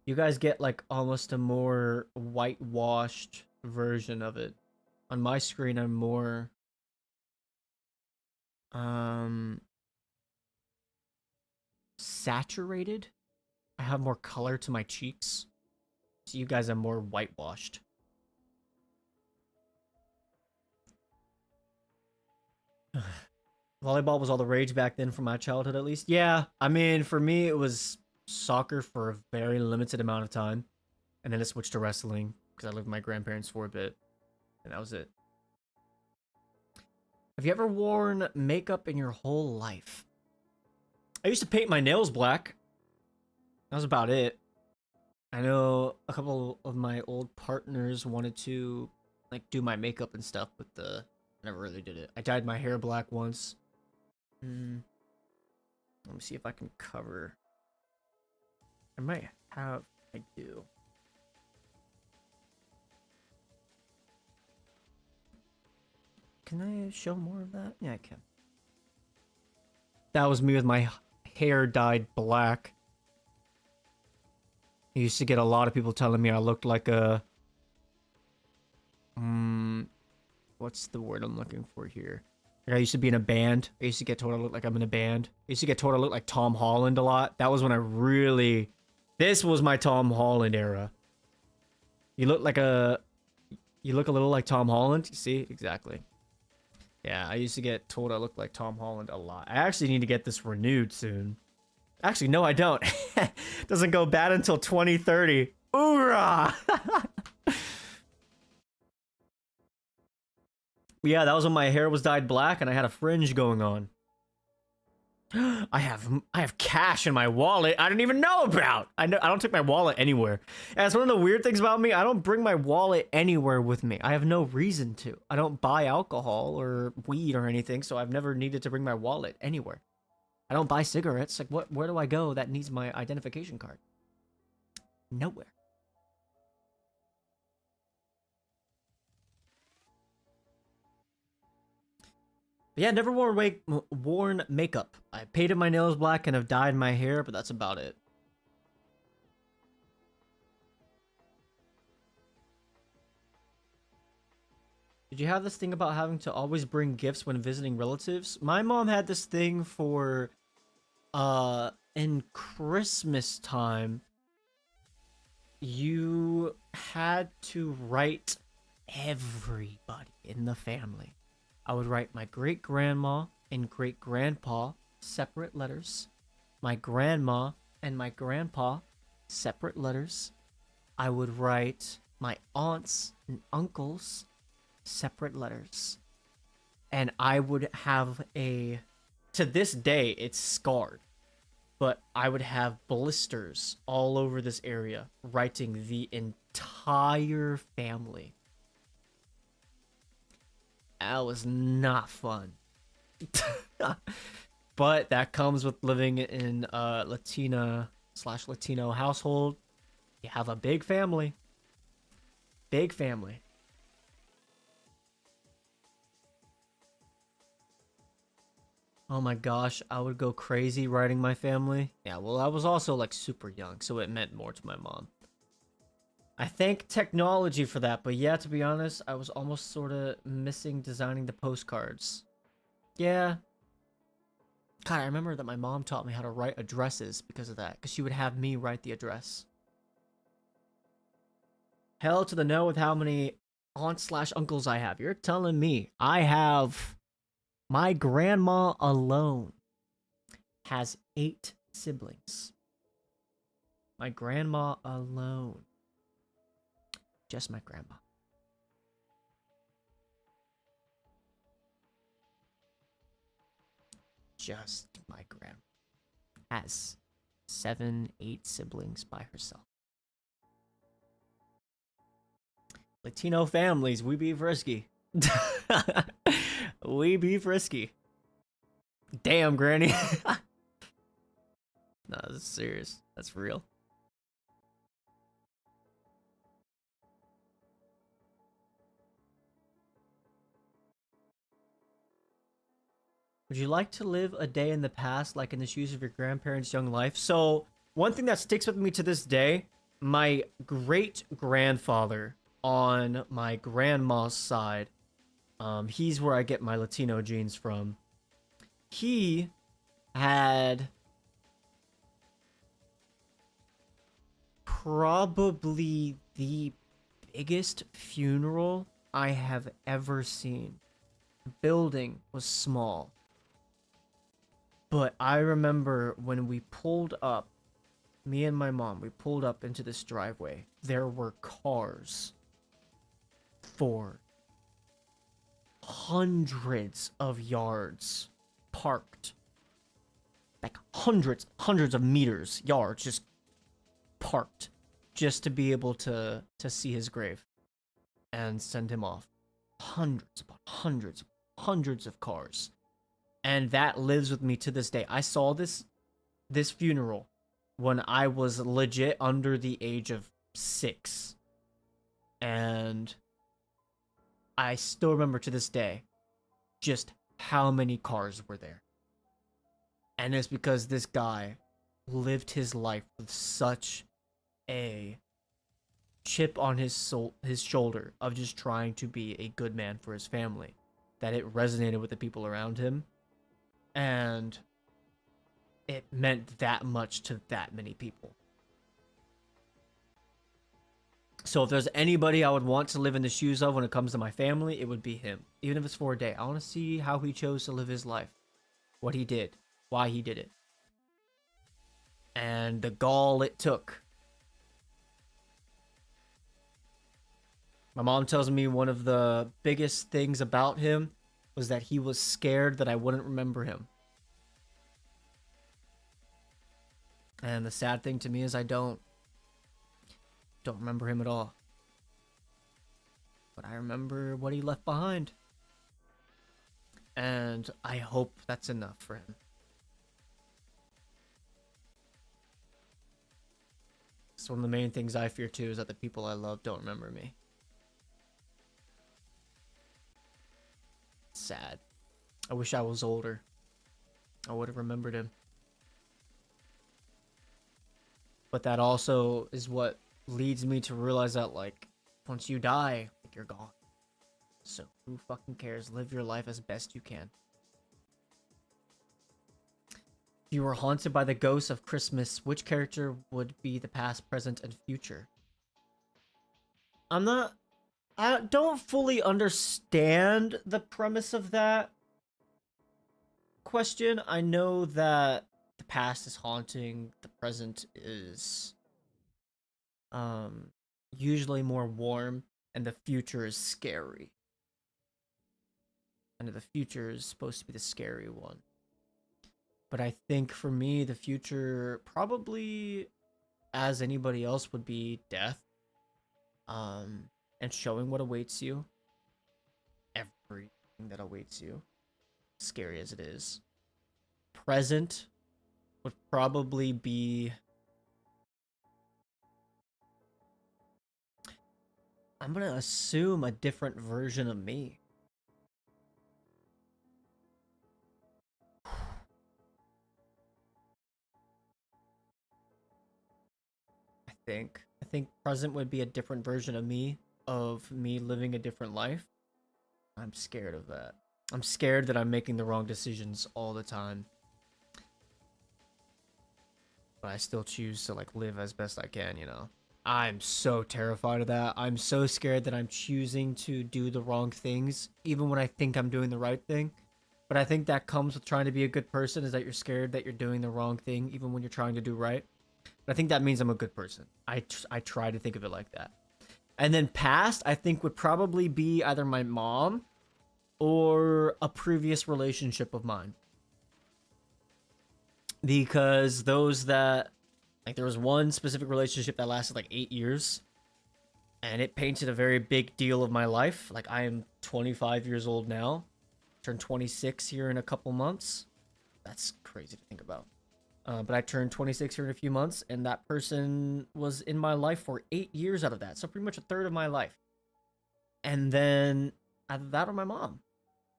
B: You guys get like almost a more whitewashed version of it. On my screen, I'm more um saturated. I have more color to my cheeks. So you guys are more whitewashed. Volleyball was all the rage back then from my childhood, at least. Yeah, I mean, for me, it was soccer for a very limited amount of time. And then it switched to wrestling because I lived with my grandparents for a bit. And that was it. Have you ever worn makeup in your whole life? I used to paint my nails black. That was about it. I know a couple of my old partners wanted to like do my makeup and stuff, but I never really did it. I dyed my hair black once. Let me see if I can cover. I might have. I do. Can I show more of that? Yeah, I can. That was me with my hair dyed black. I used to get a lot of people telling me I looked like a... what's the word I'm looking for here? Like I used to be in a band. I used to get told I looked like I'm in a band. I used to get told I looked like Tom Holland a lot. That was when I really... This was my Tom Holland era. You look like a... You look a little like Tom Holland? You see? Exactly. Yeah, I used to get told I looked like Tom Holland a lot. I actually need to get this renewed soon. Actually, no, I don't. Doesn't go bad until 2030. Hoorah! Yeah, that was when my hair was dyed black and I had a fringe going on. I have cash in my wallet I didn't even know about. I don't take my wallet anywhere. And that's one of the weird things about me. I don't bring my wallet anywhere with me. I have no reason to. I don't buy alcohol or weed or anything, so I've never needed to bring my wallet anywhere. I don't buy cigarettes. Like, where do I go that needs my identification card? Nowhere. But yeah, never worn makeup. I painted my nails black and have dyed my hair, but that's about it. Did you have this thing about having to always bring gifts when visiting relatives? My mom had this thing for, in Christmas time, you had to write everybody in the family. I would write my great-grandma and great-grandpa separate letters. My grandma and my grandpa separate letters. I would write my aunts and uncles separate letters. And I would have a... To this day, it's scarred. But I would have blisters all over this area writing the entire family. That was not fun. But that comes with living in a Latina/Latino household. You have a big family. Big family. Oh my gosh, I would go crazy writing my family. Yeah, well, I was also like super young, so it meant more to my mom. I thank technology for that, but yeah, to be honest, I was almost sort of missing designing the postcards. Yeah. God, I remember that my mom taught me how to write addresses because of that, because she would have me write the address. Hell to the no with how many aunts/uncles I have. You're telling me I have... My grandma alone has 8 siblings. My grandma alone. Just my grandma. Just my grandma. Has 7, 8 siblings by herself. Latino families, we be frisky. We be frisky. Damn, Granny. No, this is serious. That's real. Would you like to live a day in the past, like in the shoes of your grandparents' young life? So, one thing that sticks with me to this day my great grandfather on my grandma's side, he's where I get my Latino genes from. He had probably the biggest funeral I have ever seen. The building was small, but I remember when we pulled up, me and my mom, we pulled up into this driveway. There were cars for hundreds of yards parked. Like hundreds of meters, yards just parked just to be able to see his grave and send him off. Hundreds upon hundreds of cars. And that lives with me to this day. I saw this funeral when I was legit under the age of 6. And I still remember to this day just how many cars were there. And it's because this guy lived his life with such a chip on his shoulder of just trying to be a good man for his family that it resonated with the people around him, and it meant that much to that many people. So if there's anybody I would want to live in the shoes of when it comes to my family, it would be him. Even if it's for a day. I want to see how he chose to live his life, what he did, why he did it, and the gall it took. My mom tells me one of the biggest things about him was that he was scared that I wouldn't remember him. And the sad thing to me is I don't remember him at all. But I remember what he left behind. And I hope that's enough for him. So one of the main things I fear too is that the people I love don't remember me. It's sad. I wish I was older. I would have remembered him. But that also is what leads me to realize that, like, once you die, like, you're gone. So who fucking cares? Live your life as best you can. If you were haunted by the ghosts of Christmas, which character would be the past, present, and future? I don't fully understand the premise of that question. I know that the past is haunting, the present is usually more warm, and the future is scary. And the future is supposed to be the scary one. But I think for me, the future probably, as anybody else, would be death. And showing what awaits you. Everything that awaits you. Scary as it is. Present would probably be... I'm gonna assume a different version of me. I think present would be a different version of me living a different life. I'm scared of that. I'm scared that I'm making the wrong decisions all the time. But I still choose to, like, live as best I can, you know. I'm so terrified of that. I'm so scared that I'm choosing to do the wrong things, even when I think I'm doing the right thing. But I think that comes with trying to be a good person, is that you're scared that you're doing the wrong thing, even when you're trying to do right. But I think that means I'm a good person. I try to think of it like that. And then past, I think, would probably be either my mom or a previous relationship of mine. Because those that, like, there was one specific relationship that lasted like 8 years. And it painted a very big deal of my life. Like, I am 25 years old now. Turned 26 here in a couple months. That's crazy to think about. But I turned 26 here in a few months, and that person was in my life for 8 years out of that. So pretty much a third of my life. And then either that or my mom.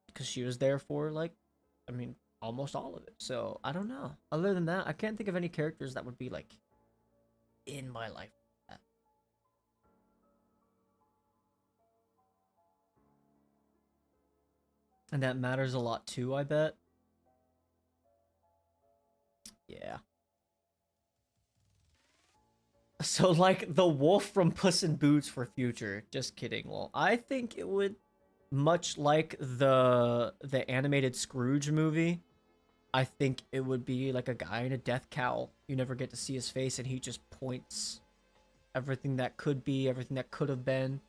B: Because she was there for, like, I mean, almost all of it. So I don't know. Other than that, I can't think of any characters that would be, like, in my life. And that matters a lot too, I bet. Yeah. So like the wolf from Puss in Boots for future. Just kidding. Well, I think it would, much like the animated Scrooge movie, I think it would be like a guy in a death cowl. You never get to see his face and he just points everything that could be, everything that could have been,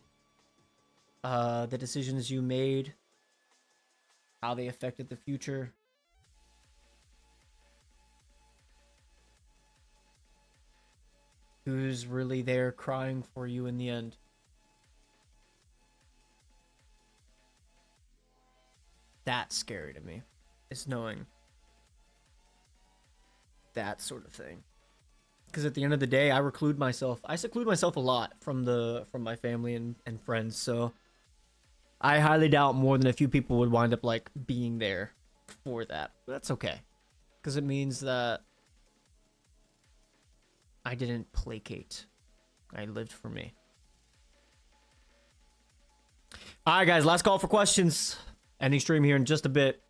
B: the decisions you made, how they affected the future. Who's really there crying for you in the end? That's scary to me. Is knowing that sort of thing. Because at the end of the day, I seclude myself a lot from my family and friends. So I highly doubt more than a few people would wind up like being there for that. But that's okay, because it means that I didn't placate. I lived for me. All right, guys, last call for questions. Ending stream here in just a bit.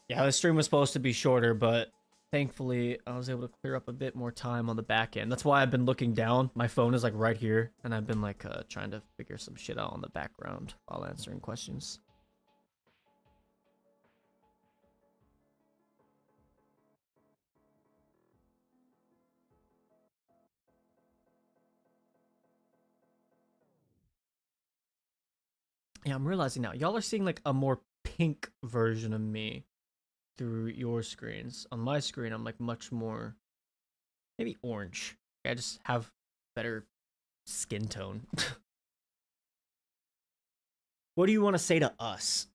B: Yeah, the stream was supposed to be shorter, but thankfully I was able to clear up a bit more time on the back end. That's why I've been looking down. My phone is like right here, and I've been like trying to figure some shit out on the background while answering questions. Yeah, I'm realizing now, y'all are seeing like a more pink version of me through your screens. On my screen, I'm like much more, maybe orange. I just have better skin tone. What do you want to say to us?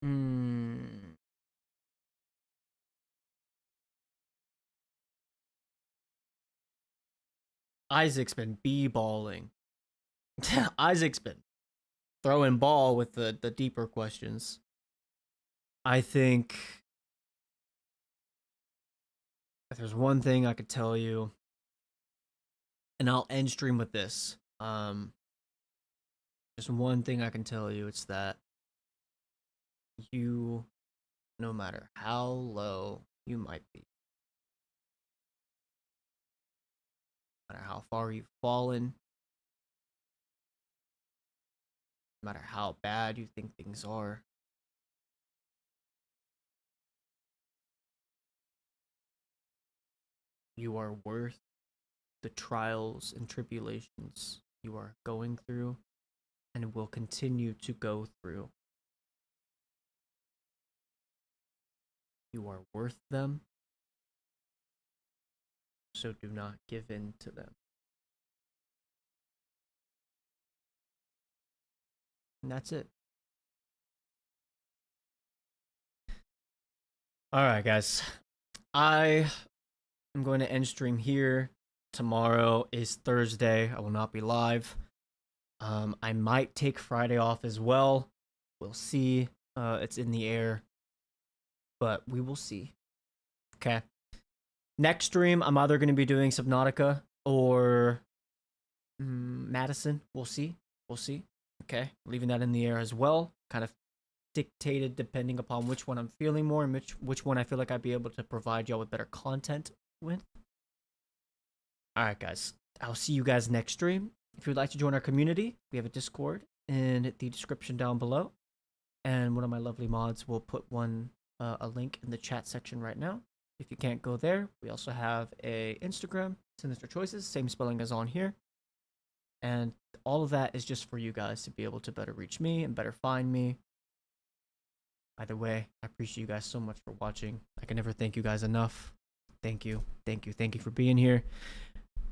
B: Hmm. Isaac's been b-balling. Isaac's been throwing ball with the deeper questions. I think if there's one thing I could tell you, and I'll end stream with this. There's one thing I can tell you, it's that you, no matter how low you might be, no matter how far you've fallen, no matter how bad you think things are, you are worth the trials and tribulations you are going through and will continue to go through. You are worth them, so do not give in to them. And that's it. All right, guys. I am going to end stream here. Tomorrow is Thursday. I will not be live. I might take Friday off as well. We'll see. It's in the air, but we will see. Okay. Next stream, I'm either going to be doing Subnautica or Madison. We'll see. We'll see. Okay. Leaving that in the air as well. Kind of dictated depending upon which one I'm feeling more and which one I feel like I'd be able to provide y'all with better content with. All right, guys. I'll see you guys next stream. If you'd like to join our community, we have a Discord in the description down below. And one of my lovely mods will put a link in the chat section right now. If you can't go there, we also have a Instagram, Sinister Choices, same spelling as on here. And all of that is just for you guys to be able to better reach me and better find me. Either way, I appreciate you guys so much for watching. I can never thank you guys enough. Thank you. Thank you. Thank you for being here.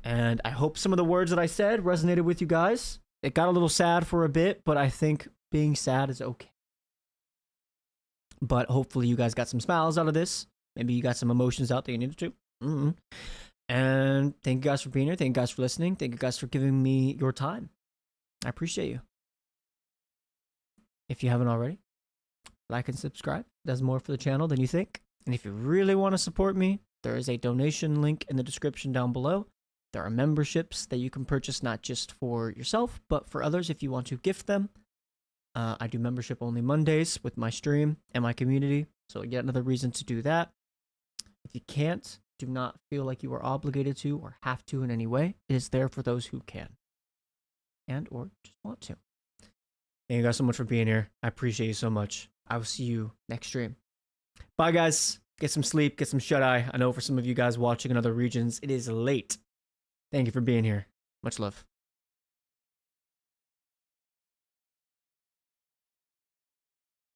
B: And I hope some of the words that I said resonated with you guys. It got a little sad for a bit, but I think being sad is okay. But hopefully you guys got some smiles out of this. Maybe you got some emotions out that you needed to. Mm-hmm. And thank you guys for being here. Thank you guys for listening. Thank you guys for giving me your time. I appreciate you. If you haven't already, like and subscribe. Does more for the channel than you think. And if you really want to support me, there is a donation link in the description down below. There are memberships that you can purchase not just for yourself, but for others if you want to gift them. I do membership only Mondays with my stream and my community, so yet another reason to do that. If you can't, do not feel like you are obligated to or have to in any way. It is there for those who can and or just want to. Thank you guys so much for being here. I appreciate you so much. I will see you next stream. Bye, guys. Get some sleep, get some shut-eye. I know for some of you guys watching in other regions, it is late. Thank you for being here. Much love.